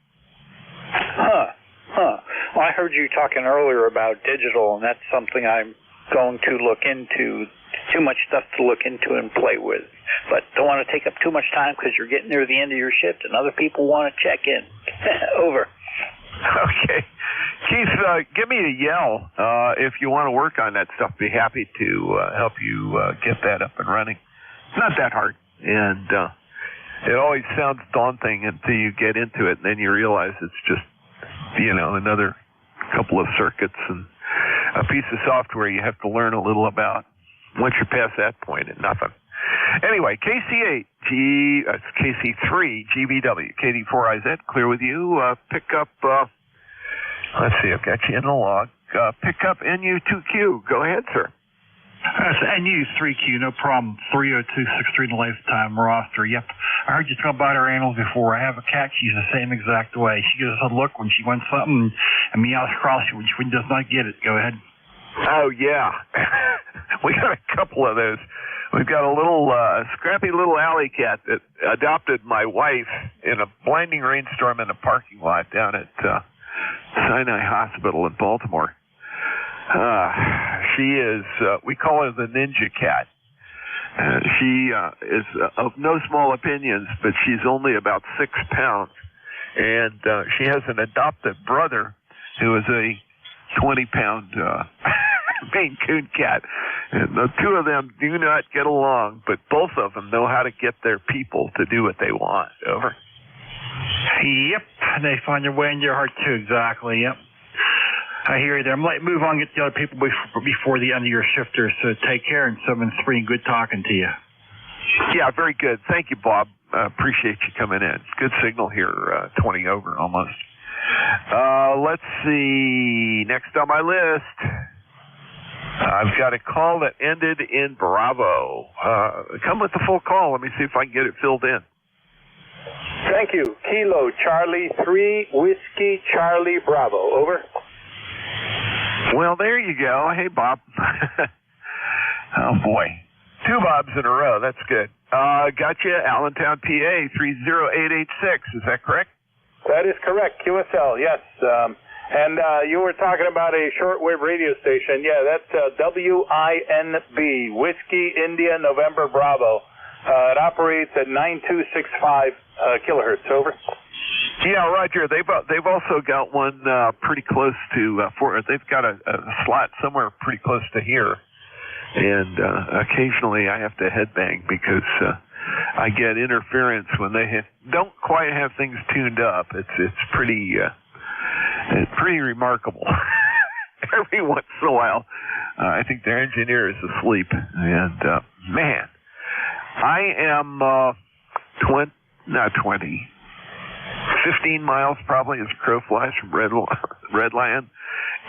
Well, I heard you talking earlier about digital, and that's something I'm going to look into. Too much stuff to look into and play with. But don't want to take up too much time because you're getting near the end of your shift and other people want to check in. Over. Okay. Keith, give me a yell if you want to work on that stuff. Be happy to help you get that up and running. It's not that hard. And it always sounds daunting until you get into it, and then you realize it's just, another couple of circuits and a piece of software you have to learn a little about. Once you're past that point, it's nothing. Anyway, KC3 GBW, KD4IZ, clear with you. Pick up, let's see, I've got you in the log. Pick up NU2Q. Go ahead, sir. That's NU3Q, no problem. 30263 in the lifetime roster. Yep. I heard you talk about our animals before. I have a cat. She's the same exact way. She gives us a look when she wants something and meows across you when she does not get it. Go ahead. Oh, yeah. We got a couple of those. We've got a little scrappy little alley cat that adopted my wife in a blinding rainstorm in a parking lot down at Sinai Hospital in Baltimore. She is, we call her the ninja cat. She is of no small opinions, but she's only about 6 pounds. And she has an adopted brother who is a 20-pound Maine Coon cat. And the two of them do not get along, but both of them know how to get their people to do what they want. Over. Yep. They find their way in your heart, too. Exactly. Yep. I hear you there. I'm like, move on, get the other people before the end of your shifter. So take care, and someone's pretty good talking to you. Yeah, very good. Thank you, Bob. Appreciate you coming in. Good signal here, 20 over almost. Let's see. Next on my list, I've got a call that ended in Bravo. Come with the full call. Let me see if I can get it filled in. Thank you. Kilo Charlie 3, Whiskey Charlie Bravo. Over. Well, there you go. Hey, Bob. Oh, boy. 2 Bobs in a row. That's good. Gotcha. Allentown, PA, 30886. Is that correct? That is correct. QSL, yes. And you were talking about a shortwave radio station. Yeah, that's WINB, Whiskey India November Bravo. It operates at 9265 kilohertz. Over. Yeah, Roger. They've also got one pretty close to they've got a slot somewhere pretty close to here, and occasionally I have to headbang because I get interference when they don't quite have things tuned up. It's pretty remarkable. Every once in a while, I think their engineer is asleep, and man, I am 15 miles probably as crow flies from Redland.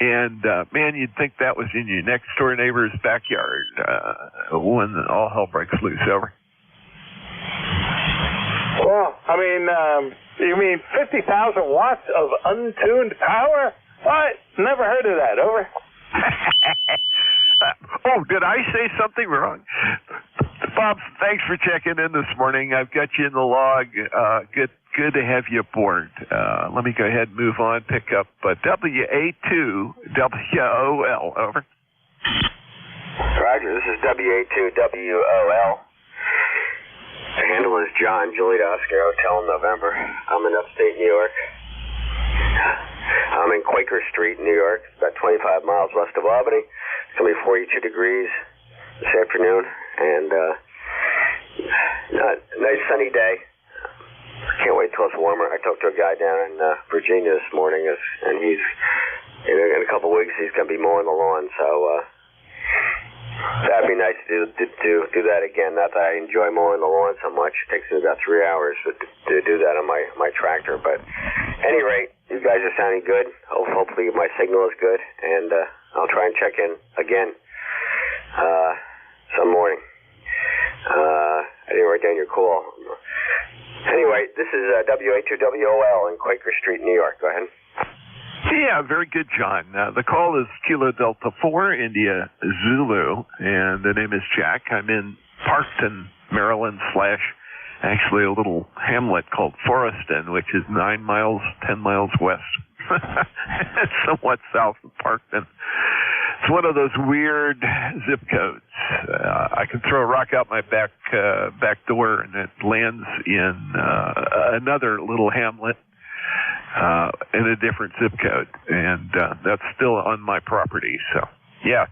And, man, you'd think that was in your next door neighbor's backyard when all hell breaks loose. Over. Well, I mean, you mean 50,000 watts of untuned power? What? Never heard of that. Over. Oh, did I say something wrong? Bob, thanks for checking in this morning. I've got you in the log. Good to have you aboard. Let me go ahead and move on. Pick up WA2WOL. Over. Roger, this is WA2WOL. The handle is John, Juliet Oscar Hotel in November. I'm in upstate New York. I'm in Quaker Street, New York. It's about 25 miles west of Albany. It's going to be 42 degrees this afternoon, and nice sunny day. Can't wait till it's warmer. I talked to a guy down in Virginia this morning, and he's in a couple of weeks he's going to be mowing the lawn. So that'd be nice to do that again. Not that I enjoy mowing the lawn so much. It takes me about 3 hours to do that on my tractor. But at any rate, you guys are sounding good. Hopefully my signal is good, and I'll try and check in again some morning. I didn't write down your call. Anyway, this is WA2WOL in Quaker Street, New York. Go ahead. Yeah, very good, John. The call is Kilo Delta 4, India Zulu, and the name is Jack. I'm in Parkton, Maryland, actually a little hamlet called Forreston, which is 10 miles west, somewhat south of Parkton. It's one of those weird zip codes. I can throw a rock out my back door, and it lands in another little hamlet in a different zip code, and that's still on my property. So, yeah,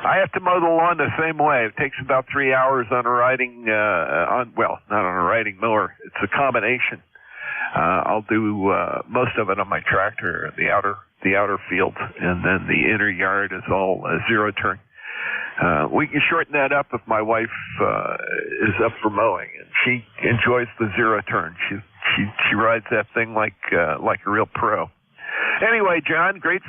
I have to mow the lawn the same way. It takes about 3 hours on a riding, not on a riding mower. It's a combination. I'll do most of it on my tractor, the outer field, and then the inner yard is all zero turn. We can shorten that up if my wife is up for mowing, and she enjoys the zero turn. She rides that thing like a real pro. Anyway, John, great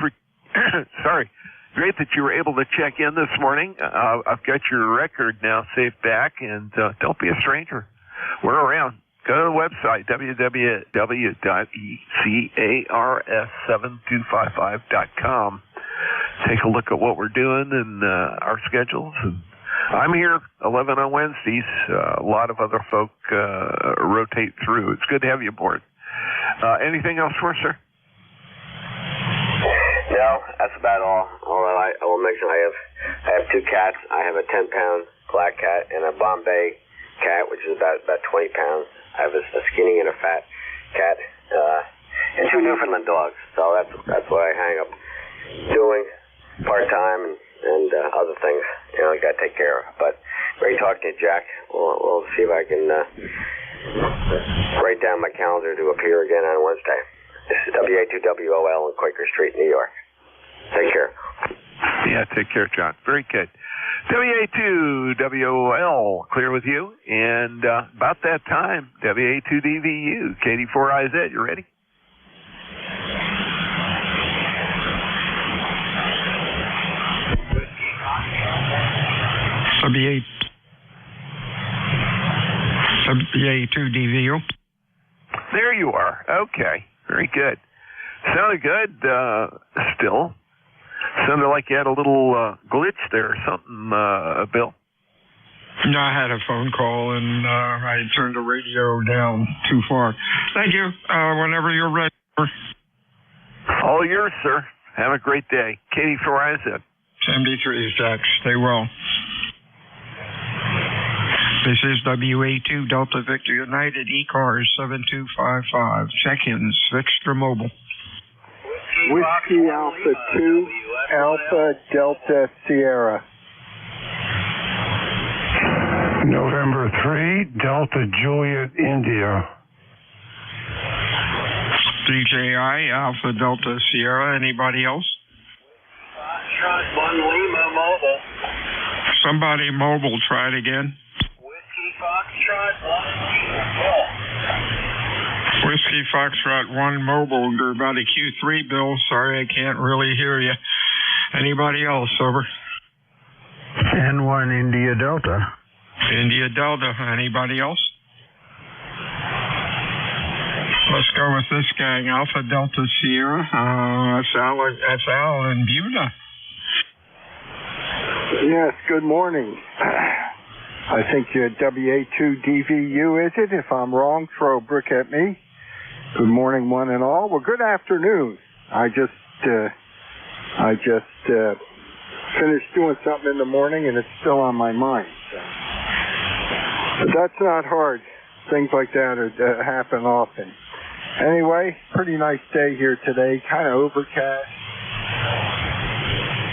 that you were able to check in this morning. I've got your record now saved back, and don't be a stranger. We're around. Go to the website, www.ECARS7255.com. Take a look at what we're doing and our schedules. And I'm here 11 on Wednesdays. A lot of other folk rotate through. It's good to have you aboard. Anything else for us, sir? No, that's about all. Although I will mention I have two cats. I have a 10-pound black cat and a Bombay cat, which is about 20 pounds. I have a skinny and a fat cat, and two Newfoundland dogs. So that's what I hang up doing part-time and other things, I got to take care of. But great talking to you, Jack. We'll see if I can write down my calendar to appear again on Wednesday. This is WA2WOL in Quaker Street, New York. Take care. Yeah, take care, John. Very good. WA2WOL, clear with you. And about that time, WA2DVU, KD4IZ, you ready? WA2DVU. There you are. Okay. Very good. Sounded good still. Sounded like you had a little glitch there or something, Bill. No, I had a phone call, and I turned the radio down too far. Thank you. Whenever you're ready. All yours, sir. Have a great day. Katie Verizon. 73, Jack. Stay well. This is WA2 Delta Victor United ECARS 7255. Check-ins, Extra Mobile. Whiskey Alpha 2, Alpha Delta Sierra. November 3, Delta Juliet India. DJI Alpha Delta Sierra. Anybody else? Foxtrot 1 Lima Mobile. Somebody mobile, try it again. Whiskey Foxtrot 1 Whiskey Foxtrot 1 mobile. You're about a Q3, Bill. Sorry, I can't really hear you. Anybody else? Over. N1 India Delta. India Delta. Anybody else? Let's go with this gang. Alpha Delta Sierra. That's Al in Buda. Yes, good morning. I think you're WA2DVU, is it? If I'm wrong, throw a brick at me. Good morning, one and all. Well, good afternoon. I just finished doing something in the morning, and it's still on my mind. So. But that's not hard. Things like that happen often. Anyway, pretty nice day here today. Kind of overcast.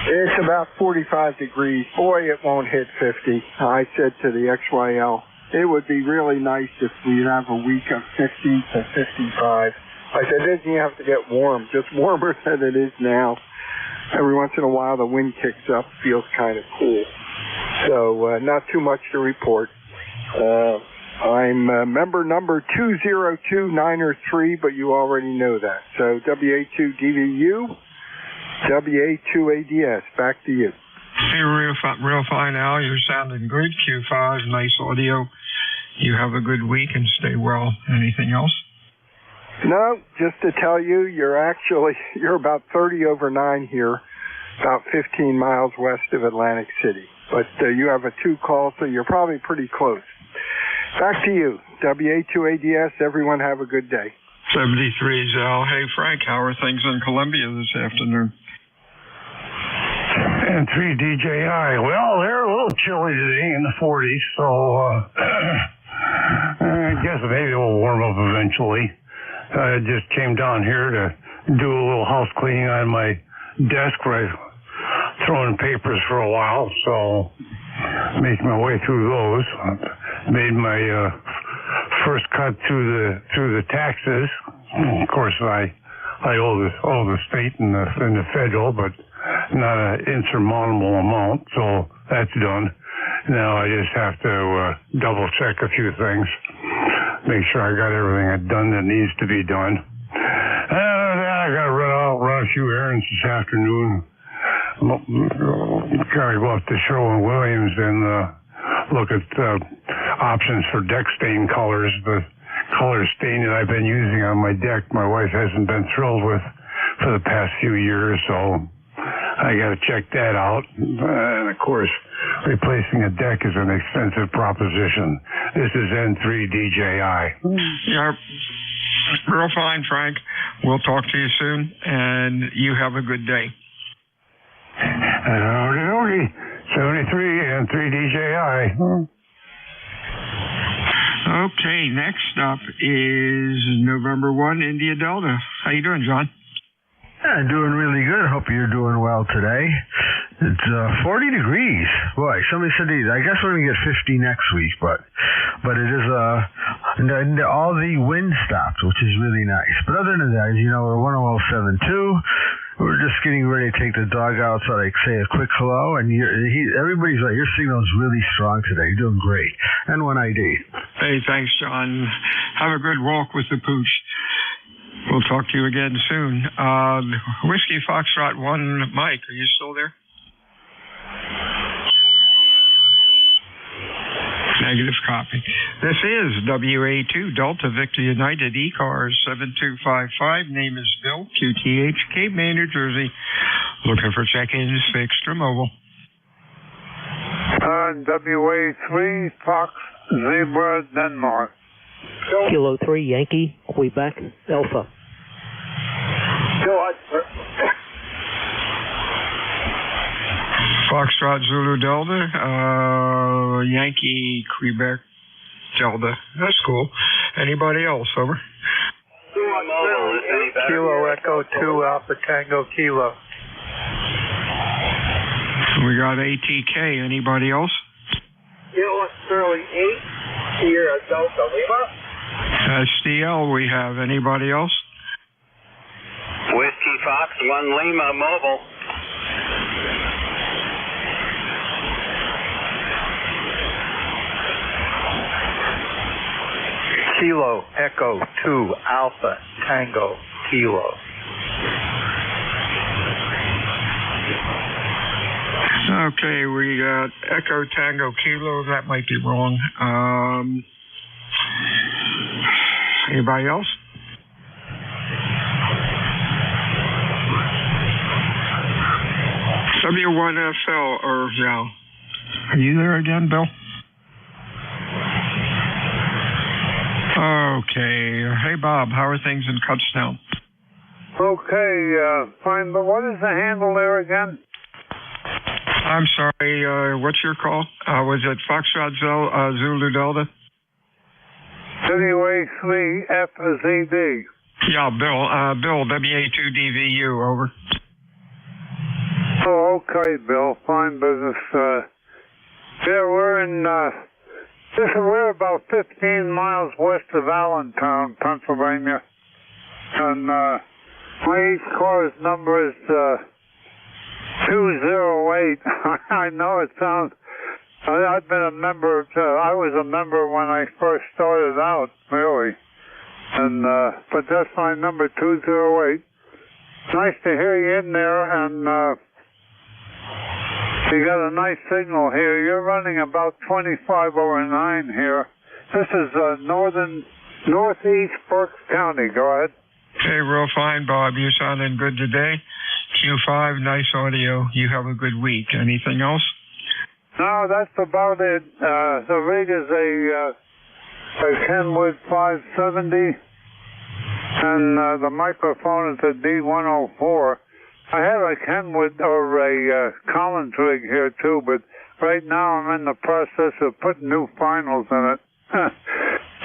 It's about 45 degrees. Boy, it won't hit 50. I said to the XYL, it would be really nice if we'd have a week of 50 to 55. I said, it doesn't have to get warm, just warmer than it is now. Every once in a while, the wind kicks up, feels kind of cool. So, not too much to report. I'm member number 202903, but you already know that. So, WA2DVU, WA2ADS, back to you. Hey, real fine, Al. You're sounding good. Q5, nice audio. You have a good week and stay well. Anything else? No, just to tell you, you're about 30 over 9 here, about 15 miles west of Atlantic City. But you have a 2 call, so you're probably pretty close. Back to you. WA2ADS, everyone have a good day. 73 is Al. Hey, Frank, how are things in Columbia this afternoon? And 3 DJI. Well, they're a little chilly today in the 40s, so I guess maybe it will warm up eventually. I just came down here to do a little house cleaning on my desk where I've thrown papers for a while, so making my way through those. Made my first cut through the taxes. Of course, I owe the state and the federal, but not an insurmountable amount, so that's done. Now I just have to double check a few things, make sure I got everything done that needs to be done. I got to run a few errands this afternoon. Got to go up to Sherwin-Williams and look at options for deck stain colors. The color stain that I've been using on my deck, my wife hasn't been thrilled with for the past few years, so I got to check that out. And of course, replacing a deck is an expensive proposition. This is N3 DJI. Yeah, real fine, Frank. We'll talk to you soon, and you have a good day. Howdy, 73 and 3 DJI. Okay, next up is November 1, India Delta. How you doing, John? I'm doing really good. Hope you're doing well today. It's 40 degrees. Boy, somebody said I guess we're going to get 50 next week, but it is all the wind stopped, which is really nice. But other than that, we're 107.2. We're just getting ready to take the dog out so I can say a quick hello. And everybody's right. Your signal's really strong today. You're doing great. N1 ID. Hey, thanks, John. Have a good walk with the pooch. We'll talk to you again soon. Whiskey Foxtrot 1, Mike, are you still there? Negative copy. This is WA2 Delta Victor United ECARS 7255. Name is Bill, QTH, Cape May, New Jersey. Looking for check-ins, fixed or mobile. On WA3 Fox Zebra Denmark. Kilo 3 Yankee, Quebec, Alpha. Foxtrot Zulu Delta, Yankee Quebec Delta. That's cool. Anybody else? Over. Kilo Echo 2 Alpha Tango Kilo. We got ATK. Anybody else? Kilo Sterling 8 Sierra Delta Lima. STL we have. Anybody else? Whiskey Fox 1 Lima Mobile. Kilo Echo 2 Alpha Tango Kilo. Okay, we got Echo Tango Kilo. That might be wrong. Anybody else? W1FL, or yeah. Are you there again, Bill? Okay. Hey, Bob, how are things in Cutstown? Okay, fine, but what is the handle there again? I'm sorry, what's your call? Was it Foxtrot Zulu Delta? WA3FZD. Yeah, Bill, WA2DVU, over. Oh, okay, Bill, fine business. Yeah, we're about 15 miles west of Allentown, Pennsylvania. And my ECARS number is 208. I know it sounds... I've been a member... I was a member when I first started out, really. And but that's my number, 208. Nice to hear you in there, and... you got a nice signal here. You're running about 25 over 9 here. This is northeast Berks County. Go ahead. Hey, real fine, Bob. You're sounding good today. Q5, nice audio. You have a good week. Anything else? No, that's about it. The rig is a Kenwood 570, and the microphone is a D104. I have a Kenwood or a Collins rig here too, but right now I'm in the process of putting new finals in it.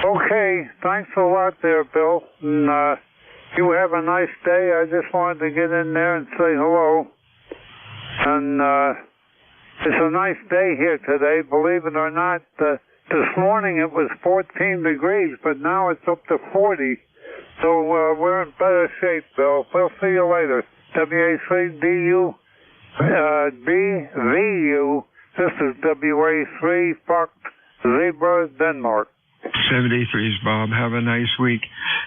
Okay, thanks a lot there, Bill. And you have a nice day. I just wanted to get in there and say hello. And it's a nice day here today, believe it or not. This morning it was 14 degrees, but now it's up to 40. So we're in better shape, Bill. We'll see you later. WA3DU, BVU, this is WA3 Fox Zebra, Denmark. 73s, Bob. Have a nice week.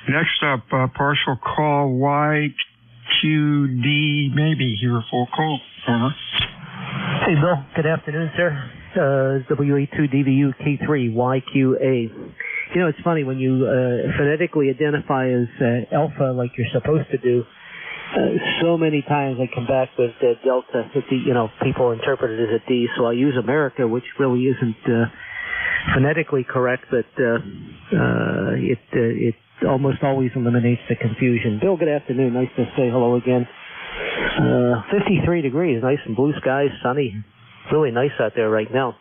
Next up, partial call YQD, maybe here for call. Hey, Bill. Good afternoon, sir. WA2DVU K3 YQA. You know, it's funny when you phonetically identify as alpha like you're supposed to do. So many times I come back with Delta. People interpret it as a D, so I use America, which really isn't phonetically correct, but it almost always eliminates the confusion. Bill, good afternoon. Nice to say hello again. 53 degrees, nice and blue skies, sunny. Really nice out there right now.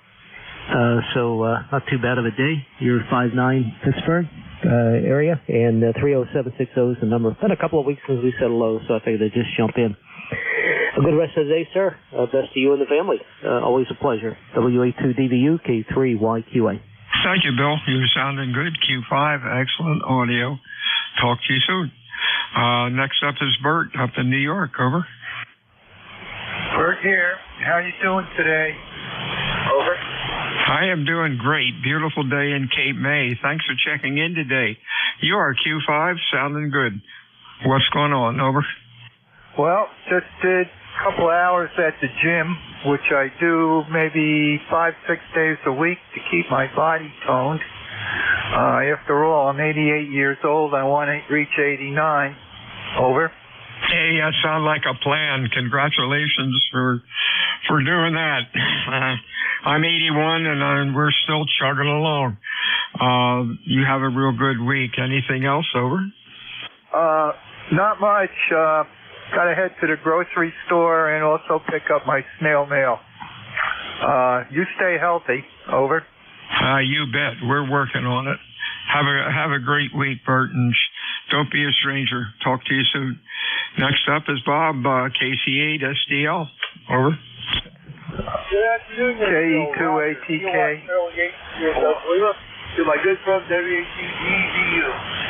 So not too bad of a day. You're 59 Pittsburgh area, and 30760 is the number. Been a couple of weeks since we said hello, so I figured I'd just jump in. A good rest of the day, sir. Best to you and the family. Always a pleasure. WA2DVU K3YQA. Thank you, Bill. You're sounding good. Q5, excellent audio. Talk to you soon. Next up is Bert up in New York. Over. Bert here. How you doing today? Over. I am doing great. Beautiful day in Cape May. Thanks for checking in today. You are Q5, sounding good. What's going on? Over. Well, just did a couple of hours at the gym, which I do maybe 5-6 days a week to keep my body toned. After all, I'm 88 years old. I want to reach 89. Over. Hey, that sounds like a plan. Congratulations for doing that. I'm 81 and we're still chugging along. You have a real good week. Anything else? Over. Not much. Got to head to the grocery store and also pick up my snail mail. You stay healthy. Over. You bet. We're working on it. Have a great week, Bert, and don't be a stranger. Talk to you soon. Next up is Bob, KC8 SDL. Over. Good afternoon, KE2ATK. To my good friend WATEVU.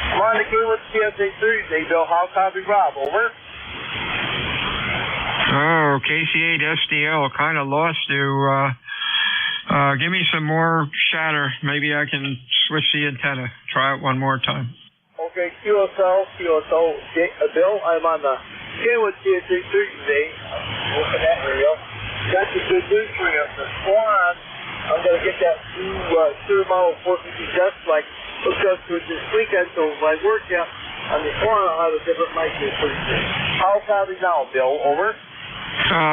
I'm on the game with PSA Thursday, Bill. How copy, Rob? Over. Oh, KC8 SDL, kind of lost you. Give me some more chatter. Maybe I can switch the antenna. Try it one more time. Okay, QSL. Bill, I'm on the game with PSA Thursday. Looking at radio. Got some good news for you. This forum, I'm going to get that new Super Model 450 desk like hooked up to it this weekend, so when I work out on the forum, I'll have a different mic here for you. How copy now, Bill? Over.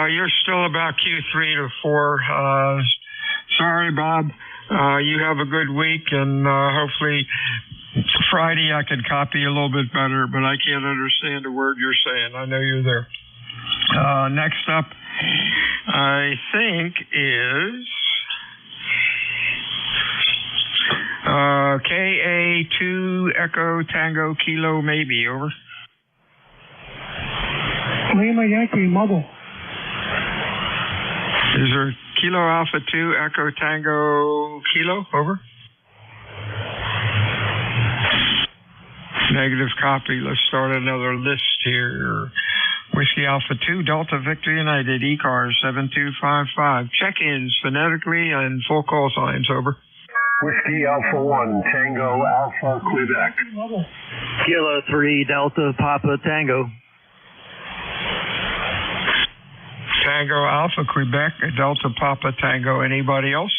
You're still about Q3 to 4. Sorry, Bob. You have a good week, and hopefully Friday I can copy a little bit better, but I can't understand a word you're saying. I know you're there. Next up, I think, is KA2 Echo Tango Kilo maybe. Over. Lima Yankee Mobile. Is there Kilo Alpha 2 Echo Tango Kilo? Over. Negative copy. Let's start another list here. Whiskey Alpha 2 Delta Victor United ECARS 7255. Check-ins phonetically and full call signs. Over. Whiskey Alpha 1 Tango Alpha Quebec. Kilo 3 Delta Papa Tango. Tango Alpha Quebec Delta Papa Tango. Anybody else?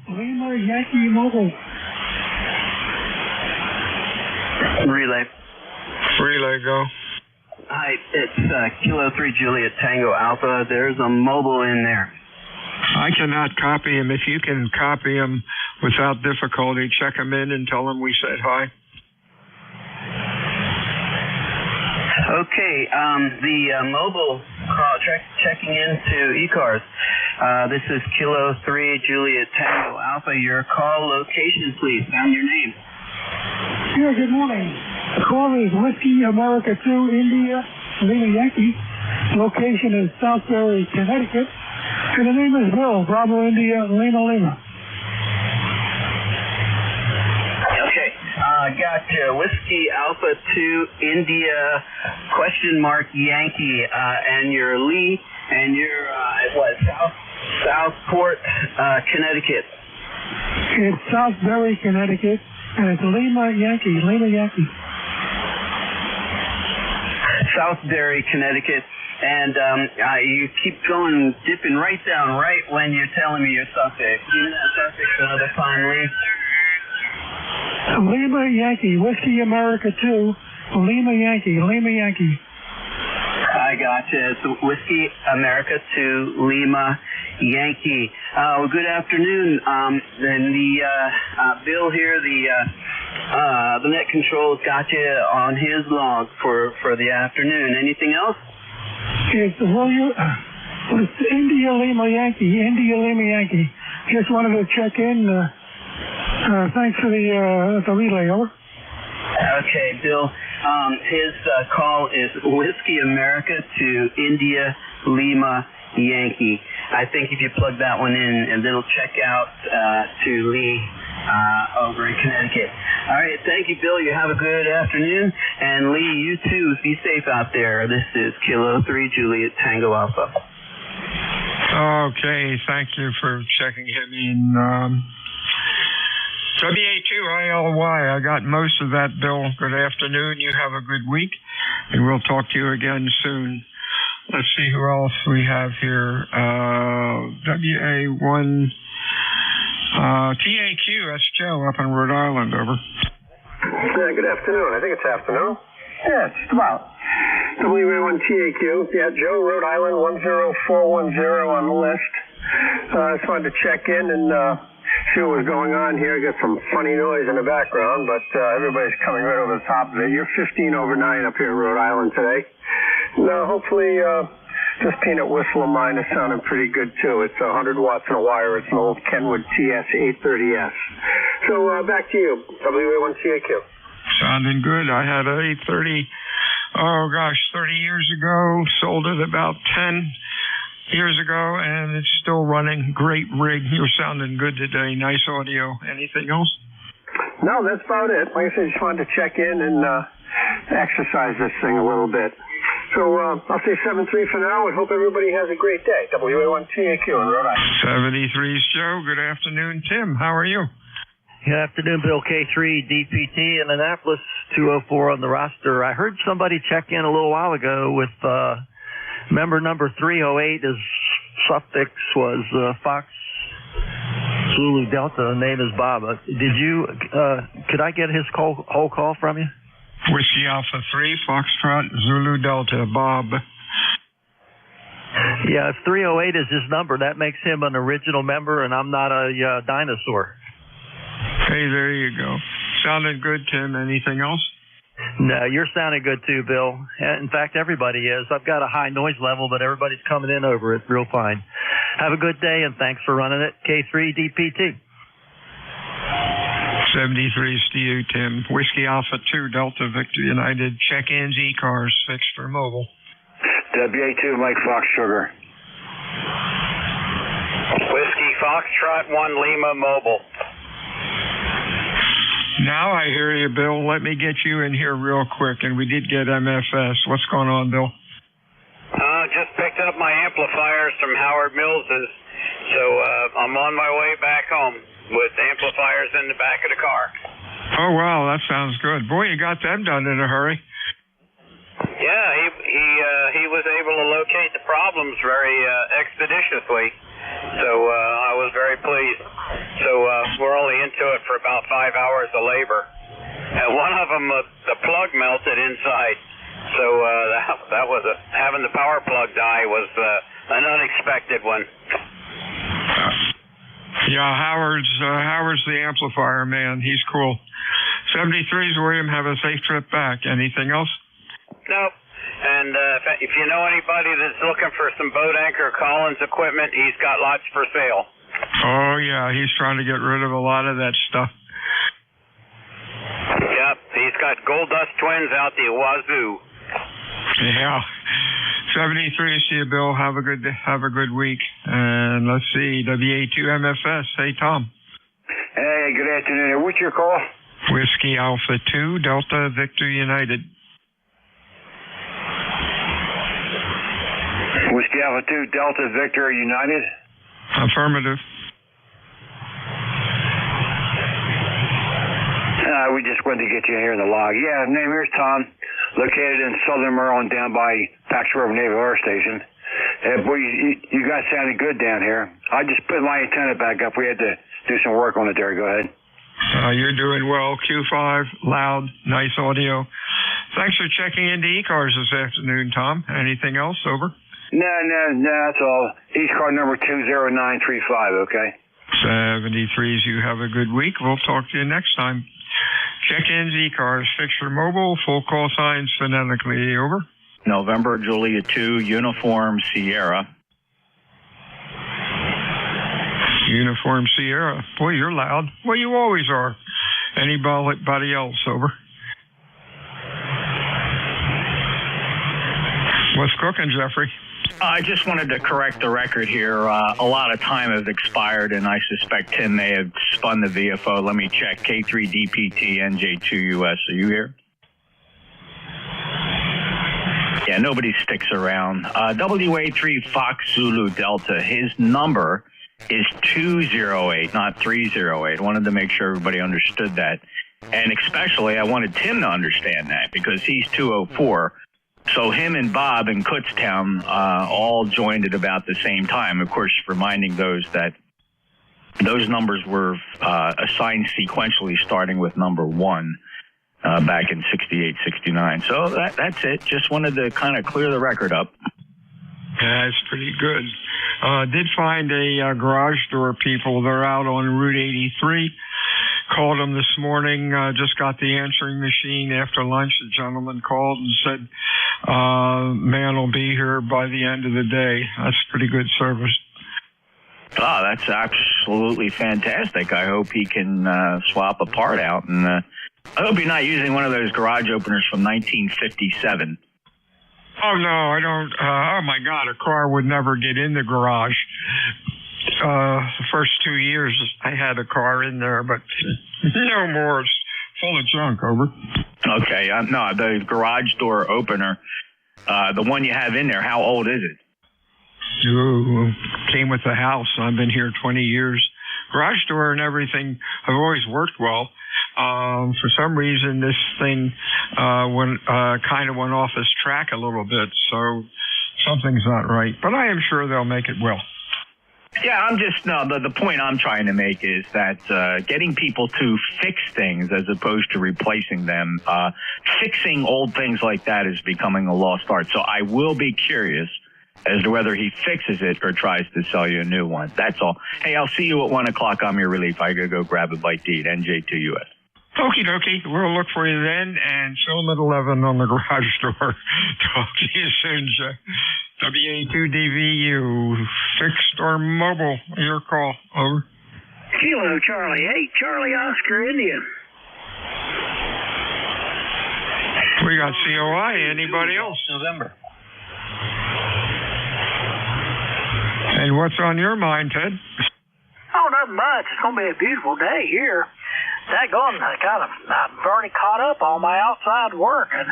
Lima Yankee Mobile. Relay, go. Hi, it's Kilo 3 Juliet Tango Alpha. There's a mobile in there. I cannot copy him. If you can copy him without difficulty, check him in and tell him we said hi. Okay, the mobile call checking into ECARS. This is Kilo 3 Juliet Tango Alpha. Your call location, please, and your name. Yeah, good morning. The call is Whiskey America 2 India Lima Yankee. Location is Southbury, Connecticut. And the name is Bill, Bravo India Lima. Okay, got Whiskey Alpha 2 India Yankee, and your Lee, and your Southport, Connecticut. It's Southbury, Connecticut, and it's Lima Yankee. Southbury, Connecticut, and you keep dipping right down right when you're telling me your suffix. Give me that suffix another time, Lee. Lima Yankee, Whiskey America 2, Lima Yankee. I gotcha. It's Whiskey America 2, Lima Yankee. Well, good afternoon. Then Bill here, the net control's got you on his log for the afternoon. Anything else? It's India Lima Yankee. Just wanted to check in. Thanks for the relay. Over. Okay, Bill. His call is Whiskey America to India Lima Yankee. I think if you plug that one in, and it'll check out to Lee over in Connecticut. All right, thank you, Bill. You have a good afternoon. And Lee, you too, be safe out there. This is Kilo 3 Juliet Tango Alpha. Okay, thank you for checking him in. WA2ILY, I got most of that, Bill. Good afternoon. You have a good week, and we'll talk to you again soon. Let's see who else we have here. WA1, TAQ, that's Joe up in Rhode Island. Over. Yeah, good afternoon. I think it's afternoon. Yeah, just about. WA1TAQ. Yeah, Joe, Rhode Island, 10410 on the list. Just wanted to check in and see what was going on here. Got some funny noise in the background, but everybody's coming right over the top of it. You're 15 over 9 up here in Rhode Island today. Now, hopefully, This peanut whistle of mine is sounding pretty good too. It's 100 watts in a wire. It's an old Kenwood TS-830S. So back to you, WA1TAQ. Sounding good. I had a 830, 30 years ago. Sold it about 10 years ago, and it's still running. Great rig. You're sounding good today. Nice audio. Anything else? No, that's about it. Like I said, just wanted to check in and exercise this thing a little bit. So I'll say 7-3 for now, and hope everybody has a great day. WA1TAQ in Rhode Island. 73's Joe. Good afternoon, Tim. How are you? Good afternoon, Bill. K3 DPT in Annapolis, 204 on the roster. I heard somebody check in a little while ago with member number 308. His suffix was Fox Zulu Delta. The name is Bob. Did you? Could I get his whole call from you? Whiskey Alpha 3, Foxtrot, Zulu Delta, Bob. Yeah, if 308 is his number, that makes him an original member, and I'm not a dinosaur. Hey, there you go. Sounded good, Tim. Anything else? No, you're sounding good too, Bill. In fact, everybody is. I've got a high noise level, but everybody's coming in over it real fine. Have a good day, and thanks for running it. K3 DPT. 73's to you, Tim. Whiskey Alpha 2, Delta Victor United. Check-ins, ECARS, fixed for mobile. WA2, Mike Fox Sugar. Whiskey Foxtrot 1 Lima Mobile. Now I hear you, Bill. Let me get you in here real quick, and we did get MFS. What's going on, Bill? Just picked up my amplifiers from Howard Mills's, so I'm on my way back home with amplifiers in the back of the car. Oh, wow, that sounds good. Boy, you got them done in a hurry. Yeah, he was able to locate the problems very expeditiously, so I was very pleased. So we're only into it for about 5 hours of labor. And one of them, the plug melted inside, so that was having the power plug die was an unexpected one. Yeah, Howard's the amplifier man. He's cool. 73's William. Have a safe trip back. Anything else? Nope. And if you know anybody that's looking for some boat anchor Collins equipment, he's got lots for sale. Oh, yeah. He's trying to get rid of a lot of that stuff. Yep. He's got Gold Dust Twins out the wazoo. Yeah. 73, see you, Bill. Have a good week. And let's see, WA2 MFS. Hey, Tom. Hey, good afternoon. What's your call? Whiskey Alpha 2, Delta Victor United. Whiskey Alpha 2, Delta Victor United? Affirmative. We just wanted to get you here in the log. Yeah, name here's Tom, located in southern Maryland down by Pax River Naval Air Station. Boy, you guys sounded good down here. I just put my antenna back up. We had to do some work on it there. Go ahead. You're doing well. Q5, loud, nice audio. Thanks for checking into ECARS this afternoon, Tom. Anything else? Over? No, that's all. ECAR number 20935, okay? 73's, you have a good week. We'll talk to you next time. Check-ins, ECARS, fixture mobile, full call signs phonetically. Over. November Julia 2, Uniform Sierra. Uniform Sierra. Boy, you're loud. Well, you always are. Anybody else? Over. What's cooking, Jeffrey? I just wanted to correct the record here. A lot of time has expired, and I suspect Tim may have spun the VFO. Let me check. K3DPT NJ2US. Are you here? Yeah, nobody sticks around. WA3 Fox Zulu Delta. His number is 208, not 308. Wanted to make sure everybody understood that. And especially, I wanted Tim to understand that because he's 204. So him and Bob in Kutztown all joined at about the same time. Of course, reminding those that those numbers were assigned sequentially, starting with number 1 back in 68, 69. So that's it. Just wanted to kind of clear the record up. Yeah, that's pretty good. Did find a garage door people. They're out on Route 83. Called them this morning, just got the answering machine after lunch. The gentleman called and said, Man will be here by the end of the day. That's pretty good service. Oh, that's absolutely fantastic. I hope he can swap a part out. And I hope you're not using one of those garage openers from 1957. Oh, no, I don't. Oh, my God, a car would never get in the garage. The first 2 years I had a car in there, but no more. It's full of junk, over. Okay, no, the garage door opener, the one you have in there, how old is it? Ooh, came with the house. I've been here 20 years. Garage door and everything have always worked well. For some reason, this thing kind of went off its track a little bit, so something's not right. But I am sure they'll make it well. Yeah, the point I'm trying to make is that getting people to fix things as opposed to replacing them, fixing old things like that is becoming a lost art. So I will be curious as to whether he fixes it or tries to sell you a new one. That's all. Hey, I'll see you at 1 o'clock. I'm your relief. I gotta go grab a bite to eat. NJ2US. Okie dokie. We'll look for you then, and film at 11 on the garage door. Talk to you soon, Jack. WA2DVU, fixed or mobile, your call, over. Kilo Charlie, hey, Charlie Oscar, India. We got COI, anybody else? November. And what's on your mind, Ted? Oh, not much. It's going to be a beautiful day here. Daggone, I've already caught up on my outside work, and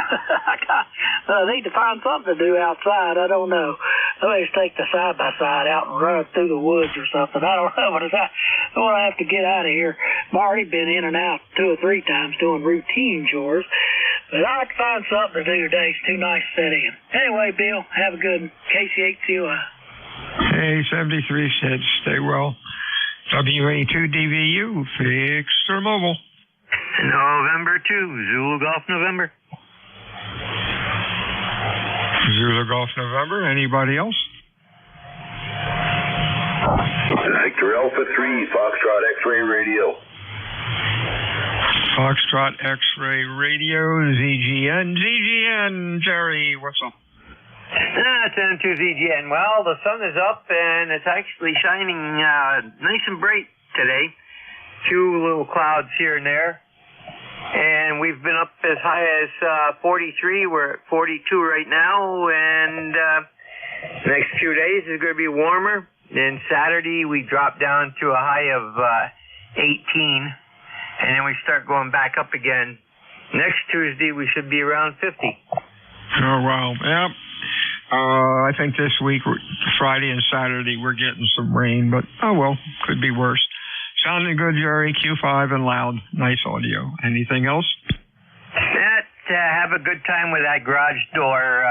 I need to find something to do outside. I don't know. Maybe just take the side-by-side out and run it through the woods or something. I don't know, but I want to have to get out of here. I've already been in and out 2 or 3 times doing routine chores, but I'd like to find something to do today. It's too nice to sit in. Anyway, Bill, have a good one. KC8COI. Hey, 73 said stay well. WA2DVU, fixed or mobile? November 2, Zulu Golf November. Zulu Golf November. Anybody else? Victor Alpha 3, Foxtrot X-Ray Radio. Foxtrot X-Ray Radio, ZGN, Jerry, what's up? 72ZGN. Well, the sun is up and it's actually shining nice and bright today. Few little clouds here and there. And we've been up as high as 43. We're at 42 right now. And next few days is going to be warmer. Then Saturday we drop down to a high of 18. And then we start going back up again. Next Tuesday we should be around 50. Oh, wow. Yep. I think this week, Friday and Saturday, we're getting some rain, but oh well, could be worse. Sounding good, Jerry. Q5 and loud. Nice audio. Anything else? Have a good time with that garage door.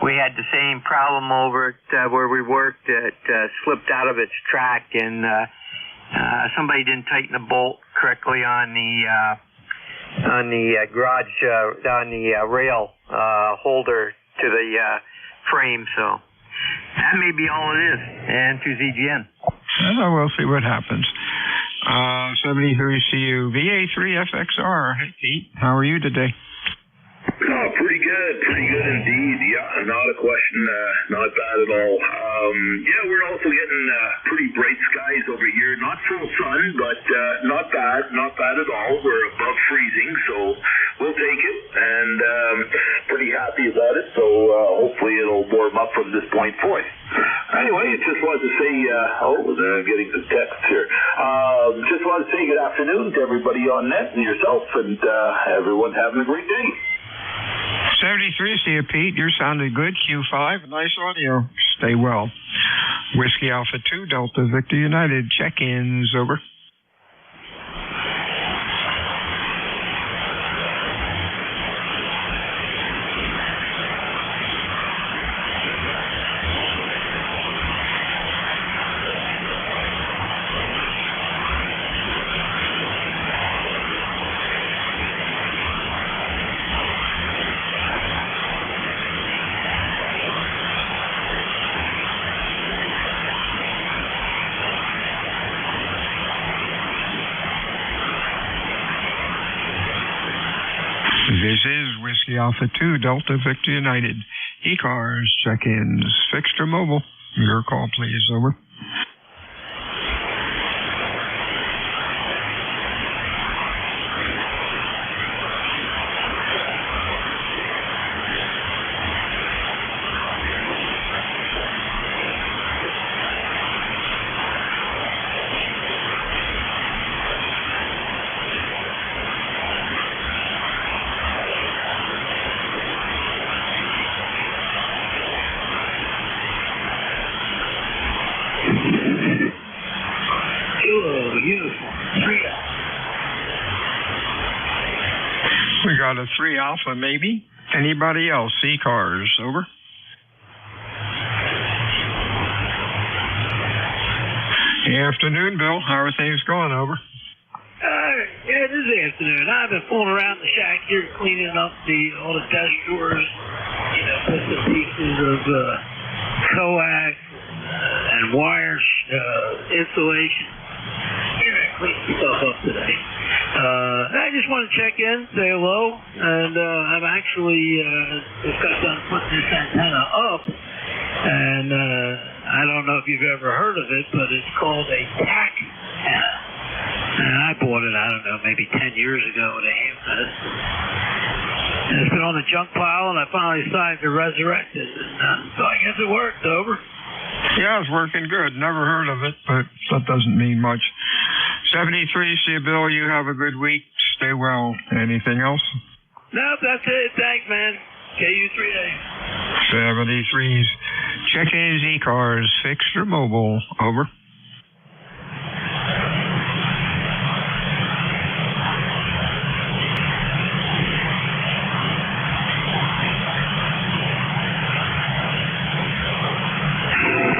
We had the same problem over at where we worked. It slipped out of its track, and somebody didn't tighten the bolt correctly on the garage on the rail holder to the frame, so that may be all it is. And to ZGN. We'll see what happens. 73CU, VA3FXR. Hey, Pete, how are you today? Oh, pretty good indeed. Yeah, not a question, not bad at all. Yeah, we're also getting pretty bright skies over here. Not full sun, but not bad at all. We're above freezing, so we'll take it, and pretty happy about it. So hopefully it'll warm up from this point forth. Anyway, just wanted to say, getting some texts here. Just wanted to say good afternoon to everybody on net and yourself, and everyone having a great day. 73, see you, Pete. You're sounding good. Q5, nice audio. Stay well. Whiskey Alpha 2, Delta Victor United. Check-ins, over. Whiskey Alpha 2, Delta Victor United. ECARS, check-ins, fixed or mobile. Your call, please. Over. We got a 3 Alpha, maybe. Anybody else? ECARS, over. Afternoon, Bill. How are things going? Over. Yeah, this is afternoon. I've been fooling around the shack here, cleaning up all the desk drawers, bits and pieces of coax and wires, insulation. Clean stuff up today. I just want to check in, say hello, and I'm actually just got done putting this antenna up, and I don't know if you've ever heard of it, but it's called a TAC antenna. And I bought it, I don't know, maybe 10 years ago at a Hamfest. And it's been on the junk pile, and I finally decided to resurrect it. And, so I guess it worked. Over. Yeah, it's working good. Never heard of it, but that doesn't mean much. 73, see you, Bill. You have a good week. Stay well. Anything else? Nope, that's it. Thanks, man. KU3A. 73s. Check-ins, ECARS, fixed or mobile. Over.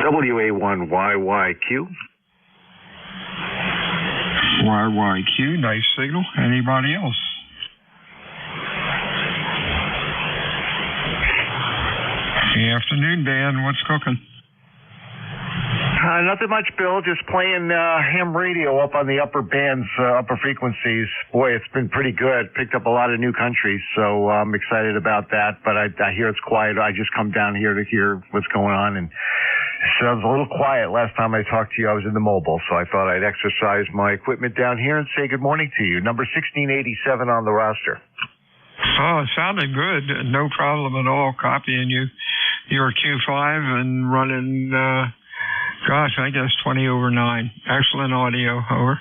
WA1YYQ. YYQ, nice signal. Anybody else? Afternoon, Dan. What's cooking? Nothing much, Bill. Just playing ham radio up on the upper bands, upper frequencies. Boy, it's been pretty good. Picked up a lot of new countries, so I'm excited about that. But I hear it's quiet. I just come down here to hear what's going on, and so it was a little quiet last time I talked to you. I was in the mobile, so I thought I'd exercise my equipment down here and say good morning to you. Number 1687 on the roster. Oh, it sounded good. No problem at all copying you. You're Q5 and running, I guess 20 over 9. Excellent audio. Over.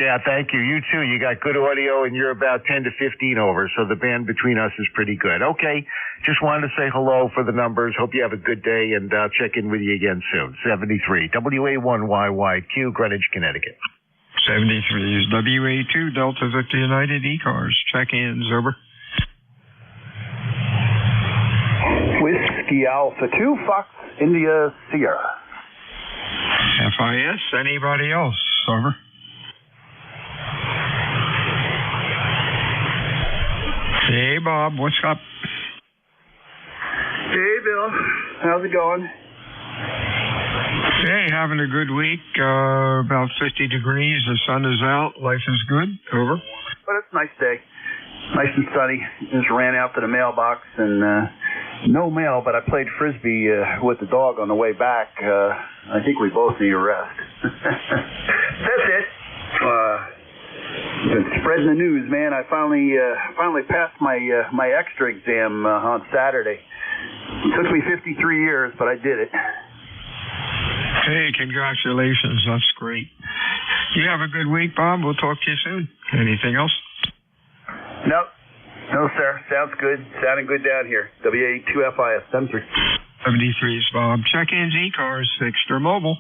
Yeah, thank you. You too. You got good audio, and you're about 10 to 15 over, so the band between us is pretty good. Okay, just wanted to say hello for the numbers. Hope you have a good day, and check in with you again soon. 73, WA1YYQ, Greenwich, Connecticut. 73 is WA2, Delta Victor United, ECARS. Check-ins, over. Whiskey Alpha 2, Fox, India, Sierra. FIS, anybody else? Over. Hey, Bob, what's up? Hey, Bill. How's it going? Hey, having a good week. About 50 degrees. The sun is out. Life is good. Over. But it's a nice day. Nice and sunny. Just ran out to the mailbox and no mail, but I played Frisbee with the dog on the way back. I think we both need a rest. That's it. Been spreading the news, man. I finally passed my extra exam on Saturday. It took me 53 years, but I did it. Hey, congratulations. That's great. You have a good week, Bob. We'll talk to you soon. Anything else? Nope. No, sir. Sounds good. Sounding good down here. WA2FIS 73. 73 is Bob. Check-ins, ECARS, fixed or mobile.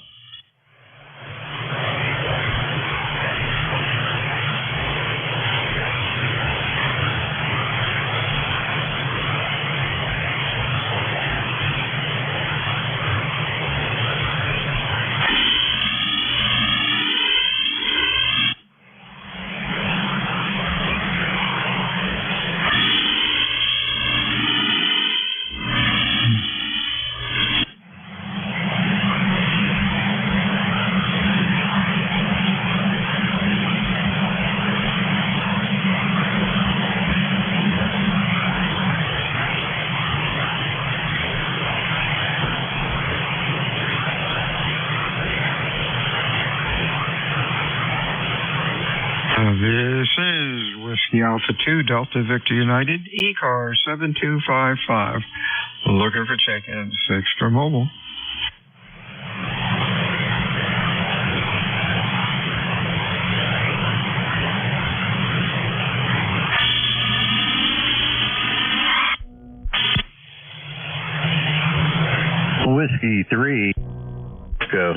Whiskey Alpha 2, Delta Victor United, ECARS 7255. Looking for check-ins, Extra Mobile. Whiskey 3. Go.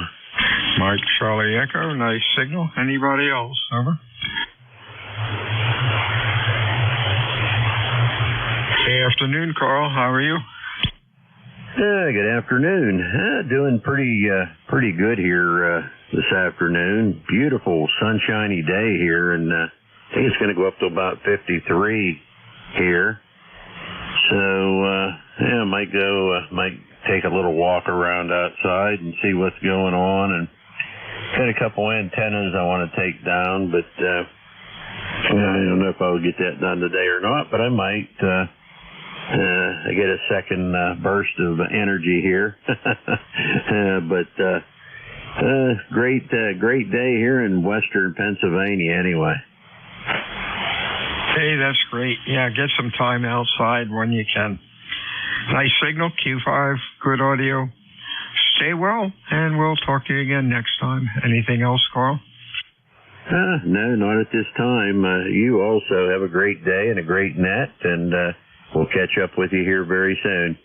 Mike Charlie Echo, nice signal. Anybody else? Over. Hey, afternoon, Carl. How are you? Good afternoon. Doing pretty good here this afternoon. Beautiful sunshiny day here, and I think it's going to go up to about 53 here. So yeah, might take a little walk around outside and see what's going on, and got a couple antennas I want to take down, but I don't know if I will get that done today or not, but I might. I get a second burst of energy here. But great day here in western Pennsylvania anyway. Hey, that's great. Yeah, get some time outside when you can. Nice signal, Q5, good audio. Stay well, and we'll talk to you again next time. Anything else, Carl? No, not at this time. You also have a great day and a great net, and we'll catch up with you here very soon.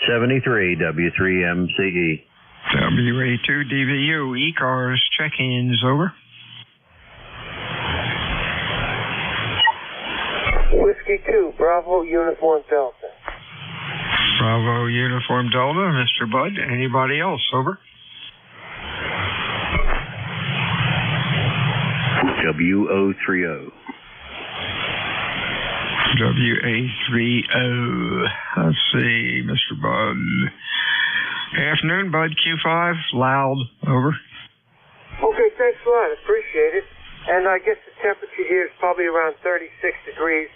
73 W3MCE. WA2DVU, ECARS, check-ins, over. Whiskey 2, Bravo Uniform Delta. Bravo Uniform Delta, Mr. Bud. Anybody else? Over. WO30. WA30. Let's see, Mr. Bud. Afternoon, Bud. Q5, loud. Over. Okay, thanks a lot. Appreciate it. And I guess the temperature here is probably around 36 degrees.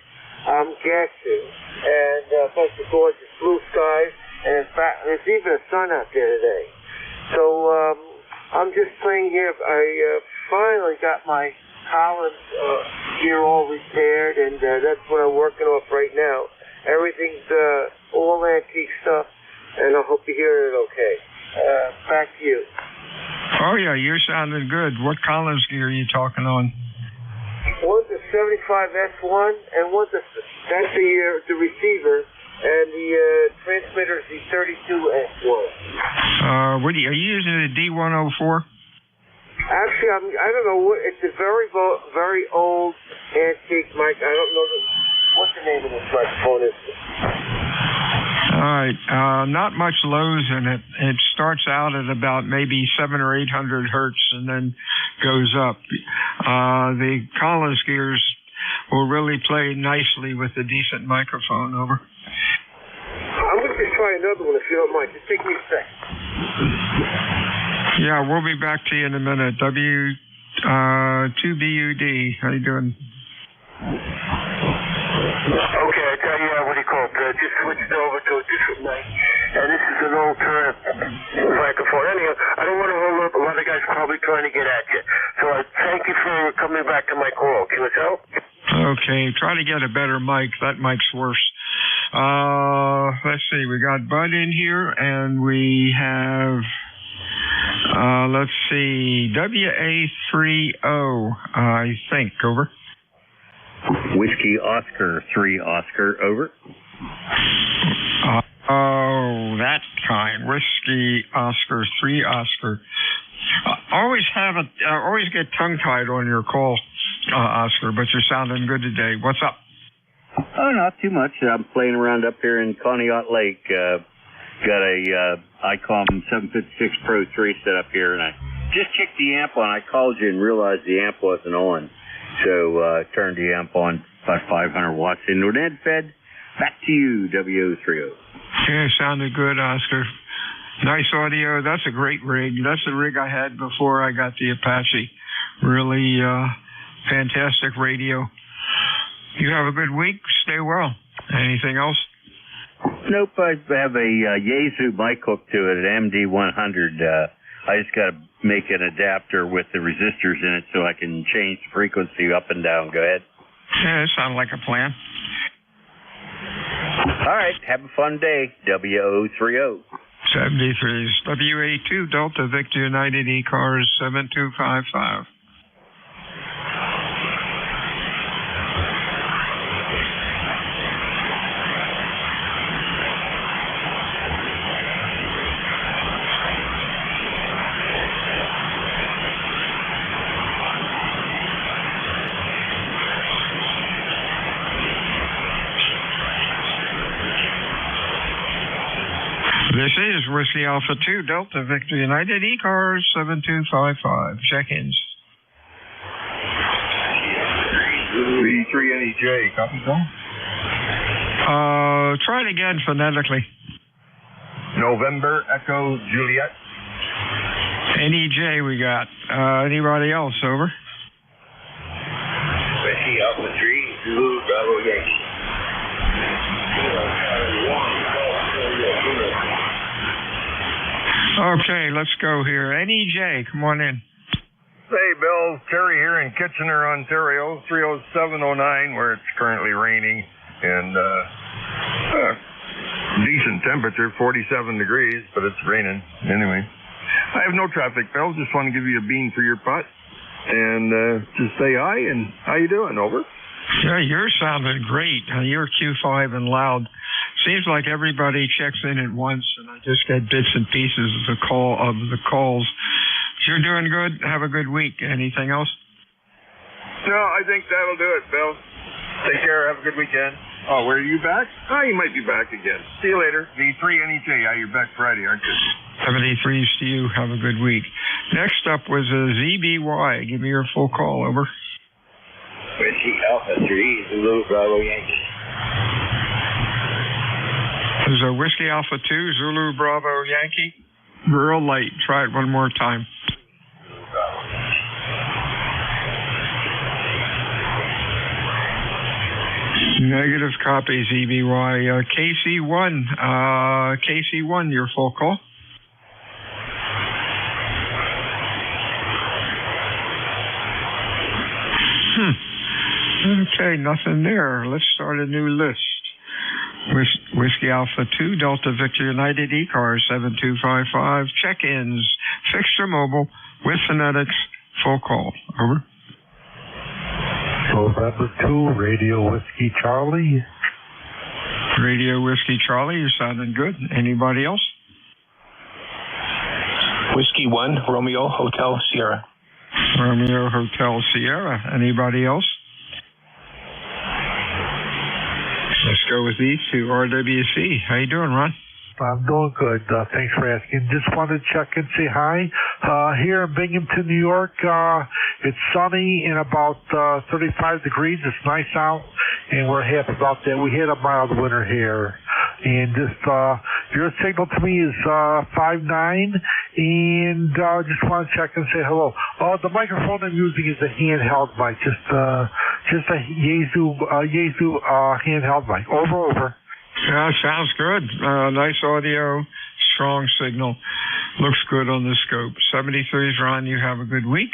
I'm guessing, and plus the gorgeous blue skies, and in fact, there's even a sun out there today. So I'm just playing here. I finally got my Collins gear all repaired, and that's what I'm working off right now. Everything's all antique stuff, and I hope you hear it okay. Back to you. Oh yeah, you're sounding good. What Collins gear are you talking on? One's a 75S1, and that's the receiver, and the transmitter's the 32S1. Are you using a D104? Actually, I don't know. It's a very old antique mic. I don't know what the name of this microphone is. All right. Not much lows in it. It starts out at about maybe 700 or 800 hertz and then goes up. The Collins gears will really play nicely with a decent microphone. Over. I'm going to just try another one if you don't mind. Just take me a sec. Yeah, we'll be back to you in a minute. W2BUD. How you doing? Okay, I tell you what do you call it? Just switched over to a different mic, and this is an old turn microphone. Anyhow, I don't want to hold up. A lot of guys are probably trying to get at you. So I thank you for coming back to my call. Can you tell? Okay, try to get a better mic. That mic's worse. Let's see. We got Bud in here, and we have, let's see, WA30, I think. Over. Whiskey Oscar 3 Oscar, over. Oh, that kind. Whiskey Oscar 3 Oscar. Always get tongue-tied on your call, Oscar, but you're sounding good today. What's up? Oh, not too much. I'm playing around up here in Conneaut Lake. Got a ICOM 756 Pro 3 set up here, and I just kicked the amp on. I called you and realized the amp wasn't on. So turned the amp on, about 500 watts into an end fed. Back to you, WO30. Yeah, sounded good, Oscar. Nice audio. That's a great rig. That's the rig I had before I got the Apache. Really fantastic radio. You have a good week. Stay well. Anything else? Nope. I have a Yaesu mic hooked to it, an MD100. I just got to make an adapter with the resistors in it so I can change the frequency up and down. Go ahead. Yeah, it sounded like a plan. All right. Have a fun day. WO30. 73 is WA2 Delta Victor United ECARS 7255. This is Whiskey Alpha 2 Delta Victor United ECARS 7255. Check-ins. V3NEJ, copy, Bill? Try it again phonetically. November Echo Juliet. NEJ we got. Anybody else, over? Whiskey Alpha 3, Zulu Bravo Yankee. Okay, let's go here. NEJ, come on in. Hey, Bill. Terry here in Kitchener, Ontario, 30709, where it's currently raining. And decent temperature, 47 degrees, but it's raining. Anyway, I have no traffic, Bill. Just want to give you a bean for your putt. And just say hi, and how you doing? Over. Yeah, you're sounding great. You're Q5 and loud. Seems like everybody checks in at once, and I just get bits and pieces of the calls. You're doing good. Have a good week. Anything else? No, I think that'll do it, Bill. Take care. Have a good weekend. Oh, where are you back? Oh, you might be back again. See you later. V3NEJ. Yeah, you're back Friday, aren't you? 73s to you. Have a good week. Next up was a ZBY. Give me your full call. Over. Whiskey Alpha 3, Zulu Bravo Yankee. There's a Whiskey Alpha 2, Zulu Bravo Yankee. Real light. Try it one more time. Negative copy, ZBY. KC1, your full call. Okay, nothing there. Let's start a new list. Whiskey Alpha 2, Delta Victor United ECARS 7255. Check-ins, fixture mobile, with phonetics, full call. Over. November 2, Radio Whiskey Charlie. Radio Whiskey Charlie, you're sounding good. Anybody else? Whiskey 1, Romeo Hotel Sierra. Romeo Hotel Sierra. Anybody else? Let's go with these two. RWC. How you doing, Ron? I'm doing good. Thanks for asking. Just wanted to check and say hi. Here in Binghamton, New York, it's sunny and about 35 degrees. It's nice out, and we're happy about that. We had a mild winter here. And just your signal to me is 5-9, and just want to check and say hello. The microphone I'm using is a handheld mic, just a Yaesu handheld mic. Over. Yeah, sounds good. Nice audio, strong signal. Looks good on the scope. 73's, Ron, you have a good week.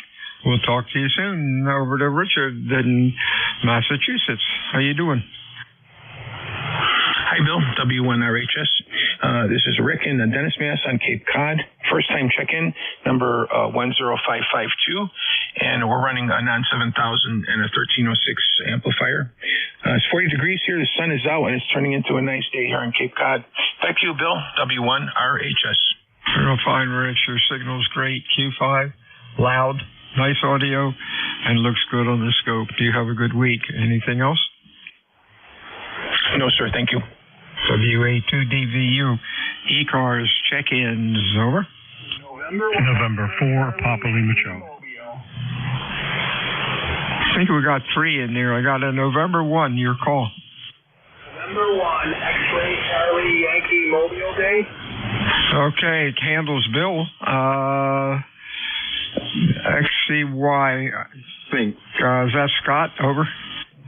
We'll talk to you soon. Over to Richard in Massachusetts. How you doing? Hi, Bill. W1RHS. This is Rick in Dennis, Mass. on Cape Cod. First time check-in, number 10552. And we're running a non-7000 and a 1306 amplifier. It's 40 degrees here. The sun is out, and it's turning into a nice day here in Cape Cod. Back to you, Bill. W1RHS. Real fine, Rich. Your signal's great. Q5, loud, nice audio, and looks good on the scope. Do you have a good week? Anything else? No, sir. Thank you. WA2DVU. ECARS check-ins. Over. November 4, Papa Lima Chow. I think we got 3 in there. I got a November 1, your call. November 1, X-Ray Charlie Yankee Mobile Day. Okay, it handles Bill. XCY, I think. Is that Scott? Over.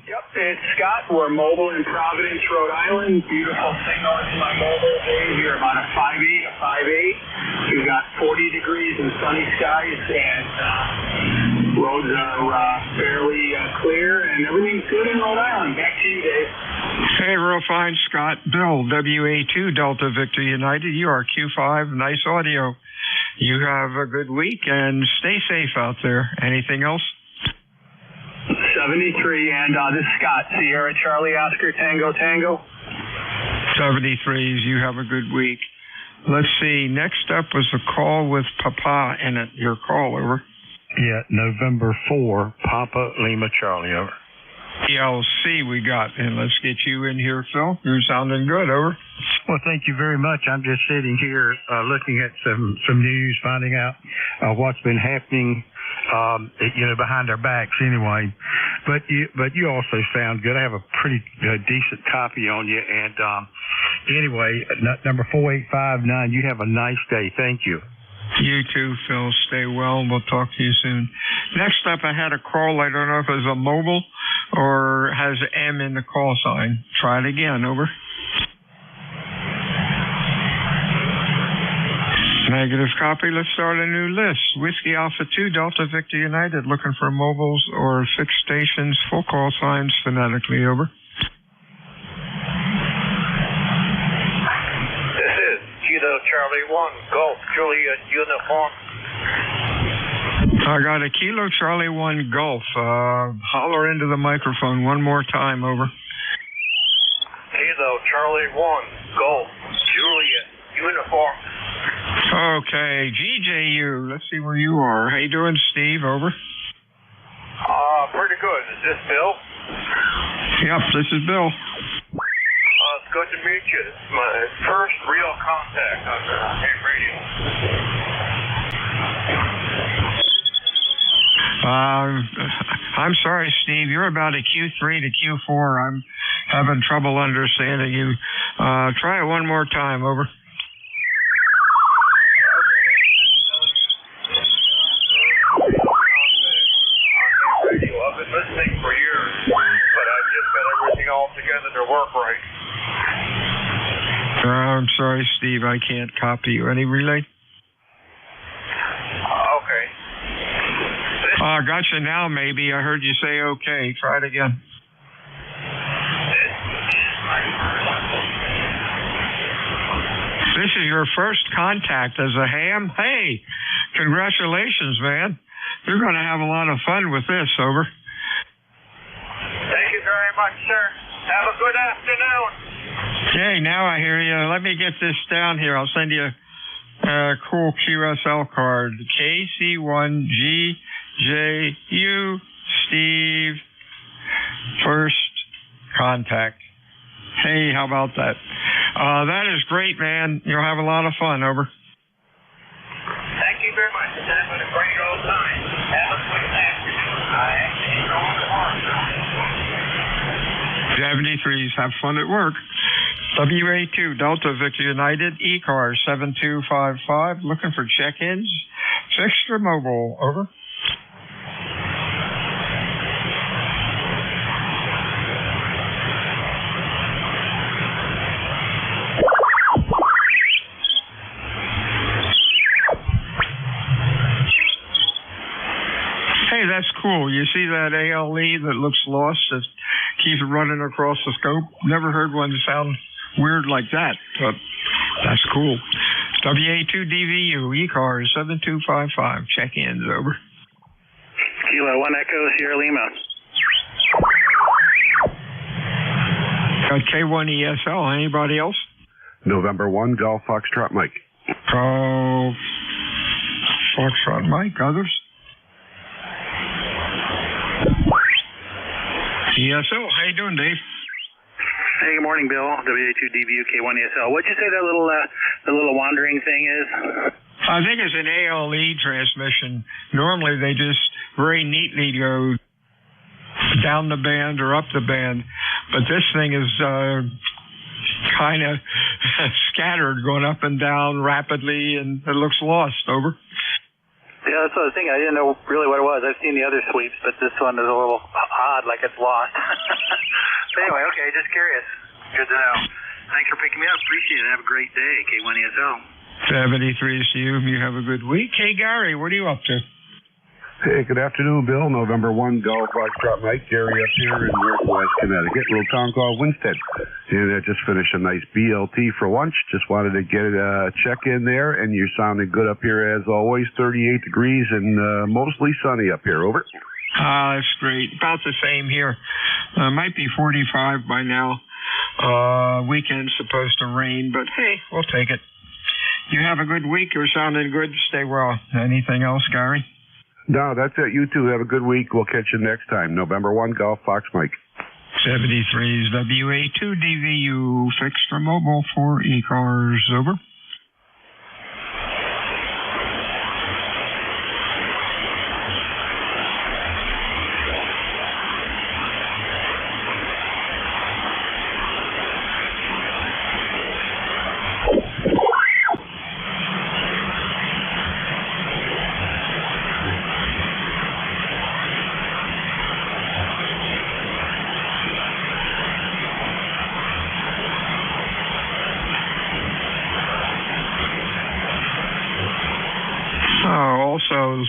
Yep, it's Scott. We're mobile in Providence, Rhode Island. Beautiful signal. It's my mobile day here, about a 5'8", a 5'8". We've got 40 degrees and sunny skies, and Roads are fairly clear, and everything's good in Rhode Island. Back to you, Dave. Hey, real fine, Scott. Bill, WA2 Delta Victor United. You are Q5. Nice audio. You have a good week, and stay safe out there. Anything else? 73, and this is Scott. Sierra Charlie Oscar Tango Tango. 73s. You have a good week. Let's see. Next up was a call with Papa in it. Your call, over. Yeah, November 4, Papa Lima Charlie, over. ELC we got, and let's get you in here, Phil. You're sounding good, over. Well, thank you very much. I'm just sitting here looking at some news, finding out what's been happening, behind our backs anyway. But you also sound good. I have a pretty decent copy on you. And anyway, number 4859, you have a nice day. Thank you. You too, Phil. Stay well, and we'll talk to you soon. Next up, I had a call. I don't know if it's a mobile or has M in the call sign. Try it again, over. Negative copy. Let's start a new list. Whiskey Alpha 2, Delta Victor United, looking for mobiles or fixed stations, full call signs phonetically, over. This is Kilo Charlie 1, Golf Juliet Uniform. I got a Kilo Charlie 1 Golf. Holler into the microphone one more time, over. Kilo Charlie 1, Golf Juliet Uniform. Okay, GJU. Let's see where you are. How you doing, Steve? Over. Pretty good. Is this Bill? Yep, this is Bill. It's good to meet you. It's my first real contact on ham radio. I'm sorry, Steve. You're about a Q3 to Q4. I'm having trouble understanding you. Try it one more time, over. I've been listening for years, but I've just got everything all together to work right. I'm sorry, Steve. I can't copy you. Any relay? Okay. Gotcha now, maybe. I heard you say okay. Try it again. This is your first contact as a ham? Hey, congratulations, man. You're going to have a lot of fun with this, over. Thank you very much, sir. Have a good afternoon. Okay, now I hear you. Let me get this down here. I'll send you a cool QSL card. KC1GJU, Steve, first contact. Hey, how about that? That is great, man. You'll have a lot of fun, over. Thank you very much. It's been a great old time. Have a good afternoon. I actually going to work. 73s, have fun at work. WA2, Delta Victor United, ECARS 7255, looking for check-ins. Fixed or mobile, over. Hey, that's cool. You see that ALE that looks lost that keeps running across the scope? Never heard one sound weird like that, but that's cool. WA2DVU, ECARS 7255, check-ins, over. Kilo 1 Echo, Sierra Lima. Got K1ESL, anybody else? November 1, Golf Foxtrot Mike. Foxtrot Mike, others? ESL, how you doing, Dave? Hey, good morning, Bill. WA2DVU K1ESL. What'd you say that little wandering thing is? I think it's an ALE transmission. Normally, they just very neatly go down the band or up the band, but this thing is kind of scattered, going up and down rapidly, and it looks lost, over. Yeah, that's what I was thinking. I didn't know really what it was. I've seen the other sweeps, but this one is a little odd, like it's lost. Anyway, okay, just curious. Good to know. Thanks for picking me up. Appreciate it. Have a great day, K1ESL. 73 to you. You have a good week. Hey, Gary, what are you up to? Hey, good afternoon, Bill. November 1, Golf Foxtrot Mike, Gary up here in Northwest Connecticut, little town called Winstead. And I just finished a nice BLT for lunch. Just wanted to get a check in there, and you're sounding good up here as always. 38 degrees and mostly sunny up here. Over. That's great. About the same here. Might be 45 by now. Weekend's supposed to rain, but hey, we'll take it. You have a good week. You're sounding good. Stay well. Anything else, Gary? No, that's it. You too. Have a good week. We'll catch you next time. November 1, Golf Fox Mike. 73's WA2DVU fixed or mobile for ECARS. Over. Also,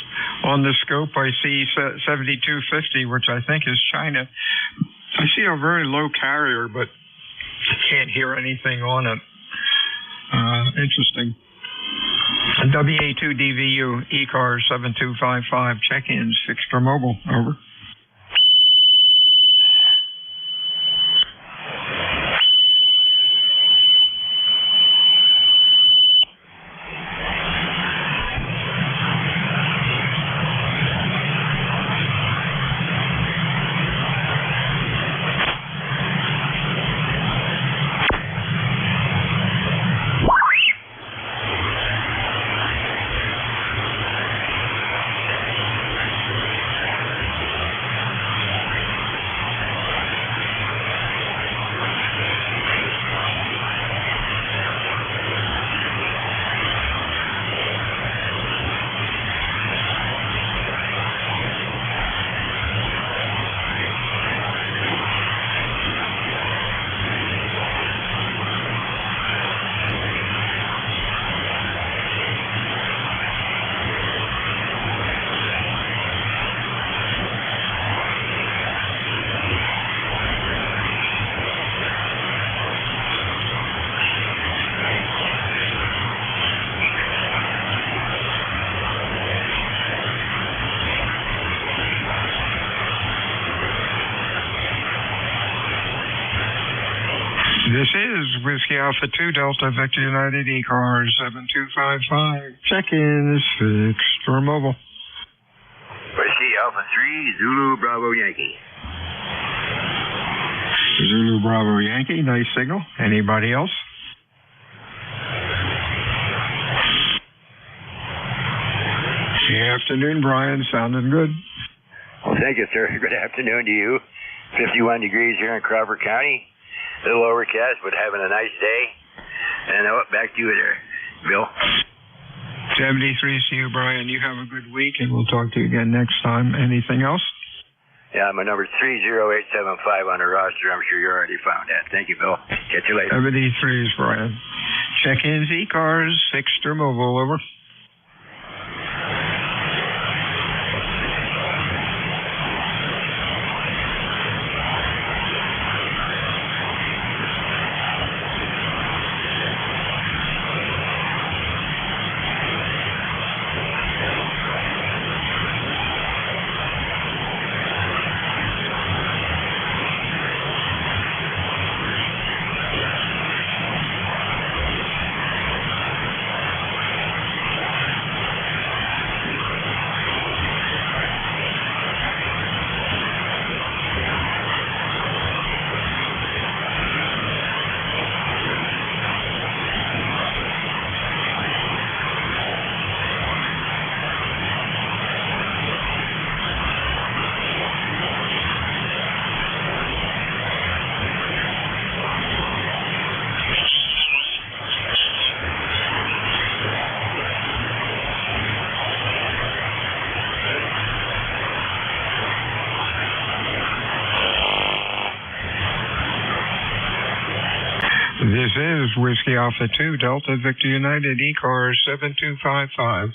on the scope, I see 7250, which I think is China. I see a very low carrier, but I can't hear anything on it. Interesting. WA2DVU, ECARS 7255, check-ins, fixed or mobile. Over. This is Whiskey Alpha 2 Delta Victor United ECARS 7255. Check-ins, fixed or mobile. Whiskey Alpha 3 Zulu Bravo Yankee. Zulu Bravo Yankee, nice signal. Anybody else? Good afternoon, Brian. Sounding good. Well, thank you, sir. Good afternoon to you. 51 degrees here in Crawford County. A little overcast, but having a nice day. And back to you there, Bill. 73 to you, Brian. You have a good week, and we'll talk to you again next time. Anything else? Yeah, my number's 30875 on the roster. I'm sure you already found that. Thank you, Bill. Catch you later. 73 is Brian. Check-ins, ECARS, fixed or mobile. Over. This is Whiskey Alpha 2 Delta Victor United ECARS 7255.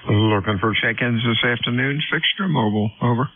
Looking for check-ins this afternoon. Fixture mobile. Over.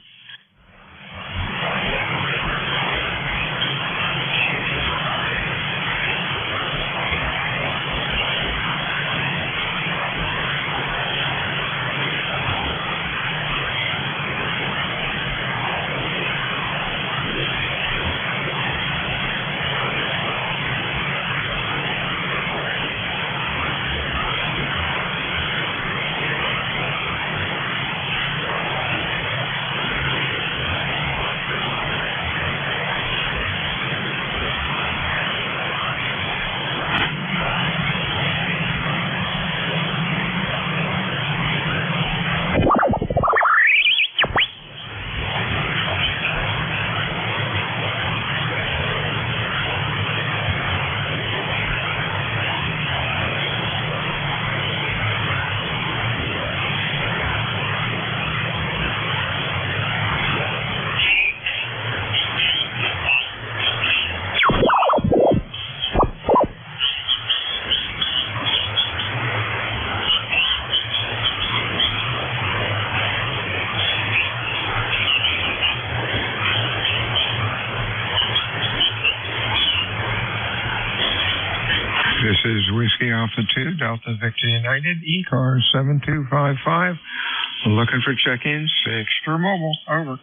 This is Whiskey Alpha 2, Delta Victor United, ECARS 7255. Looking for check-ins, Fixture mobile. Over.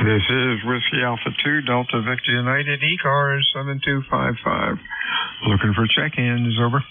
This is Whiskey Alpha 2, Delta Victor United, ECARS 7255. Looking for check-ins. Over.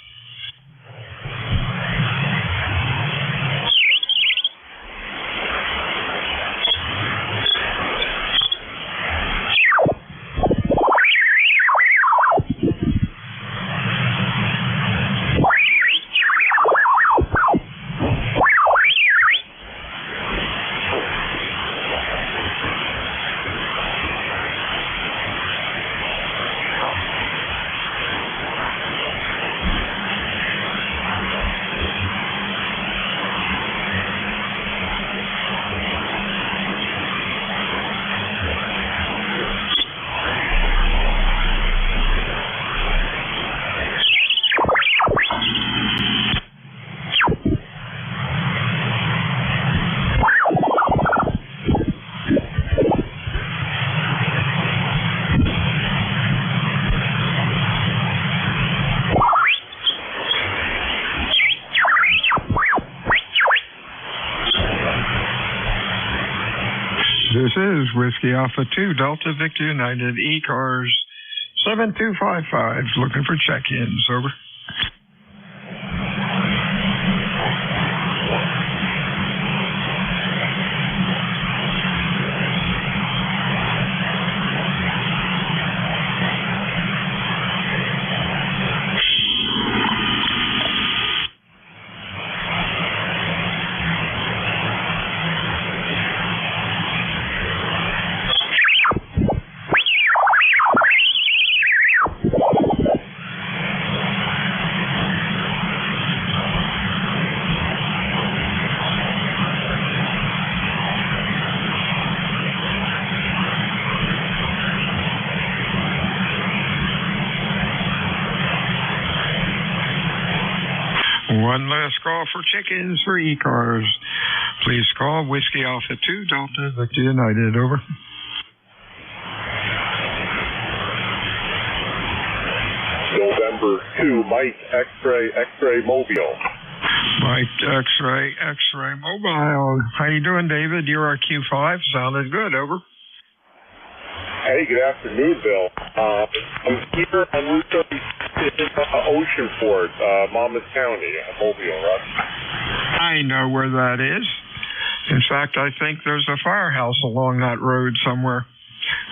This is Whiskey Alpha 2, Delta Victor United, ECARS 7255. Looking for check-ins. Over. last call for check-ins for ECARS. Please call Whiskey Alpha 2 Delta Victor United. Over. November 2, Mike X-ray Mobile. Mike X-ray Mobile. How you doing, David? You're Q5. Sounded good. Over. Hey, good afternoon, Bill. I'm here on Route 36, Oceanport, Monmouth County, Mobile, right? I know where that is. In fact, I think there's a firehouse along that road somewhere.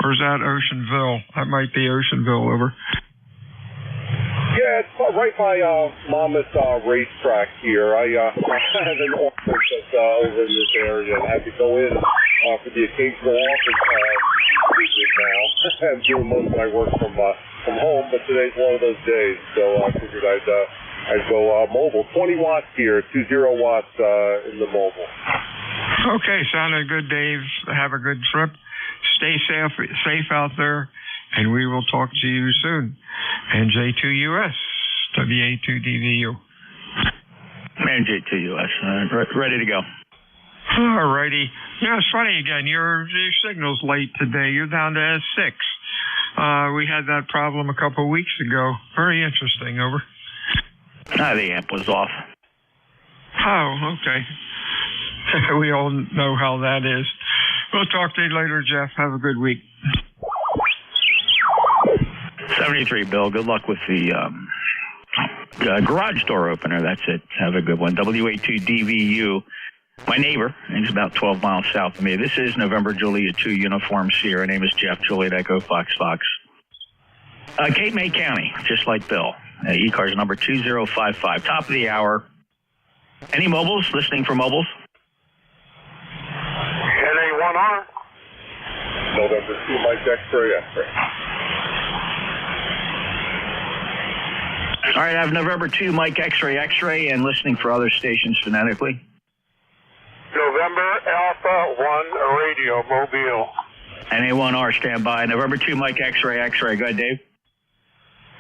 Or is that Oceanville? That might be Oceanville. Over. Yeah, it's right by Monmouth Racetrack here. I have an office that's over in this area, and I have to go in for the occasional office visit now. I'm doing most of my work from home, but today's one of those days, so I figured I'd go mobile. 20 watts here, 20 watts in the mobile. Okay, sounded good, Dave. Have a good trip. Stay safe out there, and we will talk to you soon. And J2US, WA2DVU. Man, J2US, ready to go. All righty. Yeah, it's funny again. Your signal's late today. You're down to S6. We had that problem a couple of weeks ago. Very interesting. Over. The amp was off. Oh, okay. We all know how that is. We'll talk to you later, Jeff. Have a good week. 73, Bill. Good luck with the garage door opener. That's it. Have a good one. WA2DVU. My neighbor, he's about 12 miles south of me. This is November Juliet 2 Uniform Sierra. Her name is Jeff, Juliet Echo Fox. Cape May County, just like Bill. ECARS number 2055. Top of the hour. Any mobiles? Listening for mobiles? NA1R. November 2, Mike X-ray. All right, I have November 2, Mike X-ray, and listening for other stations phonetically. November Alpha 1 Radio, Mobile. NA1R, stand by. November 2, Mike X-ray. Go ahead, Dave.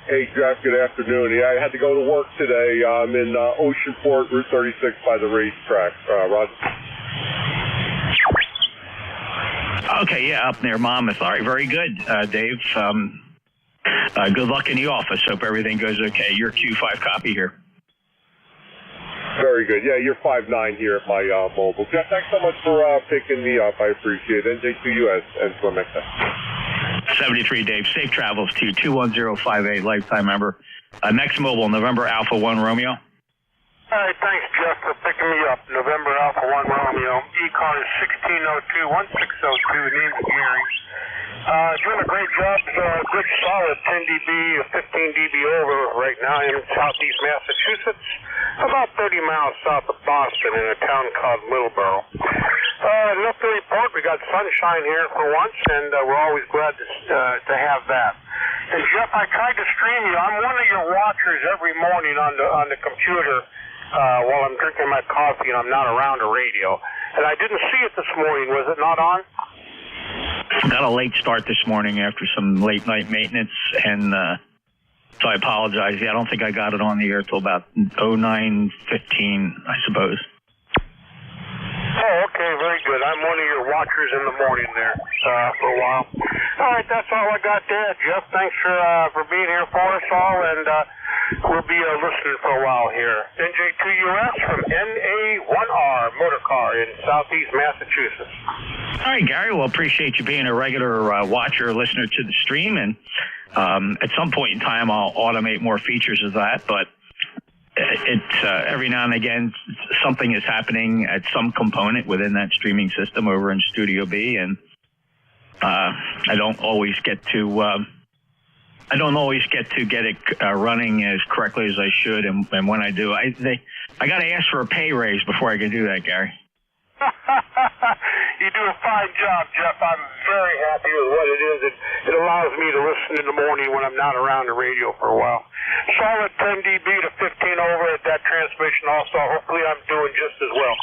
Hey, Jeff, good afternoon. Yeah, I had to go to work today. I'm in Oceanport, Route 36 by the racetrack. Roger. Okay, yeah, up near Monmouth. All right, very good, Dave. Good luck in the office. Hope everything goes okay. Your Q5 copy here. Very good. Yeah, you're 5'9" here at my mobile. Jeff, thanks so much for picking me up. I appreciate it. NJ2US and Flamexa. 73, Dave. Safe travels to 21058, lifetime member. Next mobile, November Alpha 1 Romeo. All right, thanks, Jeff, for picking me up. November Alpha 1 Romeo. ECARS 1602-1602. Name's Gary. Doing a great job. Good solid 10 dB, 15 dB over right now in southeast Massachusetts, about 30 miles south of Boston in a town called Middleborough. Enough to report. We got sunshine here for once, and we're always glad to have that. And Jeff, I tried to stream you. I'm one of your watchers every morning on the computer while I'm drinking my coffee and I'm not around the radio. And I didn't see it this morning. Was it not on? Got a late start this morning after some late night maintenance, and so I apologize. Yeah, I don't think I got it on the air till about 09:15, I suppose. Oh, okay, very good. I'm one of your watchers in the morning there for a while. All right, that's all I got there, Jeff. Thanks for being here for us all, and we'll be listening for a while here. NJ2US from NA1R Motor Car in southeast Massachusetts. All right, Gary. Well, appreciate you being a regular watcher, listener to the stream, and at some point in time, I'll automate more features of that, but it's every now and again something is happening at some component within that streaming system over in Studio B, and I don't always get to get it running as correctly as I should, and when I do, I got to ask for a pay raise before I can do that, Gary. You do a fine job, Jeff. I'm very happy with what it is. It allows me to listen in the morning when I'm not around the radio for a while. Solid 10 dB to 15 over at that transmission also. Hopefully I'm doing just as well.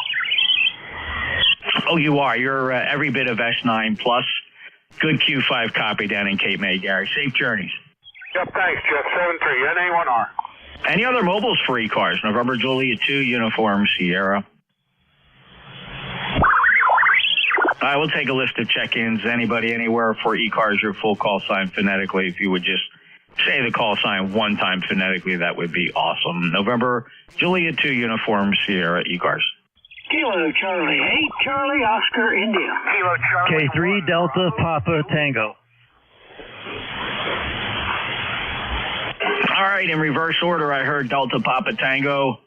Oh, you are. You're every bit of S9 plus. Good Q5 copy down in Cape May, Gary. Safe journeys. Yep, thanks, Jeff. 73, NA1R. Any other mobiles for ECARS? November Juliet 2, Uniform Sierra. I will take a list of check-ins. Anybody, anywhere for ECARS, your full call sign phonetically. If you would just say the call sign one time phonetically, that would be awesome. November Juliet 2, Uniform Sierra, ECARS. Kilo Charlie 8, Charlie Oscar India. Kilo Charlie K3 Delta Papa Tango. All right, in reverse order, I heard Delta Papa Tango,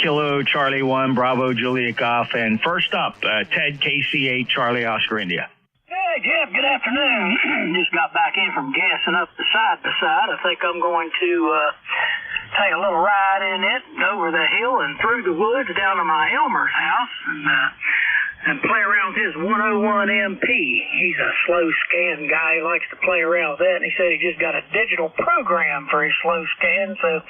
Kilo Charlie 1, Bravo Juliet Golf, and first up, Ted KC8 Charlie Oscar India. Hey, Jeff, good afternoon. Just got back in from gassing up the side by side. I think I'm going to take a little ride in it over the hill and through the woods down to my Elmer's house and play around with his 101 MP. He's a slow scan guy. He likes to play around with that, and he said he just got a digital program for his slow scan, so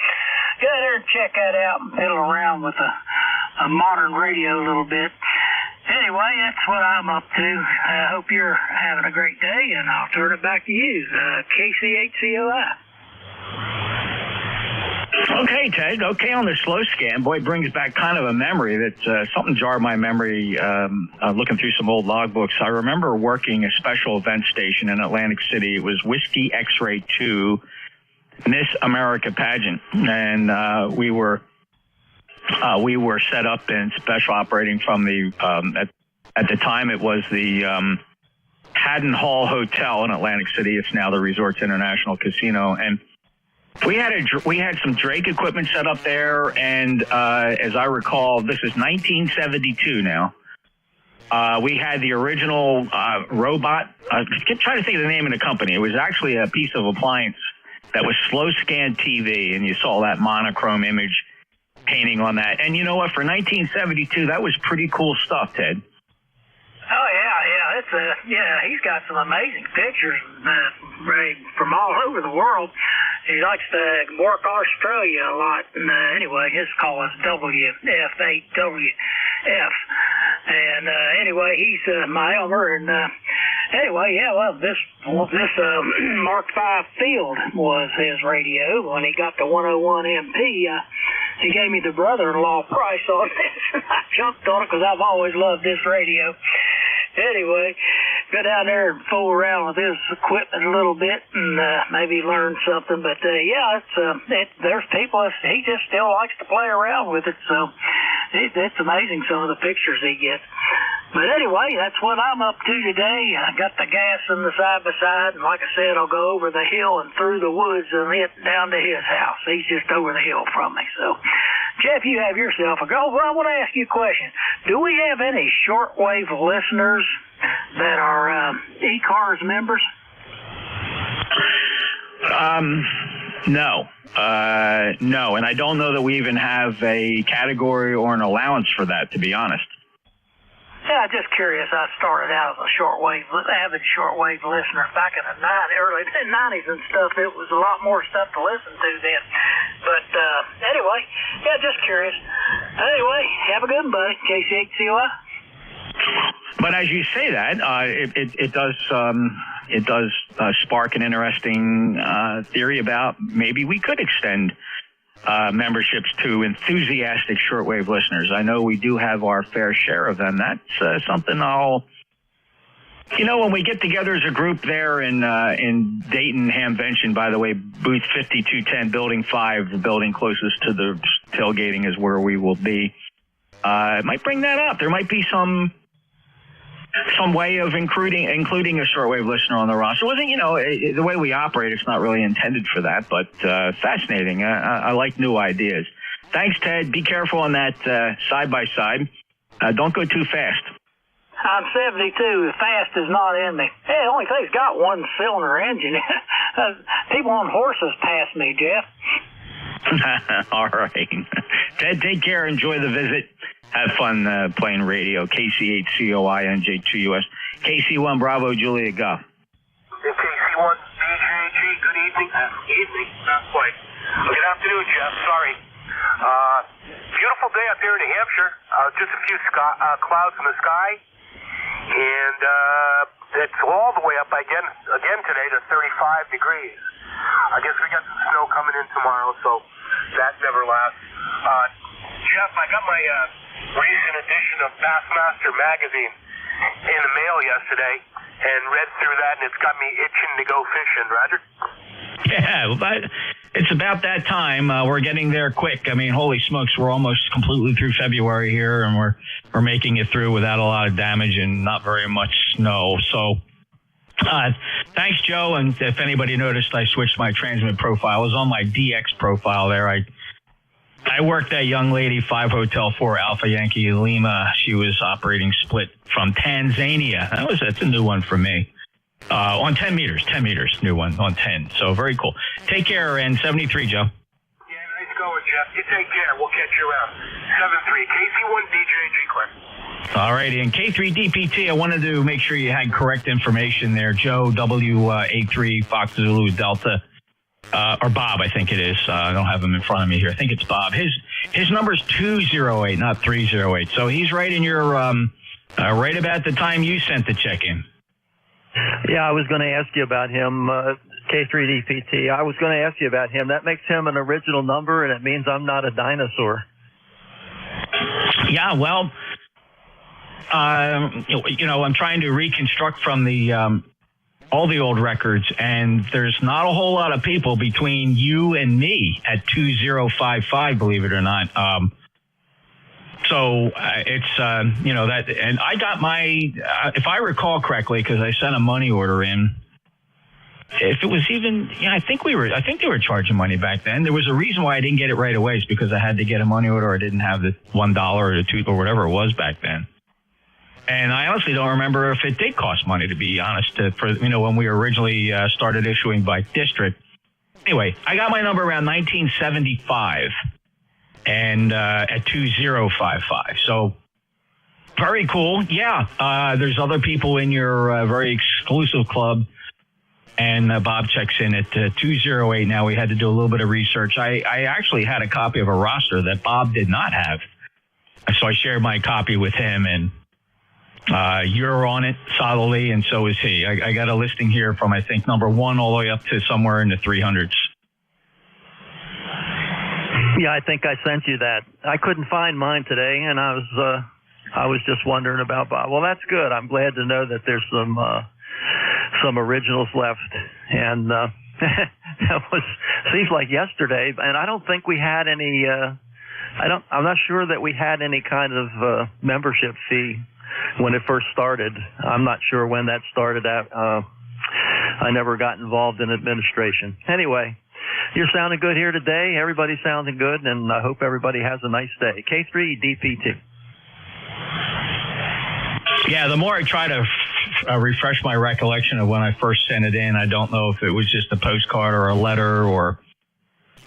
go out there and check that out and fiddle around with a modern radio a little bit. Anyway, that's what I'm up to. I hope you're having a great day, and I'll turn it back to you, KC8COI. Okay, Ted. Okay, on the slow scan, boy, it brings back kind of a memory that something jarred my memory looking through some old logbooks. I remember working a special event station in Atlantic City. It was Whiskey X-Ray 2 Miss America pageant, and we were set up in special operating from the at the time it was the Haddon Hall Hotel in Atlantic City. It's now the Resorts International Casino, and we had some Drake equipment set up there, and as I recall, this is 1972 now. We had the original robot. Keep trying to think of the name of the company. It was actually a piece of appliance that was slow scan TV, and you saw that monochrome image painting on that. And you know what? For 1972, that was pretty cool stuff, Ted. Oh yeah, it's he's got some amazing pictures from all over the world. He likes to work Australia a lot, and anyway, his call is WF8WF. And anyway, he's my Elmer, and anyway, this Mark V Field was his radio. When he got the 101 MP, he gave me the brother-in-law price on this, and I jumped on it because I've always loved this radio. Anyway, go down there and fool around with his equipment a little bit and maybe learn something. But there's people. He just still likes to play around with it. So it's amazing some of the pictures he gets. But anyway, that's what I'm up to today. I got the gas in the side by side, and like I said, I'll go over the hill and through the woods and down to his house. He's just over the hill from me. So, Jeff, you have yourself a go. Well, I want to ask you a question. Do we have any shortwave listeners that are ECARS members? No, and I don't know that we even have a category or an allowance for that, to be honest. Yeah, just curious. I started out as a avid shortwave listener back in the early 90s and stuff. It was a lot more stuff to listen to then. But anyway, just curious. Anyway, have a good one, buddy. KC8COI. But as you say that, it does spark an interesting theory about maybe we could extend memberships to enthusiastic shortwave listeners. I know we do have our fair share of them. That's something when we get together as a group there in Dayton, Hamvention, by the way, booth 5210, building 5, the building closest to the tailgating is where we will be. It might bring that up. There might be some way of including a shortwave listener on the roster. Well, the way we operate, it's not really intended for that, but fascinating. I like new ideas. Thanks, Ted. Be careful on that side-by-side. Don't go too fast. I'm 72. Fast is not in me. Hey, the only thing's got one cylinder engine. People on horses pass me, Jeff. All right. Ted, take care. Enjoy the visit. Have fun playing radio. KC8COI NJ2US. KC1 Bravo Juliet Golf. KC1 BJG. Good evening. Evening. Not quite. Good afternoon, Jeff. Sorry. Beautiful day up here in New Hampshire. Just a few clouds in the sky. And it's all the way up again today to 35 degrees. I I guess we got some snow coming in tomorrow, so that never lasts. Jeff, I got my recent edition of Bassmaster magazine in the mail yesterday and read through that, and it's got me itching to go fishing. Roger? Yeah, well, it's about that time. We're getting there quick. I mean, holy smokes, we're almost completely through February here, and we're making it through without a lot of damage and not very much snow. So thanks, Joe. And if anybody noticed, I switched my transmit profile. I was on my DX profile there. I worked that young lady, 5 Hotel 4 Alpha Yankee Lima. She was operating split from Tanzania. That's a new one for me. On 10 meters, new one on 10. So very cool. Take care, and 73, Joe. Yeah, nice going, Jeff. You take care. We'll catch you around. 7-3, KC1 DJ G. All righty, and K3DPT, I wanted to make sure you had correct information there. Joe, WA3, Fox Zulu Delta, or Bob, I think it is. I don't have him in front of me here. I think it's Bob. His number's 208, not 308. So he's right in your, right about the time you sent the check-in. Yeah, I was going to ask you about him, K3DPT. I was going to ask you about him. That makes him an original number, and it means I'm not a dinosaur. Yeah, well, I'm trying to reconstruct from the all the old records, and there's not a whole lot of people between you and me at 2055, believe it or not. So it's, that, and I got my, if I recall correctly, because I sent a money order in, if it was even, I think they were charging money back then. There was a reason why I didn't get it right away. It's because I had to get a money order. I didn't have the $1 or the $2 or whatever it was back then. And I honestly don't remember if it did cost money, to be honest, when we originally started issuing by district. Anyway, I got my number around 1975. And at 2055. So very cool. Yeah, there's other people in your very exclusive club. And Bob checks in at 208 now. We had to do a little bit of research. I actually had a copy of a roster that Bob did not have. So I shared my copy with him, and you're on it solidly, and so is he. I got a listing here from, I think, number 1 all the way up to somewhere in the 300s. Yeah, I think I sent you that. I couldn't find mine today, and I was just wondering about Bob. Well, that's good. I'm glad to know that there's some originals left, and that seems like yesterday. And I don't think we had any. I'm not sure that we had any kind of membership fee when it first started. I'm not sure when that started out. I never got involved in administration. Anyway. You're sounding good here today. Everybody's sounding good, and I hope everybody has a nice day. K3DPT. Yeah, the more I try to refresh my recollection of when I first sent it in, I don't know if it was just a postcard or a letter, or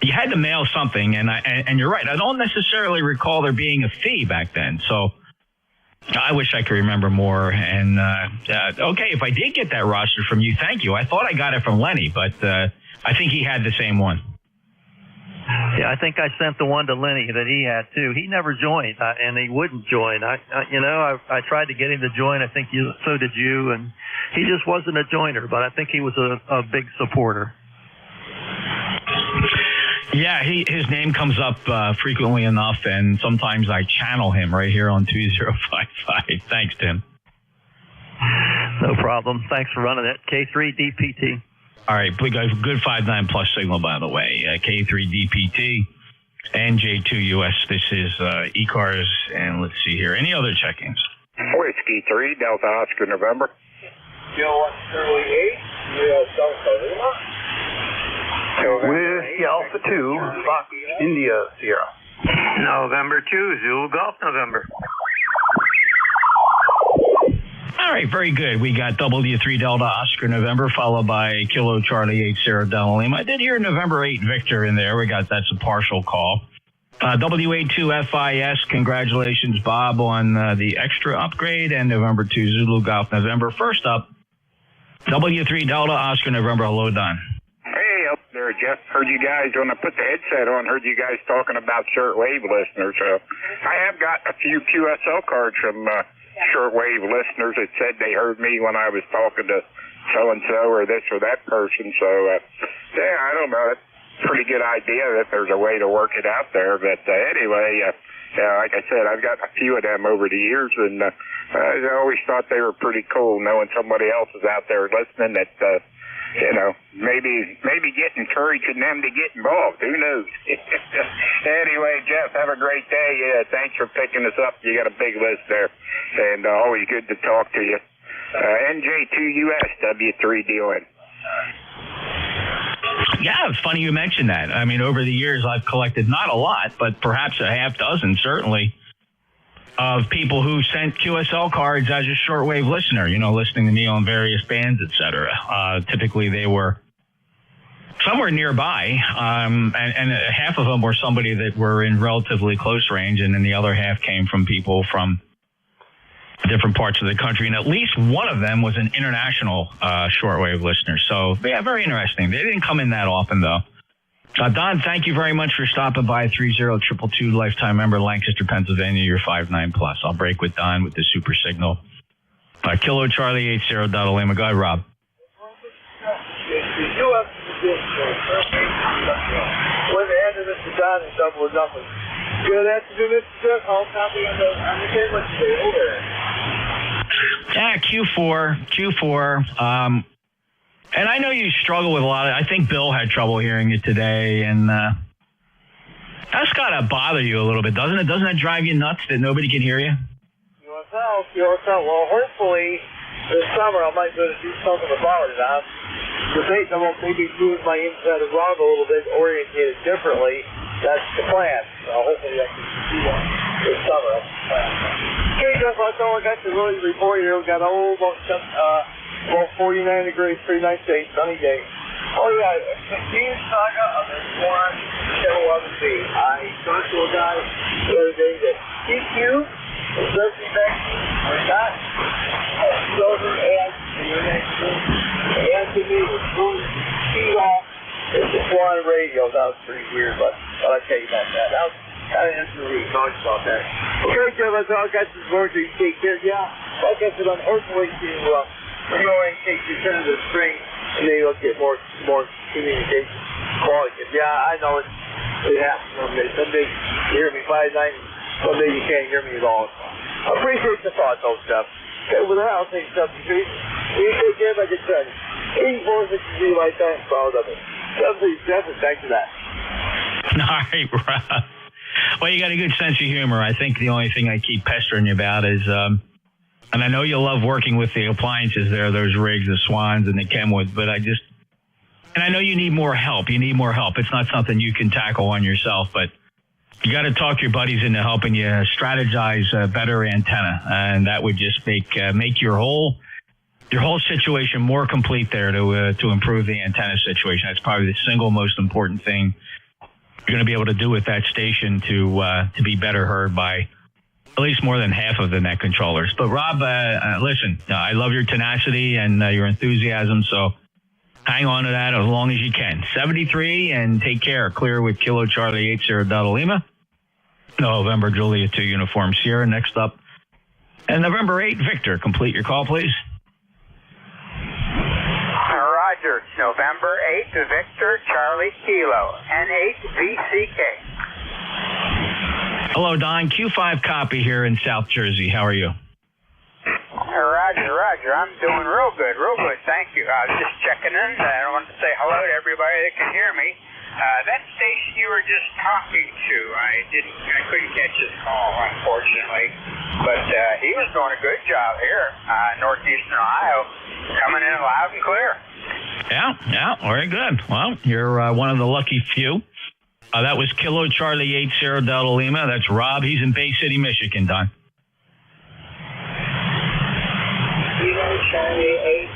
you had to mail something. And you're right. I don't necessarily recall there being a fee back then. So I wish I could remember more. And okay, if I did get that roster from you, thank you. I thought I got it from Lenny, but I think he had the same one. Yeah, I think I sent the one to Lenny that he had too. He never joined, and he wouldn't join. I tried to get him to join. I think so did you, and he just wasn't a joiner. But I think he was a big supporter. Yeah, his name comes up frequently enough, and sometimes I channel him right here on 2055. Thanks, Tim. No problem. Thanks for running it. K3DPT. All right, good 5.9 plus signal, by the way. K3DPT and J2US. This is ECARS, and let's see here. Any other check-ins? Whiskey 3, Delta Oscar, November. Joe Shirley 8, Delta Lima. Whiskey Alpha 2, Fox India Sierra. November 2, Zulu Golf, November. All right, very good. We got W3 Delta Oscar November, followed by Kilo Charlie 8 Sierra Delta Lima. I did hear November 8 Victor in there. That's a partial call. WA2 FIS, congratulations, Bob, on the extra upgrade, and November 2 Zulu Golf November. First up, W3 Delta Oscar November. Hello, Don. Hey, up there, Jeff. Heard you guys, when I put the headset on, heard you guys talking about shortwave listeners. I have got a few QSL cards from shortwave listeners that said they heard me when I was talking to so-and-so or this or that person. So, yeah, I don't know. That's a pretty good idea that there's a way to work it out there. But anyway, like I said, I've got a few of them over the years, and I always thought they were pretty cool knowing somebody else is out there listening that, maybe get encouraging them to get involved. Who knows? Anyway, Jeff, have a great day. Yeah, thanks for picking us up. You got a big list there, and always good to talk to you. NJ2US, W3DON. Yeah, it's funny you mentioned that. I mean, over the years, I've collected not a lot, but perhaps a half dozen, certainly, of people who sent QSL cards as a shortwave listener, listening to me on various bands, et cetera. Typically, they were somewhere nearby, and half of them were somebody that were in relatively close range, and then the other half came from people from different parts of the country, and at least one of them was an international shortwave listener. So, yeah, very interesting. They didn't come in that often, though. Don, thank you very much for stopping by. 30222, lifetime member, Lancaster, Pennsylvania. You're 5'9" plus. I'll break with Don with the super signal. Kilo Charlie 80 Delta Lima. Go ahead, Rob. With the end of Mr. Don and double or nothing. Good afternoon, Mr. Chuck. All copy on the table. Yeah, Q4. And I know you struggle with a lot of, I think Bill had trouble hearing it today, and that's got to bother you a little bit, doesn't it? Doesn't that drive you nuts that nobody can hear you? Yourself. Well, hopefully this summer I might be able to do something about it. I'm going to maybe move my inside around a little bit, orientate it differently. That's the plan. Hopefully I can do that this summer. That's the plan. Okay, Jeff, that's all I got to really report here. We've got about 49 degrees, pretty nice day, sunny day. Oh, yeah, the Team Saga of this one KW11B. I talked to a guy the other day that TQ is listening back to not silver and your next room. And to me, it was feet off. It's just one radio. That was pretty weird, but I'll tell you about that. That was kind of interesting we talked about that. Okay, Jeff, that's all I got this morning. You take care. Yeah, like I said, unfortunately, reorientate your turn to the spring, and then you'll get more communication quality. Yeah, I know it happens some days. Some days you hear me 5'9", some days you can't hear me at all. I appreciate the thought, though, Steph. Okay, with that, I'll take stuff. You take care, like I said. 8463 like that, I'm proud of it. Steph, thanks for that. All right, Rob. Well, you got a good sense of humor. I think the only thing I keep pestering you about is, and I know you love working with the appliances there, those rigs, the Swans and the Kenwood, but and I know you need more help. It's not something you can tackle on yourself, but you got to talk your buddies into helping you strategize a better antenna, and that would just make your whole situation more complete there to improve the antenna situation. That's probably the single most important thing you're going to be able to do with that station to be better heard by at least more than half of the net controllers. But Rob, listen, I love your tenacity and your enthusiasm, so hang on to that as long as you can. 73 and take care. Clear with Kilo Charlie 80 Delta Lima. November Juliet 2 Uniform Sierra. Next up. And November 8, Victor. Complete your call, please. Roger. November 8 to Victor Charlie Kilo. N8VCK. Hello, Don. Q5 copy here in South Jersey. How are you? Roger. I'm doing real good. Thank you. I was just checking in. I want to say hello to everybody that can hear me. That station you were just talking to, I couldn't catch his call, unfortunately, but he was doing a good job here, northeastern Ohio, coming in loud and clear. Yeah, very good. Well, you're one of the lucky few. That was Kilo Charlie 80 Delta Lima. That's Rob. He's in Bay City, Michigan, Don. Kilo Charlie 8,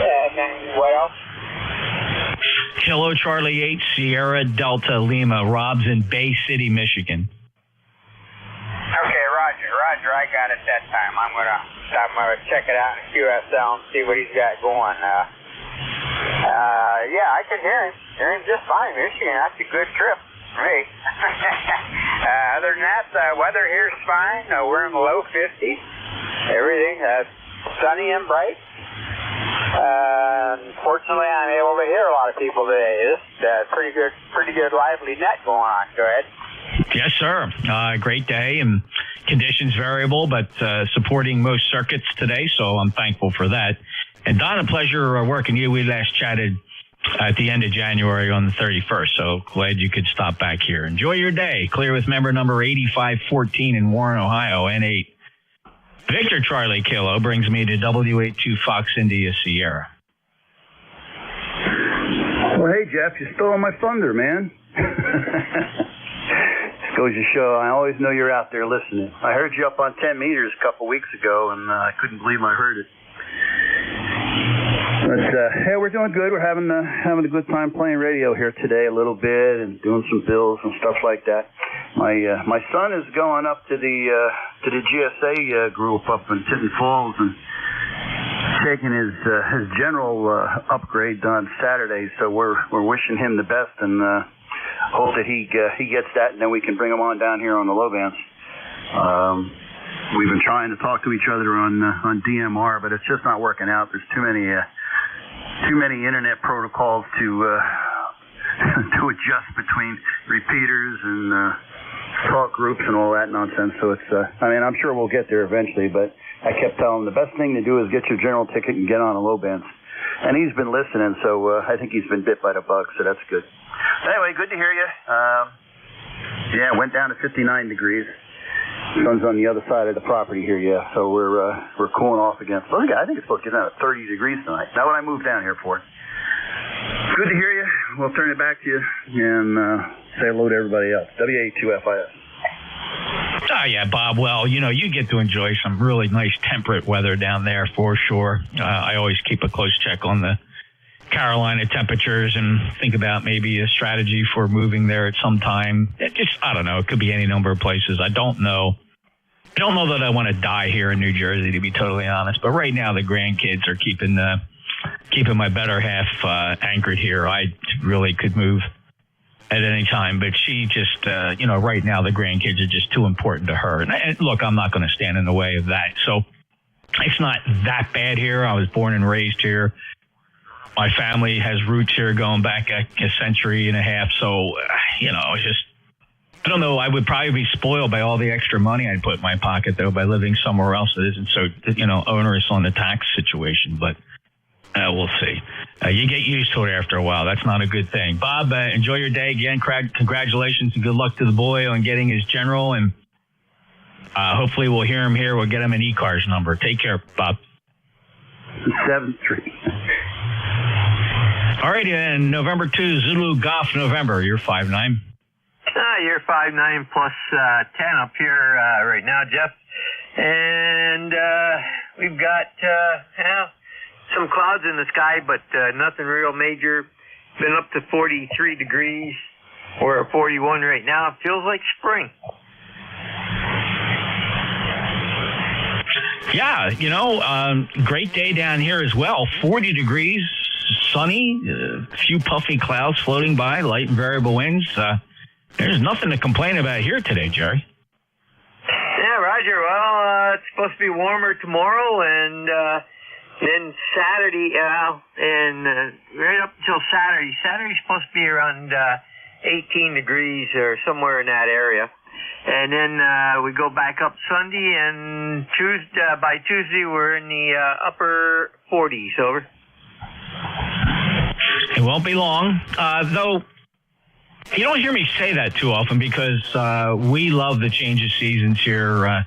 and then what else? Kilo Charlie 8 Sierra Delta Lima. Rob's in Bay City, Michigan. Okay, Roger. I got it that time. I'm gonna check it out in QSL and see what he's got going. Yeah, I can hear him. Hear him just fine. Michigan, that's a good trip for me. Other than that, weather here's fine. We're in the low 50s. Everything sunny and bright. unfortunately, I'm able to hear a lot of people today. This pretty good, lively net going on. Go ahead. Yes, sir. Great day, and conditions variable, but supporting most circuits today, so I'm thankful for that. And Don, a pleasure working with you. We last chatted at the end of January on the 31st, so glad you could stop back here. Enjoy your day. Clear with member number 8514 in Warren, Ohio, N8. Victor Charlie Kilo brings me to W82 Fox India Sierra. Well, hey, Jeff, you stole my thunder, man. Just goes to show, I always know you're out there listening. I heard you up on 10 meters a couple weeks ago, and I couldn't believe I heard it. But hey, we're doing good. We're having a good time playing radio here today a little bit and doing some bills and stuff like that. My son is going up to the GSA group up in Tinton Falls and taking his general upgrade on Saturday. So we're wishing him the best and hope that he gets that, and then we can bring him on down here on the low bands. We've been trying to talk to each other on DMR, but it's just not working out. There's too many internet protocols to adjust between repeaters and talk groups and all that nonsense. So it's I'm sure we'll get there eventually, but I kept telling him the best thing to do is get your general ticket and get on the low bands. And he's been listening, so I think he's been bit by the bug, so that's good. Anyway, good to hear you. Yeah, went down to 59 degrees. Sun's on the other side of the property here, yeah. So we're cooling off again. So I think it's supposed to get down to 30 degrees tonight. Not what I moved down here for. Good to hear you. We'll turn it back to you and say hello to everybody else. W82FIS. Oh, yeah, Bob. Well, you get to enjoy some really nice temperate weather down there for sure. I always keep a close check on the Carolina temperatures and think about maybe a strategy for moving there at some time. I don't know. It could be any number of places. I don't know. I don't know that I want to die here in New Jersey, to be totally honest. But right now, the grandkids are keeping my better half anchored here. I really could move at any time, but she just, right now the grandkids are just too important to her. And look, I'm not going to stand in the way of that. So it's not that bad here. I was born and raised here. My family has roots here going back a century and a half. So, it's just, I don't know. I would probably be spoiled by all the extra money I'd put in my pocket, though, by living somewhere else that isn't so, onerous on the tax situation. But we'll see. You get used to it after a while. That's not a good thing. Bob, enjoy your day again. Congratulations and good luck to the boy on getting his general. And hopefully we'll hear him here. We'll get him an ECARS number. Take care, Bob. 7-3. All right, and November 2, Zulu Golf November. You're 5'9". You're 5'9" plus 10 up here right now, Jeff. And we've got some clouds in the sky, but nothing real major. Been up to 43 degrees. We're at 41 right now. It feels like spring. Yeah, great day down here as well. 40 degrees, sunny, a few puffy clouds floating by, light and variable winds. There's nothing to complain about here today, Jerry. Yeah, Roger. Well, it's supposed to be warmer tomorrow, and then Saturday, and right up until Saturday. Saturday's supposed to be around 18 degrees or somewhere in that area. And then we go back up Sunday, and by Tuesday we're in the upper 40s. Over. It won't be long, though. You don't hear me say that too often because we love the change of seasons here.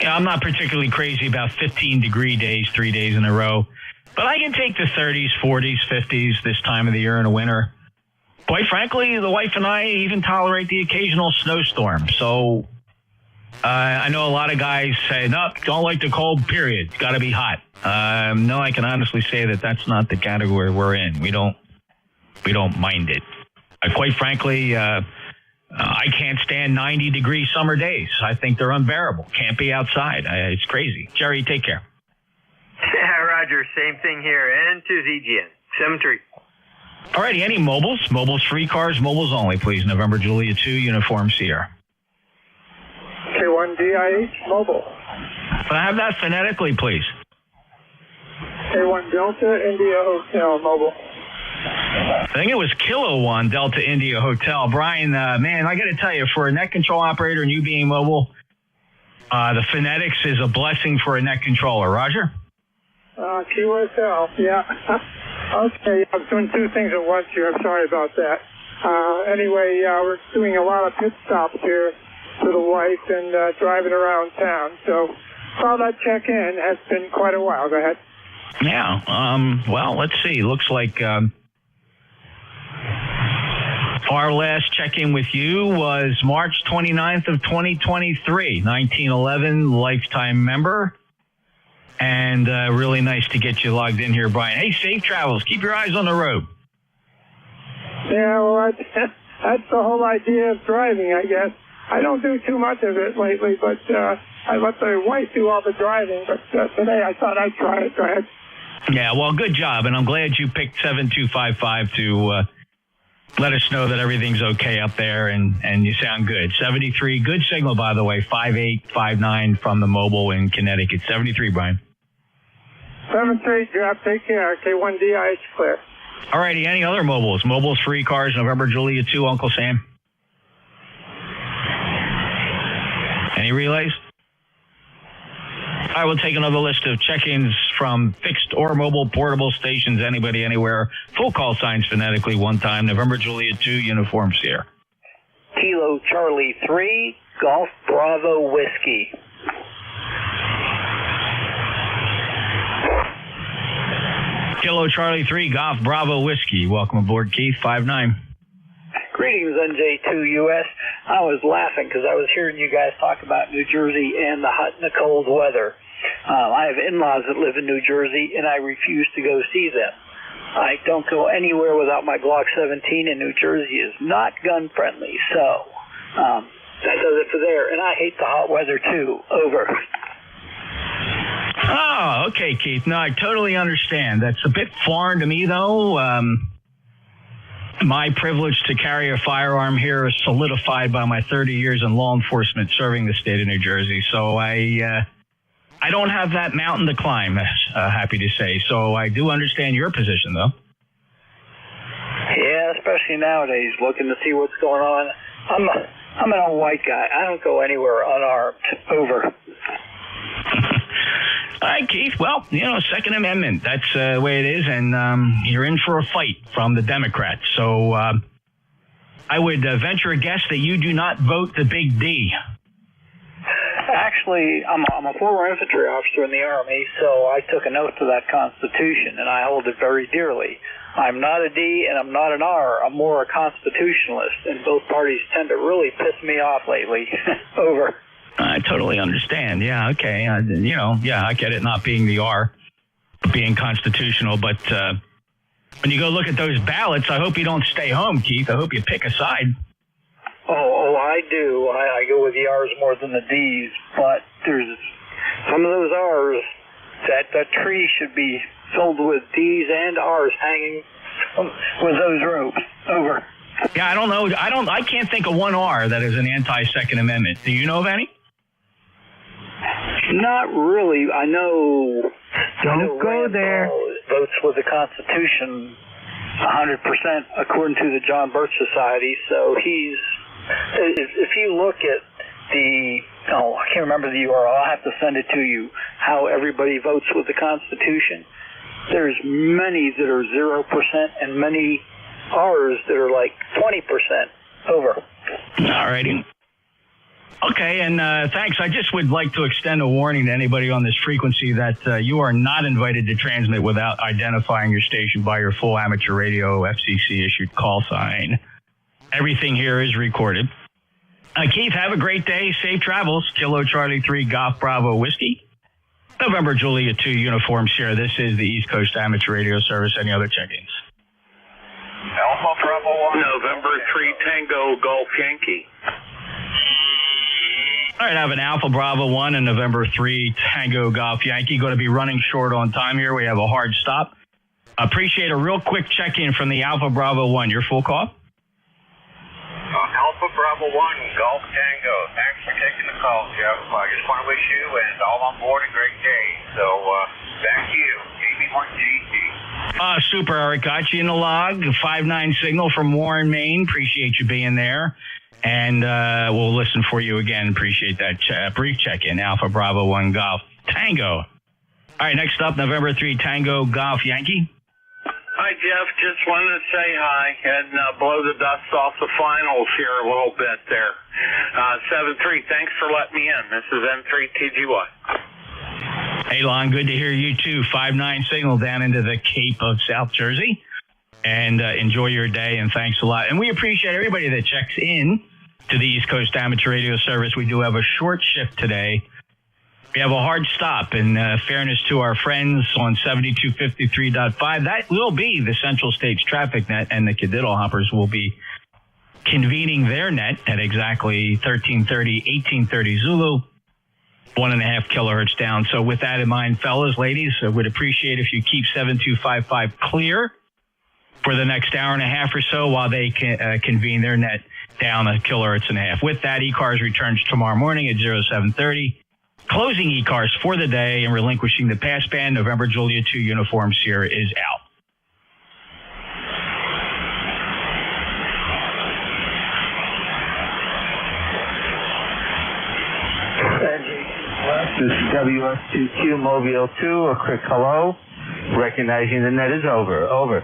I'm not particularly crazy about 15-degree days 3 days in a row, but I can take the 30s, 40s, 50s this time of the year in the winter. Quite frankly, the wife and I even tolerate the occasional snowstorm. So I know a lot of guys say, no, don't like the cold, period. It's got to be hot. No, I can honestly say that that's not the category we're in. We don't mind it. Quite frankly, I can't stand 90-degree summer days. I think they're unbearable. Can't be outside. It's crazy. Jerry, take care. Yeah, Roger. Same thing here. And to ZGN. 7-3. All righty, any mobiles? Mobiles for ECARS, mobiles only, please. November Julia 2, Uniform Sierra. K1DIH, mobile. Can I have that phonetically, please? K1 Delta India Hotel Mobile. I think it was Kilo 1 Delta India Hotel. Brian, man, I got to tell you, for a net control operator and you being mobile, the phonetics is a blessing for a net controller. Roger? QSL, yeah. Okay, I was doing two things at once here. I'm sorry about that. Anyway, we're doing a lot of pit stops here for the wife and driving around town. So while that check-in has been quite a while. Go ahead. Yeah. Well, let's see. Looks like our last check-in with you was March 29th of 2023, 1911, lifetime member. And really nice to get you logged in here, Brian. Hey, safe travels. Keep your eyes on the road. Yeah, well, that's the whole idea of driving, I guess. I don't do too much of it lately, but I let the wife do all the driving. But today I thought I'd try it. Go ahead. Yeah, well, good job. And I'm glad you picked 7255 to let us know that everything's okay up there, and you sound good. 73, good signal, by the way, 5859 from the mobile in Connecticut. 73, Brian. 7-3, Jeff. Take care. K1DIH clear. All righty, any other mobiles? Mobiles for ECARS, November Julia 2, Uncle Sam. Any relays? I will take another list of check-ins from fixed or mobile portable stations, anybody, anywhere. Full call signs phonetically one time. November Julia 2, Uniform Sierra. Kilo Charlie 3, Golf Bravo Whiskey. Kilo Charlie 3, Golf Bravo Whiskey. Welcome aboard, Keith, 5-9. Greetings, NJ2US. I was laughing because I was hearing you guys talk about New Jersey and the hot and the cold weather. I have in-laws that live in New Jersey, and I refuse to go see them. I don't go anywhere without my Glock 17, and New Jersey is not gun-friendly. So that does it for there. And I hate the hot weather, too. Over. Oh, okay, Keith. No, I totally understand. That's a bit foreign to me, though. My privilege to carry a firearm here is solidified by my 30 years in law enforcement serving the state of New Jersey. So I don't have that mountain to climb, happy to say. So I do understand your position, though. Yeah, especially nowadays, looking to see what's going on. I'm an old white guy. I don't go anywhere unarmed. Over. All right, Keith. Well, Second Amendment. That's the way it is, and you're in for a fight from the Democrats. So I would venture a guess that you do not vote the big D. Actually, I'm a former infantry officer in the Army, so I took an oath to that Constitution, and I hold it very dearly. I'm not a D, and I'm not an R. I'm more a constitutionalist, and both parties tend to really piss me off lately. Over. I totally understand. Yeah, okay. I get it, not being the R, being constitutional. But when you go look at those ballots, I hope you don't stay home, Keith. I hope you pick a side. Oh, I do. I go with the R's more than the D's. But there's some of those R's, that tree should be filled with D's and R's hanging with those ropes. Over. Yeah, I don't know. I can't think of one R that is an anti-Second Amendment. Do you know of any? Not really. I know. Don't go there. Votes with the Constitution 100% according to the John Birch Society. So if you look at I can't remember the URL. I'll have to send it to you. How everybody votes with the Constitution. There's many that are 0% and many R's that are like 20%. Over. All righty. Okay, and thanks. I just would like to extend a warning to anybody on this frequency that you are not invited to transmit without identifying your station by your full amateur radio FCC-issued call sign. Everything here is recorded. Keith, have a great day. Safe travels. Kilo Charlie 3, Golf Bravo Whiskey. November Julia 2, Uniform Sierra. This is the East Coast Amateur Radio Service. Any other check-ins? Alpha Bravo 1. November 3, Tango Golf Yankee. All right, I have an Alpha Bravo 1 and November 3 Tango Golf Yankee. Going to be running short on time here. We have a hard stop. Appreciate a real quick check-in from the Alpha Bravo 1. Your full call? Alpha Bravo 1, Golf Tango. Thanks for taking the call, Jeff. I just want to wish you and all on board a great day. So, back to you. Report GT. Super, Eric. Got you in the log. 5-9 signal from Warren, Maine. Appreciate you being there. And we'll listen for you again. Appreciate that brief check-in. Alpha Bravo 1 Golf Tango. All right, next up, November 3 Tango Golf Yankee. Hi, Jeff. Just wanted to say hi and blow the dust off the finals here a little bit there. 7-3, thanks for letting me in. This is M3TGY. Hey, Lon, good to hear you, too. 5-9 signal down into the Cape of South Jersey. And enjoy your day, and thanks a lot. And we appreciate everybody that checks in to the East Coast Amateur Radio Service. We do have a short shift today. We have a hard stop. In fairness to our friends on 7253.5, that will be the Central States Traffic Net, and the Cadiddle Hoppers will be convening their net at exactly 1330, 1830 Zulu, 1.5 kilohertz down. So with that in mind, fellas, ladies, I would appreciate if you keep 7255 clear for the next hour and a half or so while they convene their net down 1.5 kilohertz. With that, ECARS returns tomorrow morning at 0730. Closing ECARS for the day and relinquishing the passband. November Julia 2 Uniform Sierra is out. This is WS2Q Mobile 2, a quick hello. Recognizing the net is over. Over.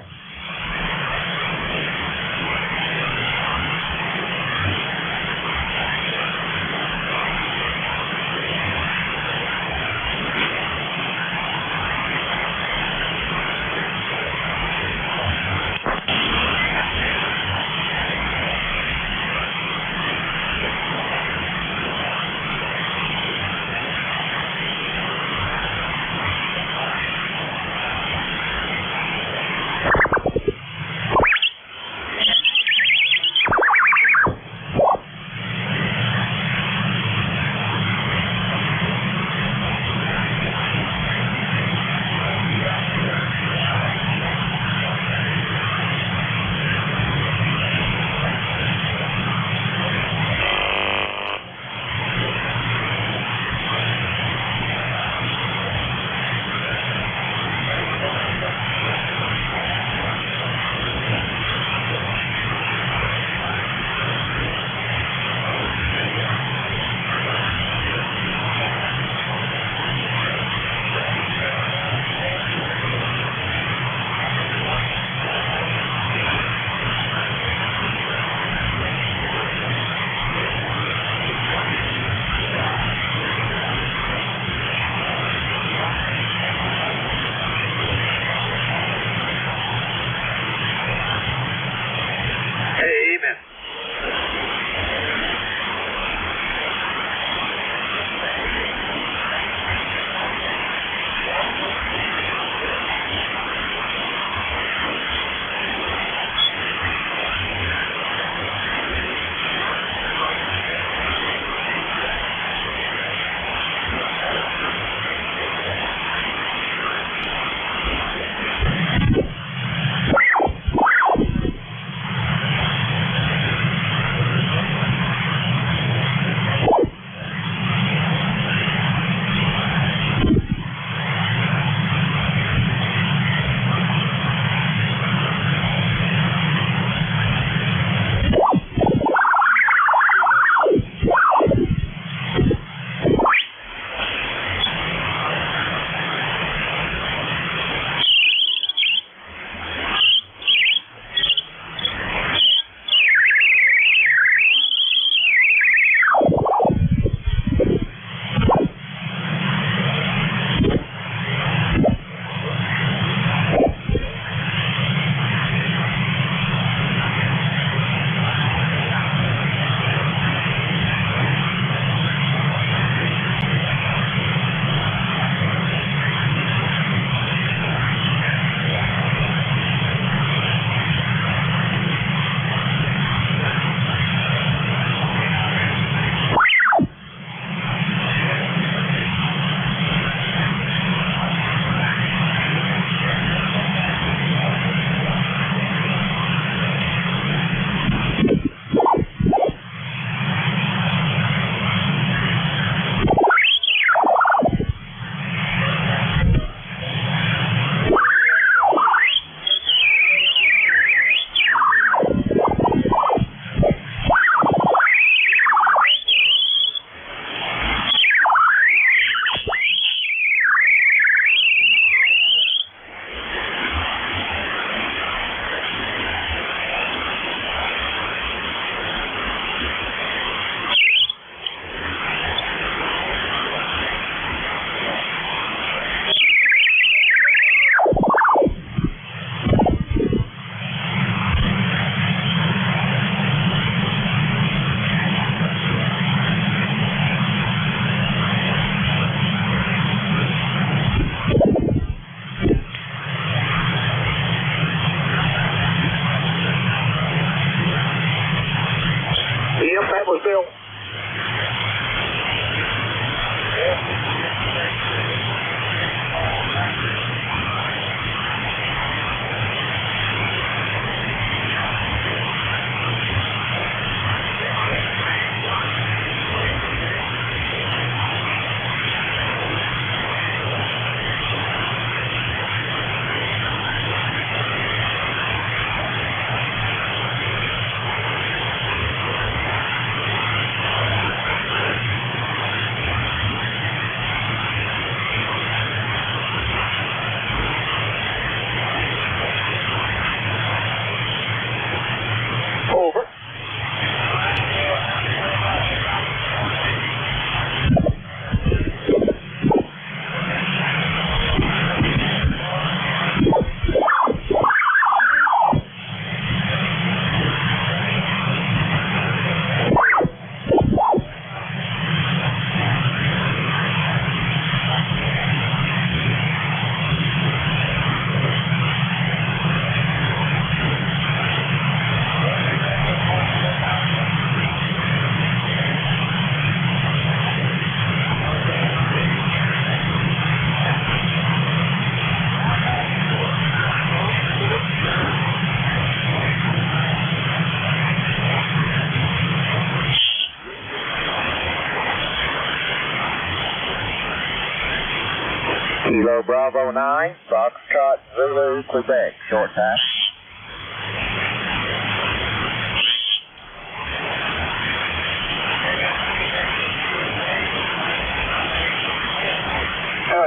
Bravo 9, Foxtrot Zulu, Quebec. Short time.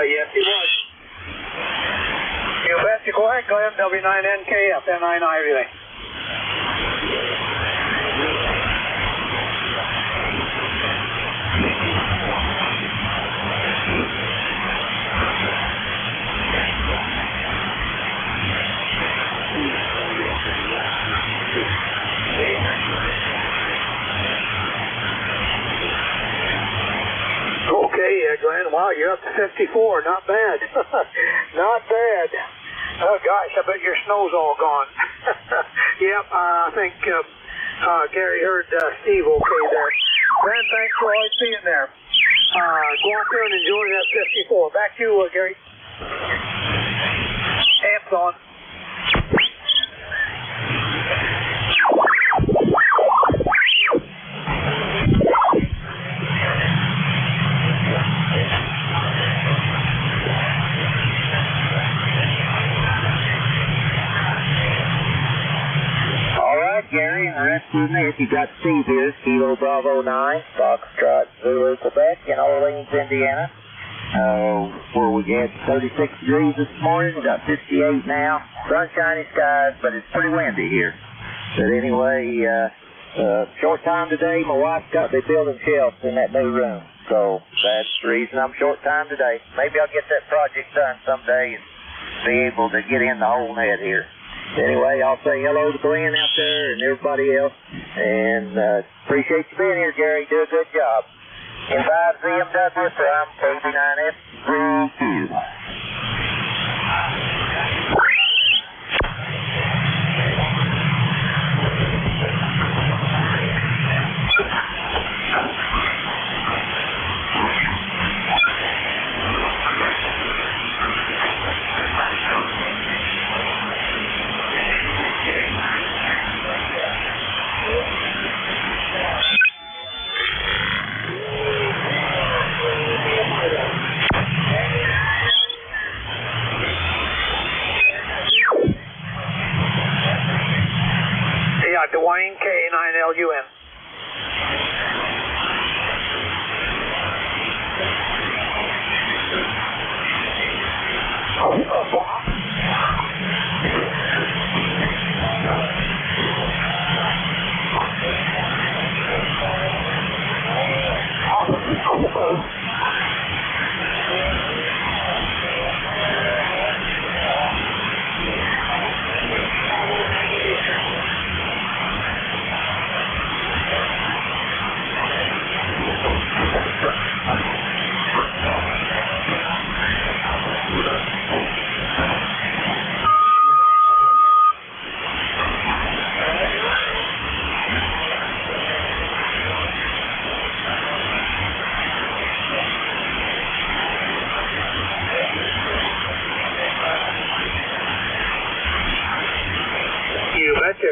Yes, he was. You betcha. Go ahead, Glenn. W9NKF, N9I relay. Okay, Glenn, wow, you're up to 54. Not bad. Not bad. Oh, gosh, I bet your snow's all gone. Yep, I think Gary heard Steve okay there. Glenn, thanks for always being there. Go out there and enjoy that 54. Back to you, Gary. Amps on. Gary, and the rest of you, if you got Steve here, Kilo Bravo 9, Foxtrot Zulu, Quebec, in Orleans, Indiana. Where we get 36 degrees this morning, got 58 now. Sunshiny skies, but it's pretty windy here. But anyway, short time today. My wife's got me building shelves in that new room. So that's the reason I'm short time today. Maybe I'll get that project done someday and be able to get in the whole net here. Anyway, I'll say hello to Glenn out there and everybody else. And appreciate you being here, Gary. Do a good job. In 5ZMW from KB9F3Q. Dwayne, K9LUN.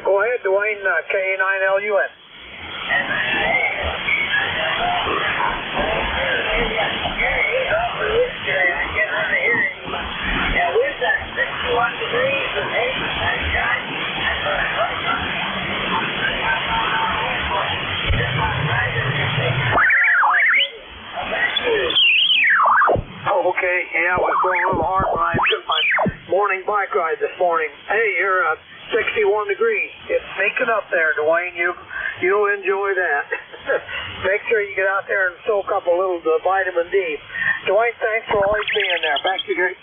Go ahead, Dwayne, K9LUN. Now, with that 61 degrees and 8 sunshine, Oh, okay. Yeah, I was going a little hard when I took my morning bike ride this morning. Hey, you're 61 degrees. It's sneaking up there, Dwayne. You'll enjoy that. Make sure you get out there and soak up a little vitamin D. Dwayne, thanks for always being there. Back to you, Gary.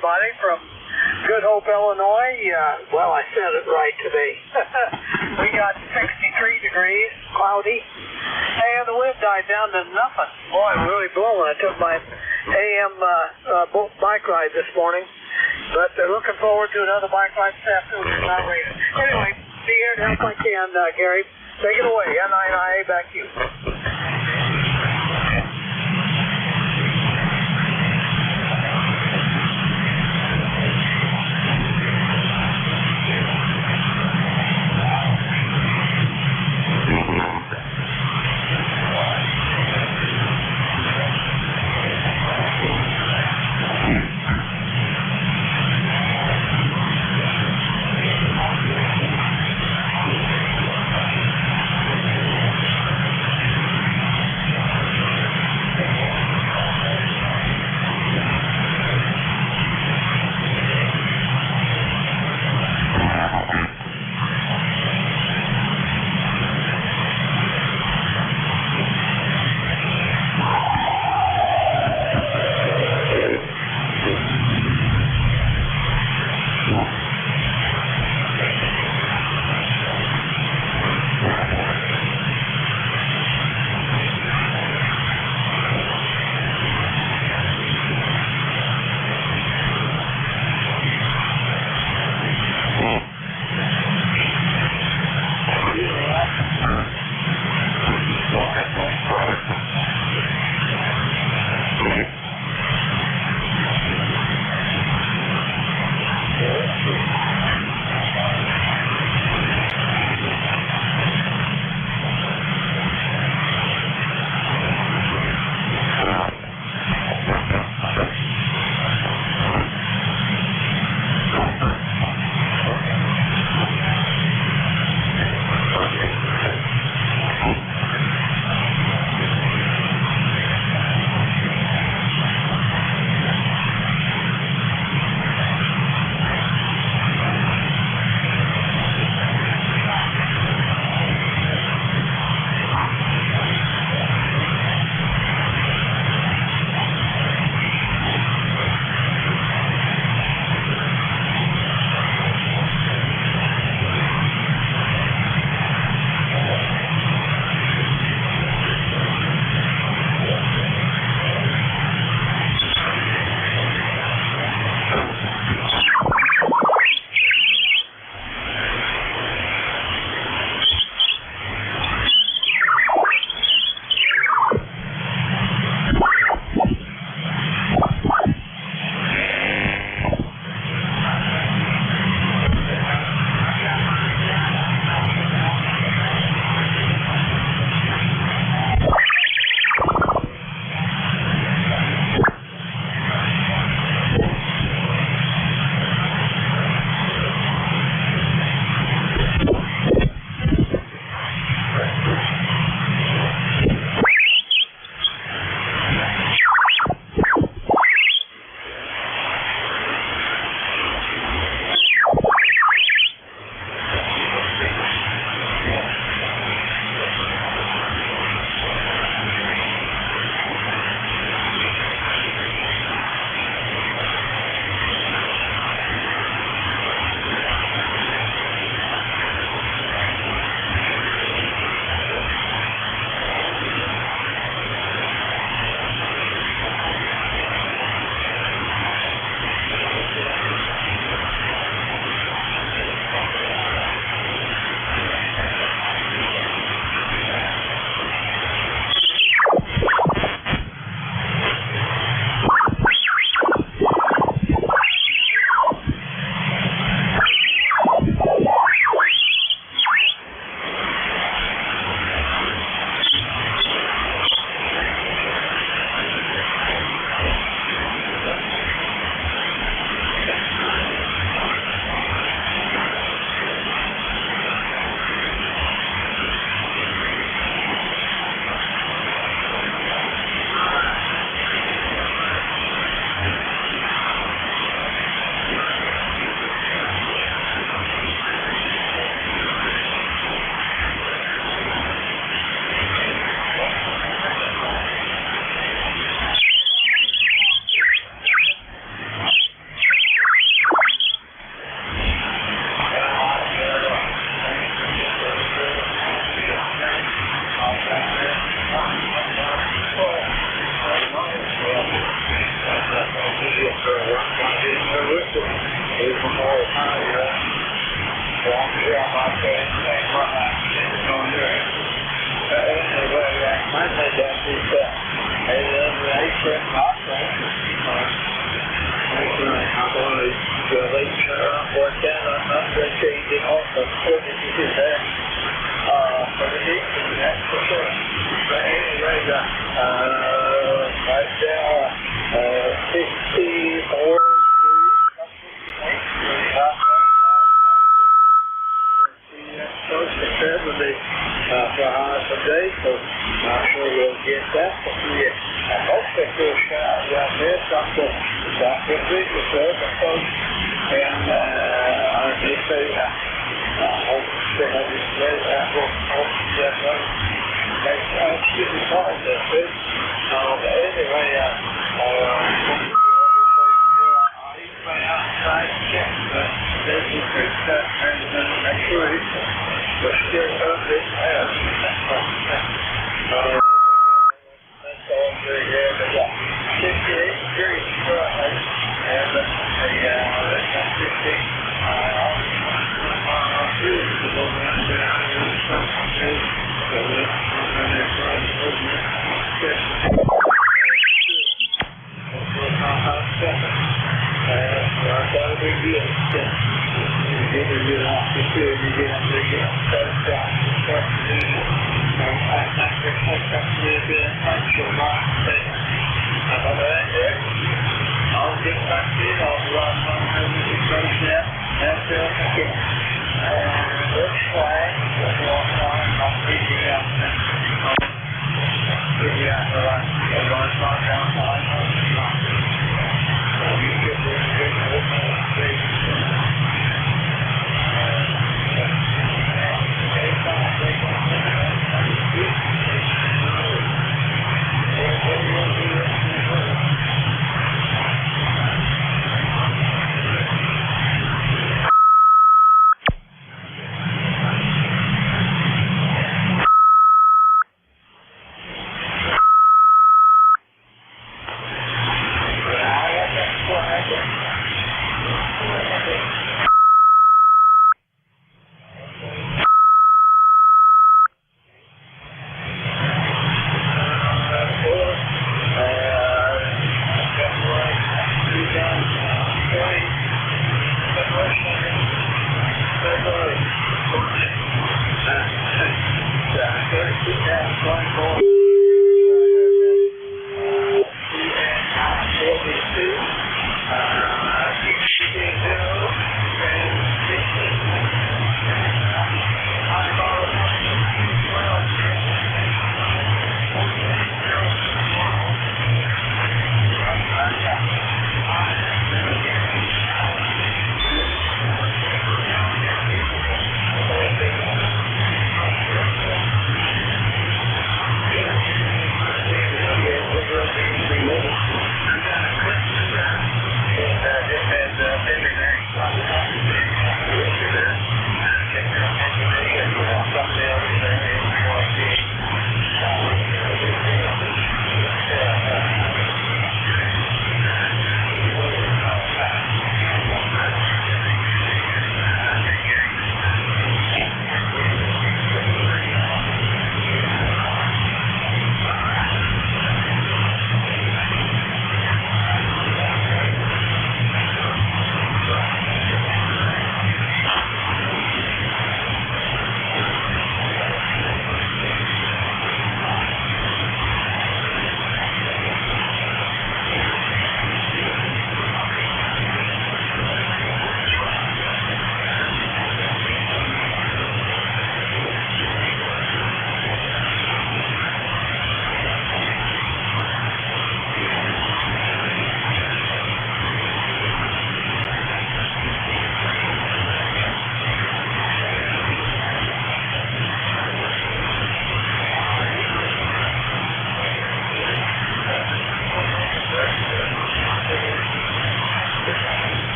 everybody, from Good Hope, Illinois. Well, I said it right today. We got 63 degrees, cloudy, and the wind died down to nothing. Boy, it really blew when I took my AM bike ride this morning. But looking forward to another bike ride this afternoon. It's not raining. Anyway, be here to help I can, Gary. Take it away. N9IA, back to you.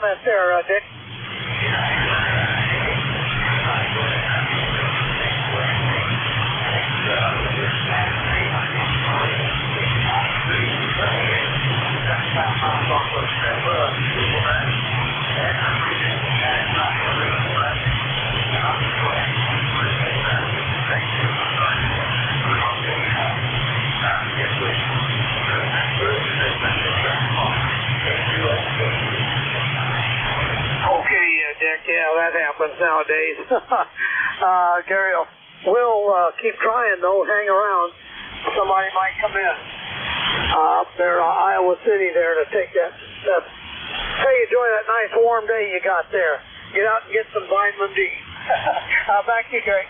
comment there, Dick. Dick, yeah, that happens nowadays. Gary, we'll keep trying, though. Hang around. Somebody might come in up there, Iowa City there to take that. Hey, enjoy that nice warm day you got there. Get out and get some vitamin D. Back to you, Gary.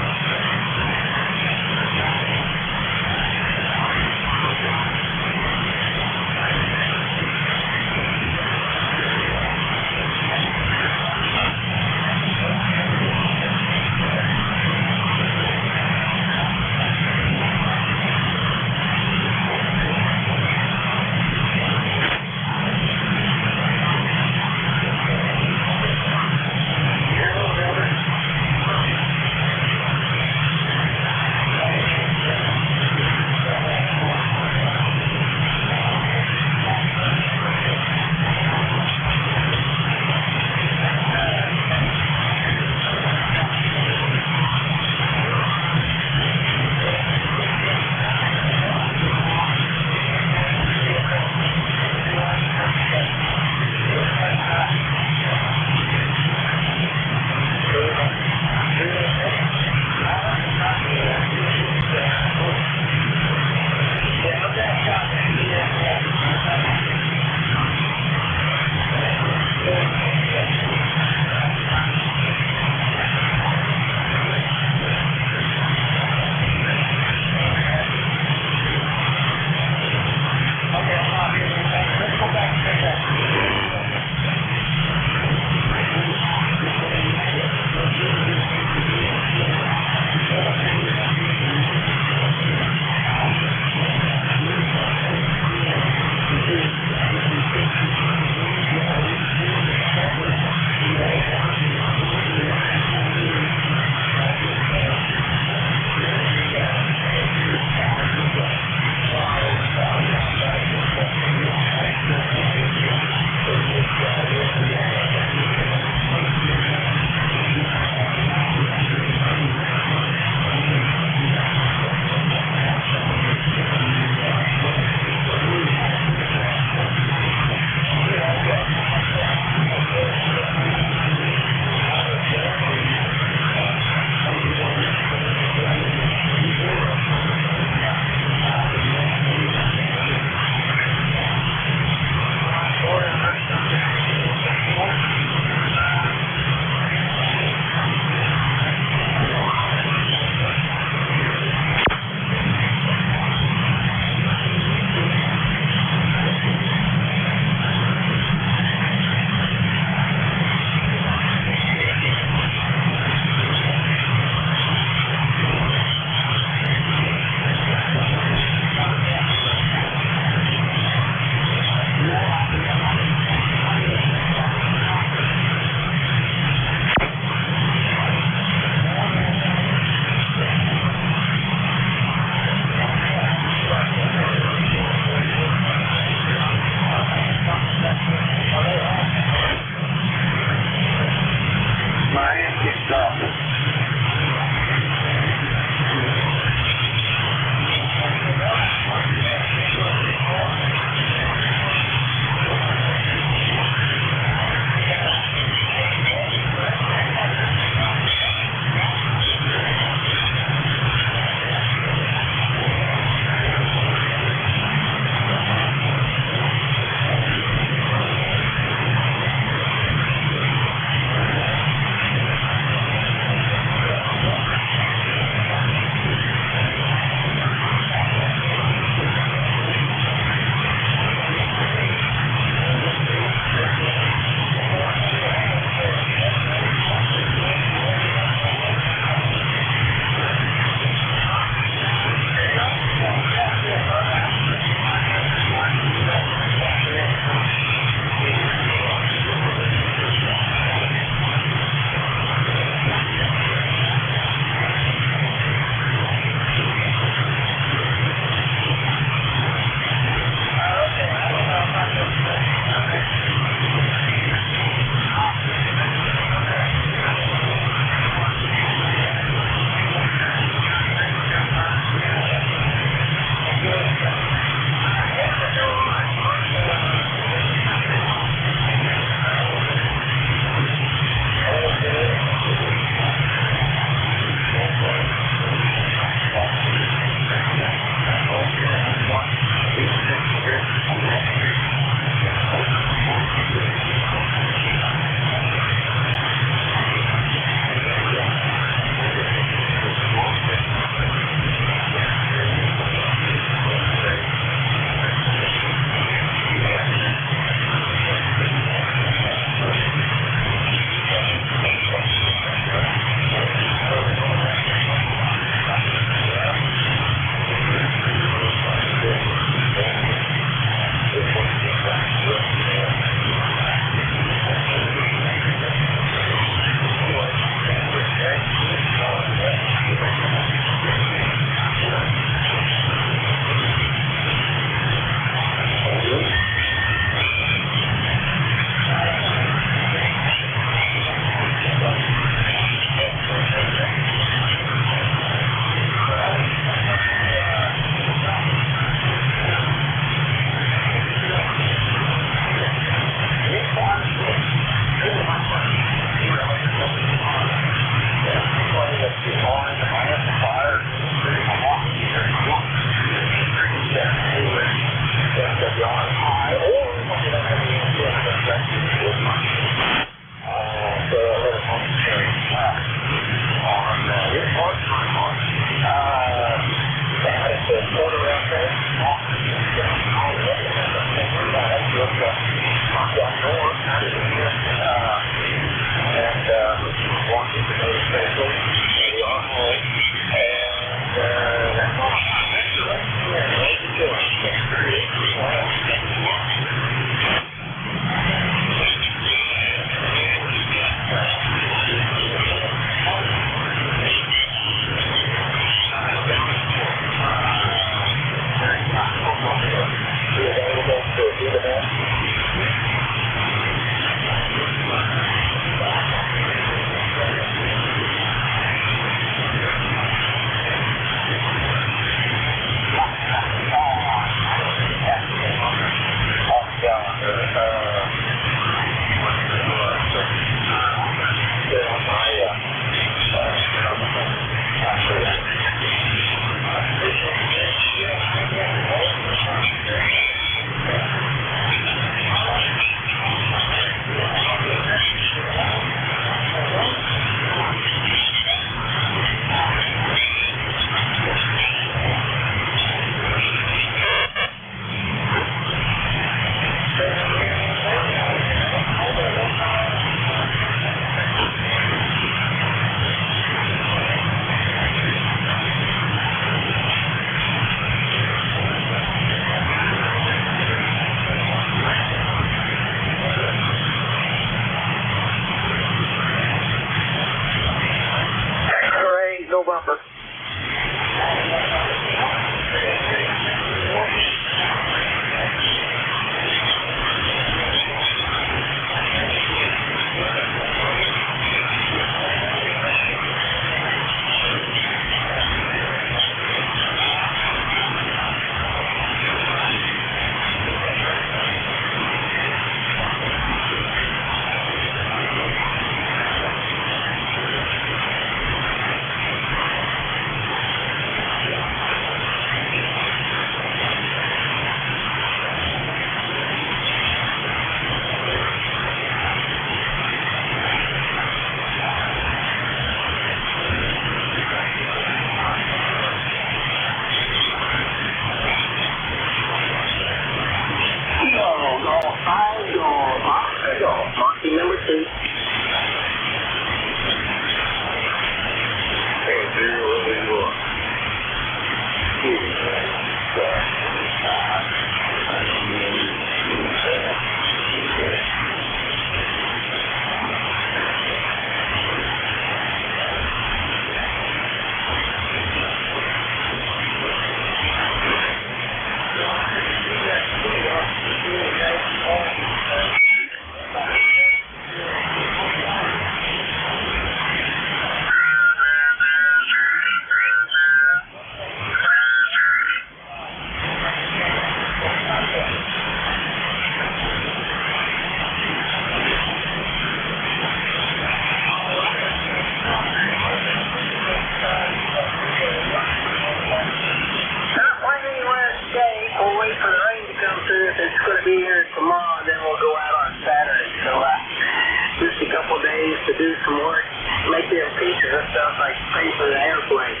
ready for the airplane.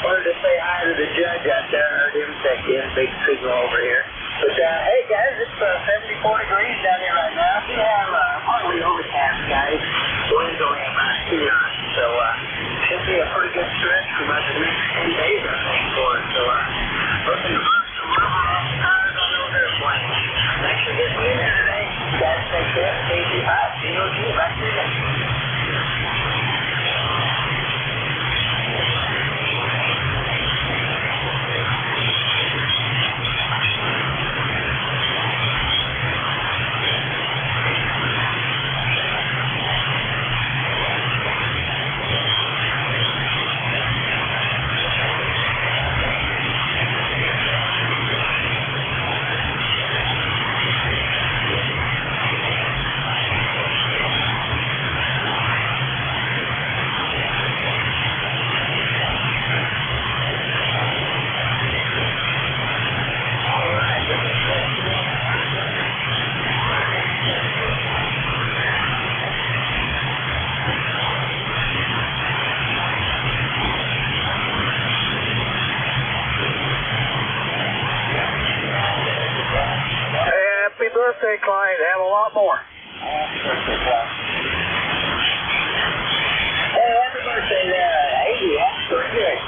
Wanted to say hi to the judge out there. I heard him say he had a big signal over here. But, hey, guys, it's 74 degrees down here right now. We have partly overcast, guys. The wind's only about 2 knots. So, should be a pretty good stretch for about the next 10 days, I think, for it. So, looking for some cars on those airplanes. Thanks for getting me in here today. You guys take care. KC5, COG, back to you. Birthday, Clyde. Have a lot more. Hey, happy birthday there. Hey, that's pretty good.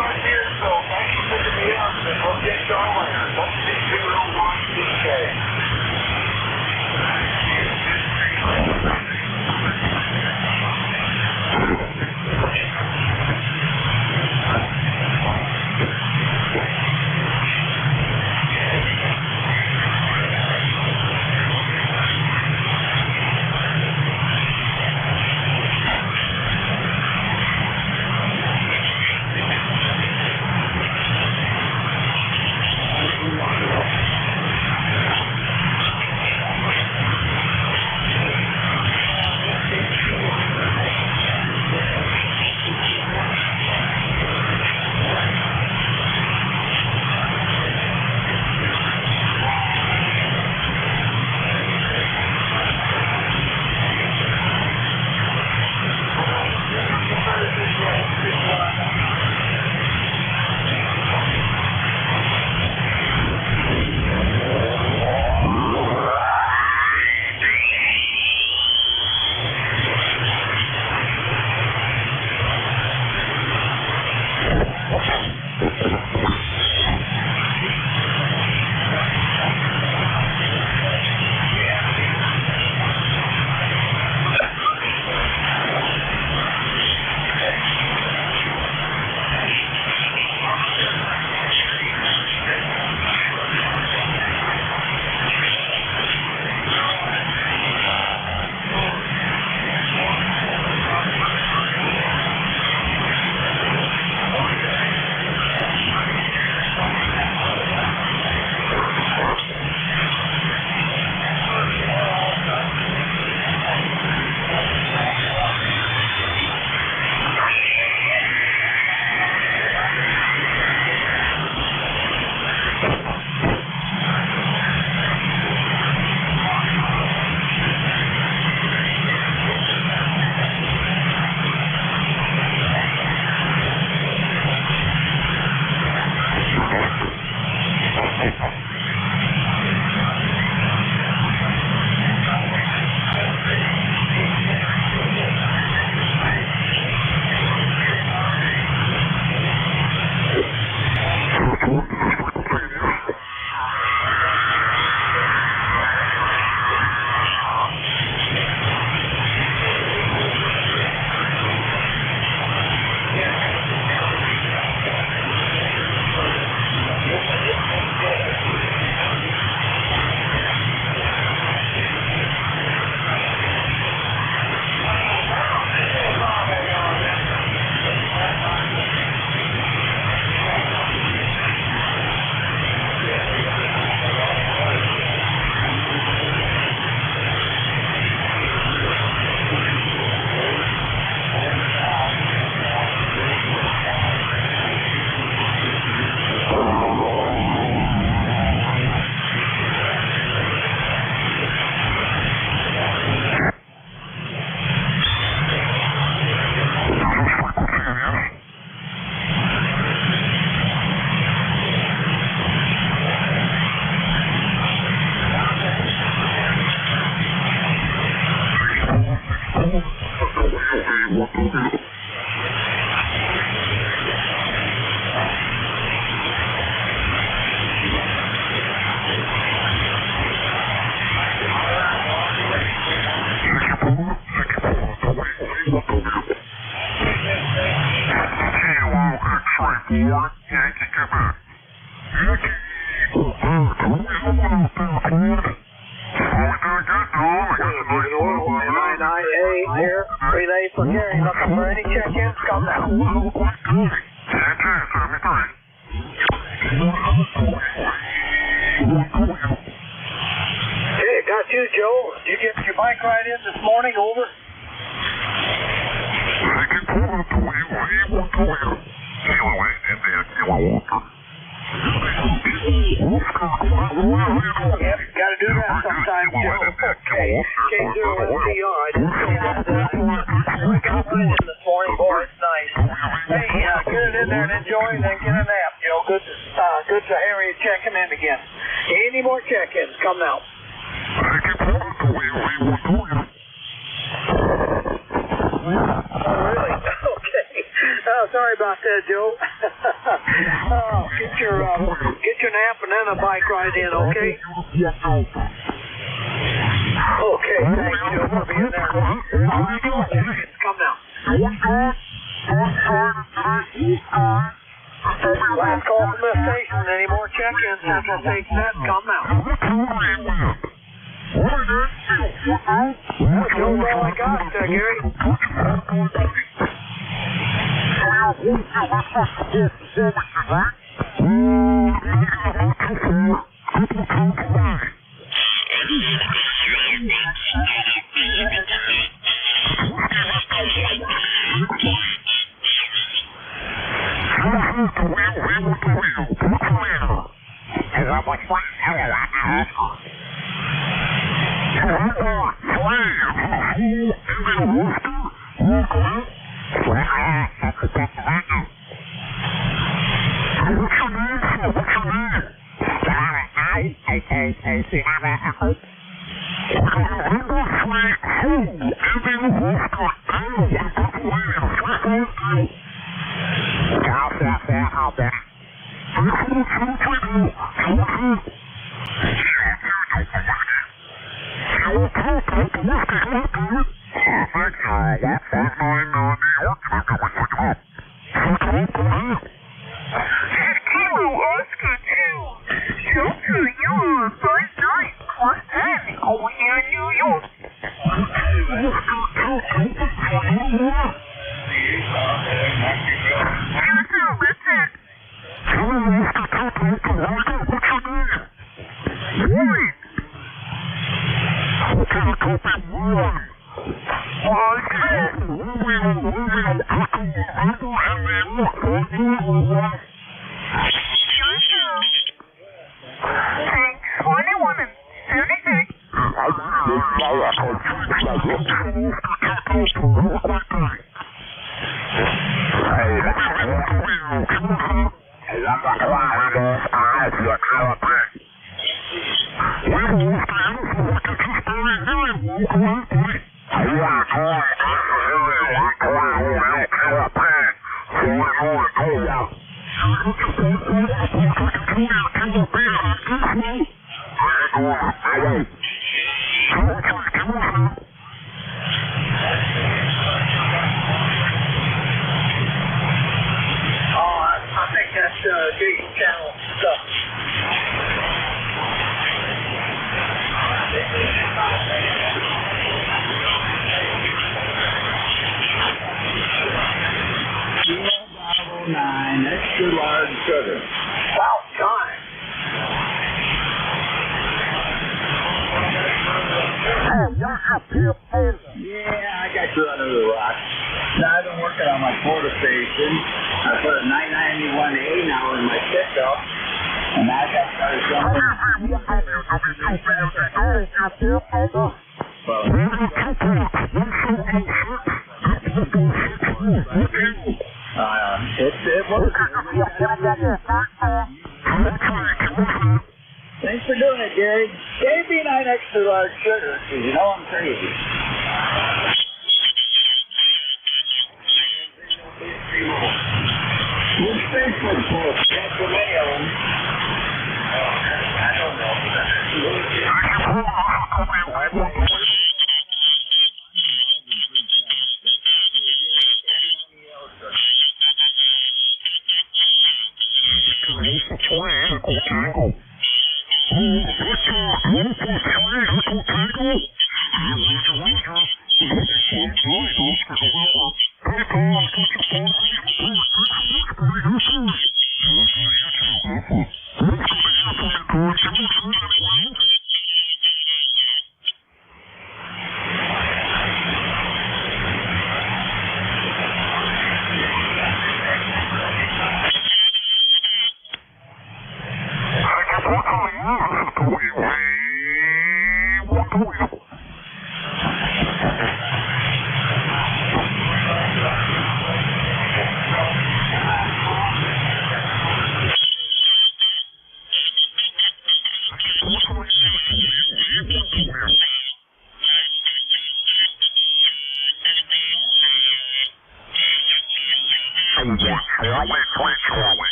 my dear, so thanks for picking me up, and we'll get going here. Let's get 201 DK. Sorry about that, Joe. and a bike ride in, okay? Okay, thank you for being there. Come now. Last call from the station. Any more check-ins? Central Station net, come now. That's all I got, Gary. Thanks for doing it, Gary. Gave me 9 extra large sugar, because you know I'm crazy. What's Facebook post? Got so many of them. I don't know.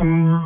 Thank you.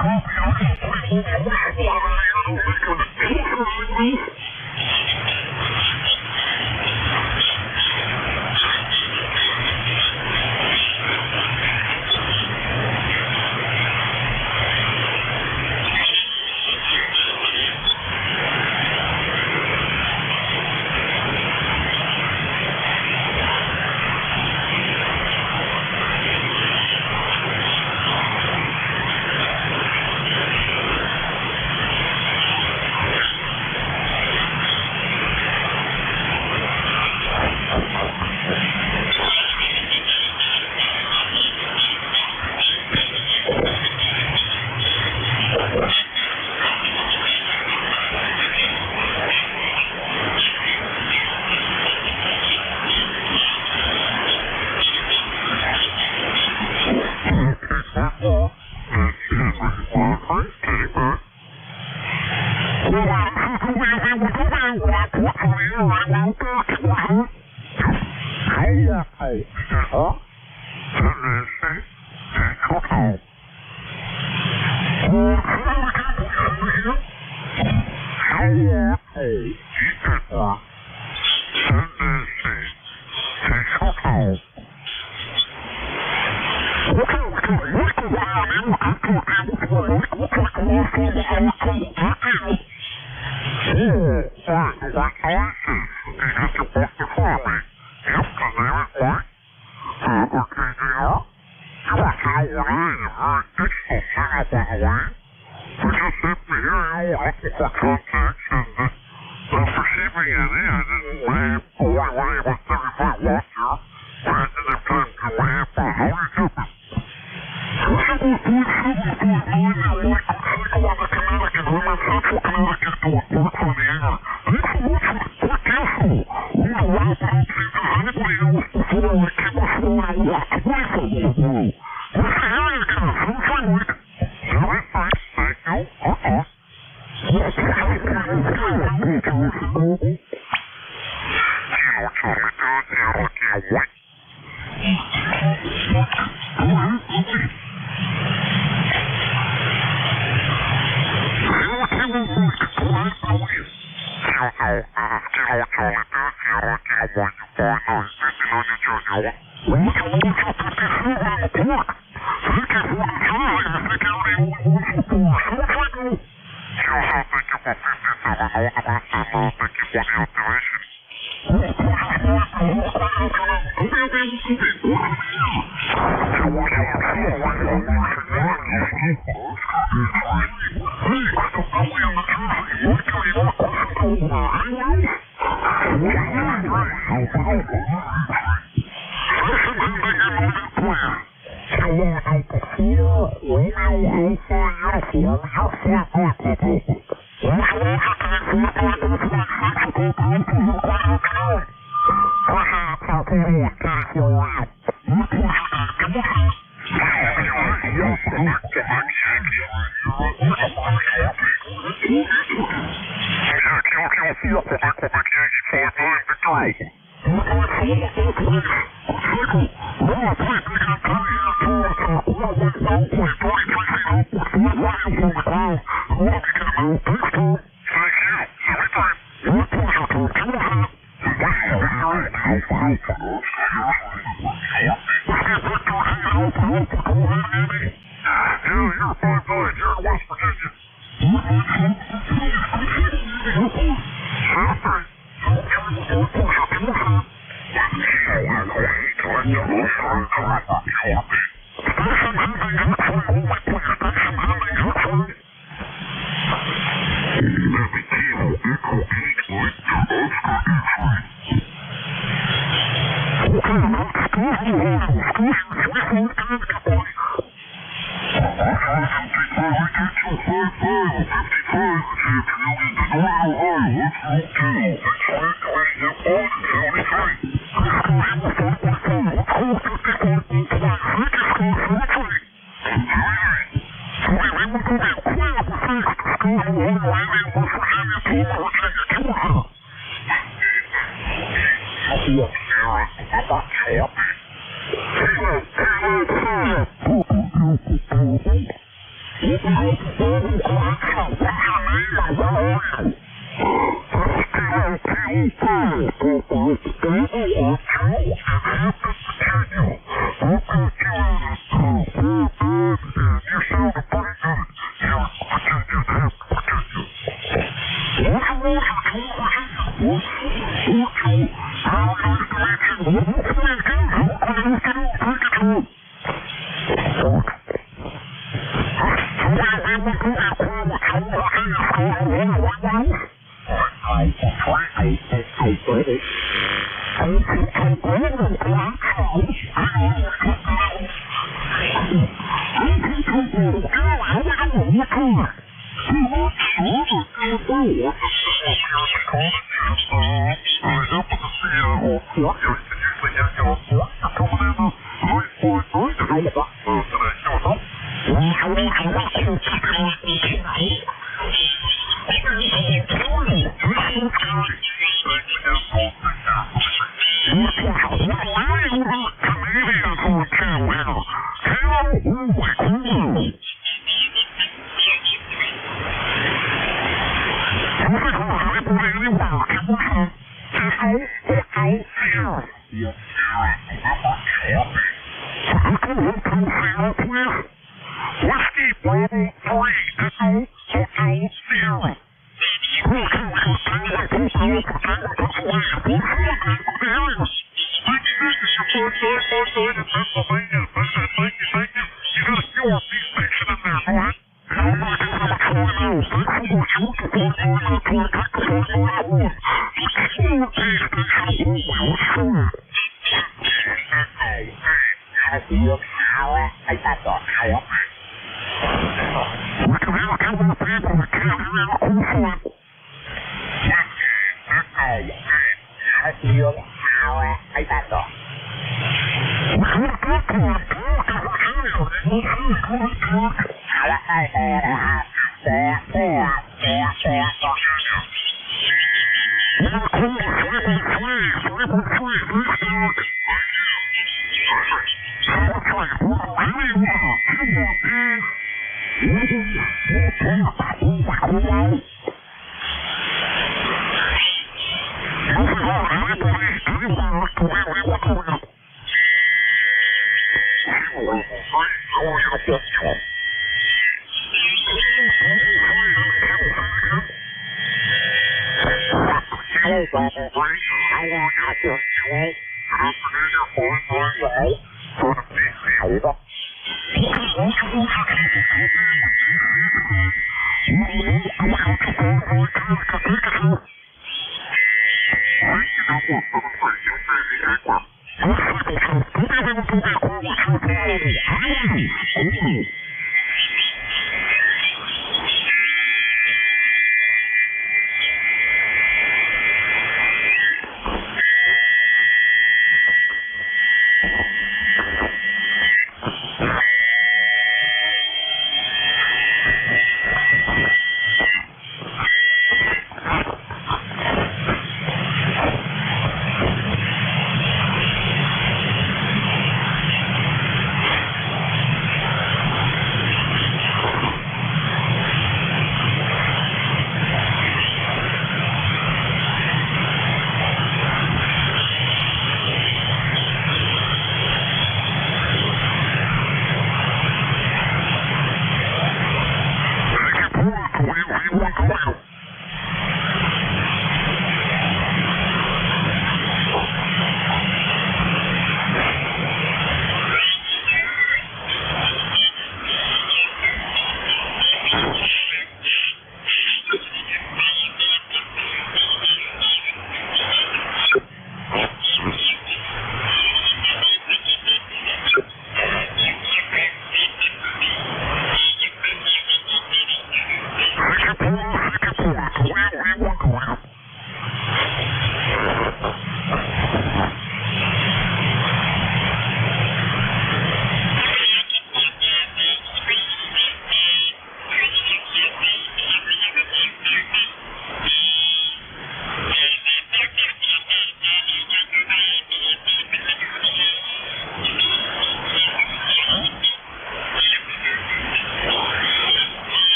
Copy. Thank you.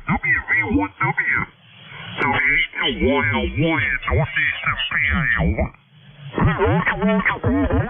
WV1W, Northeast PA.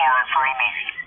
on 40 meters.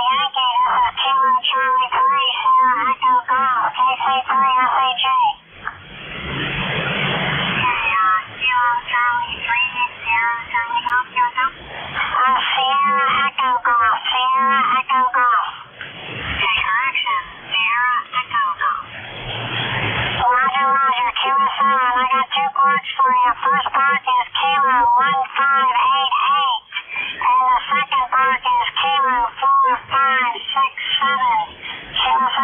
Yankee, this is Kilo Charlie 3, Sierra Echo Golf, KC3 SAJ. Kilo Charlie 3, Sierra Charlie Golf, Sierra Echo Golf, Sierra Echo Golf. Okay, correction, Sierra Echo Golf. Roger, Roger, Kilo 7, I got 2 parks for you. First park is Kilo 1588. And the second park is Kilo 4567. Kilo 7.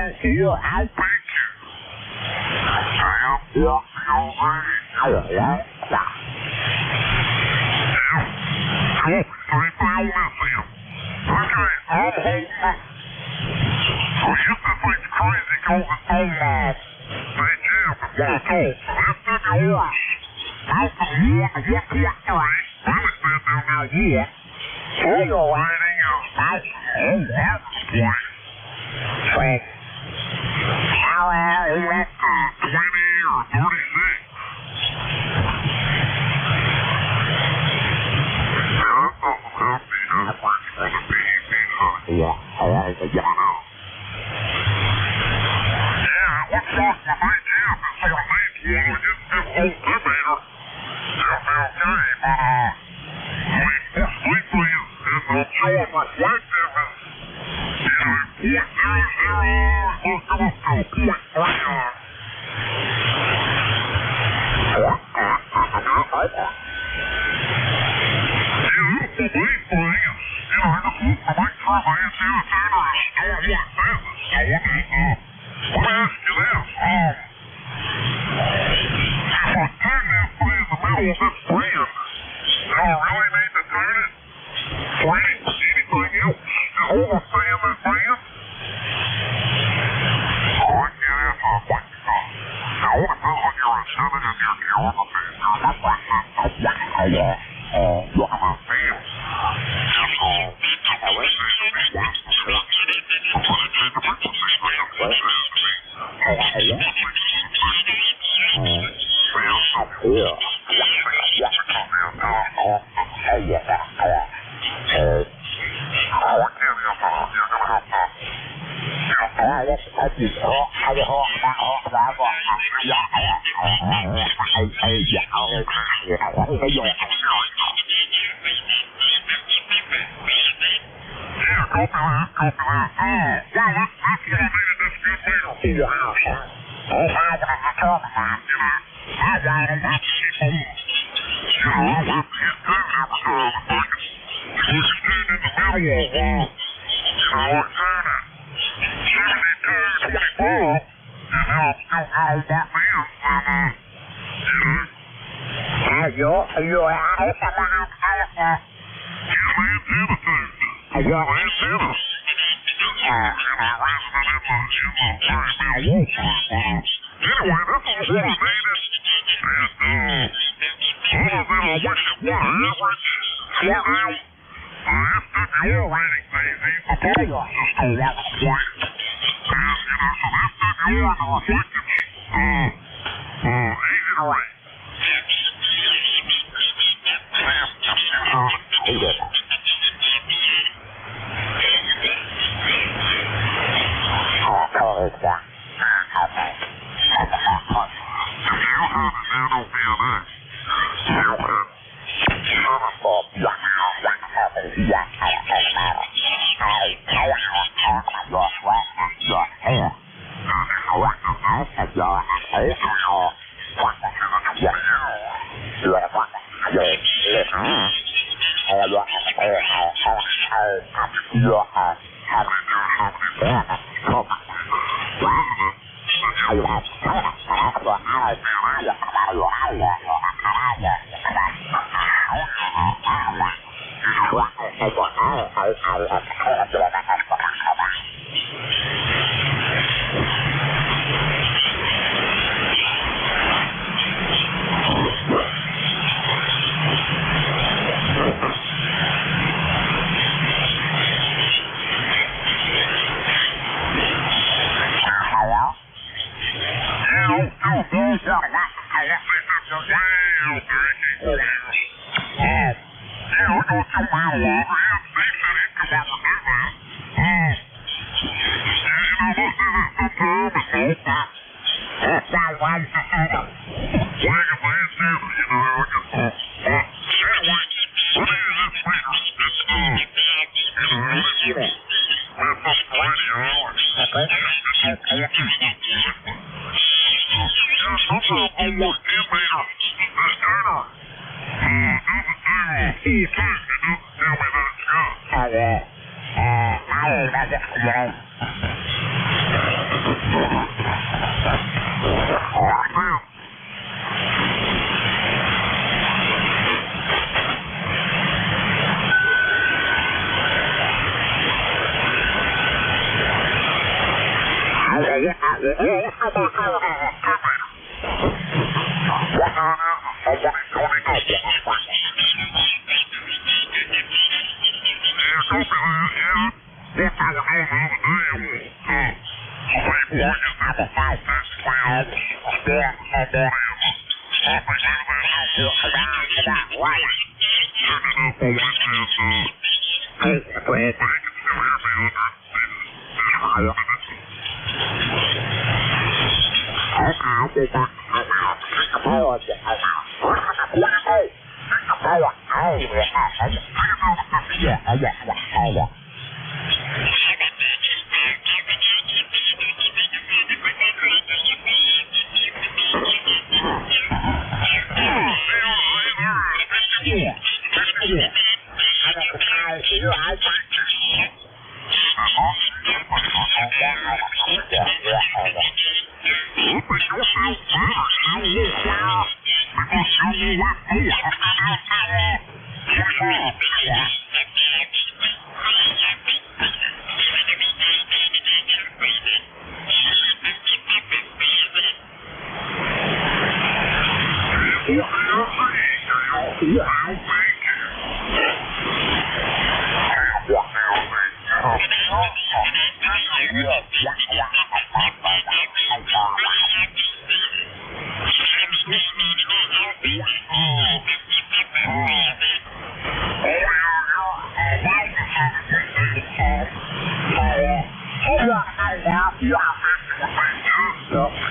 Thank you. Yeah.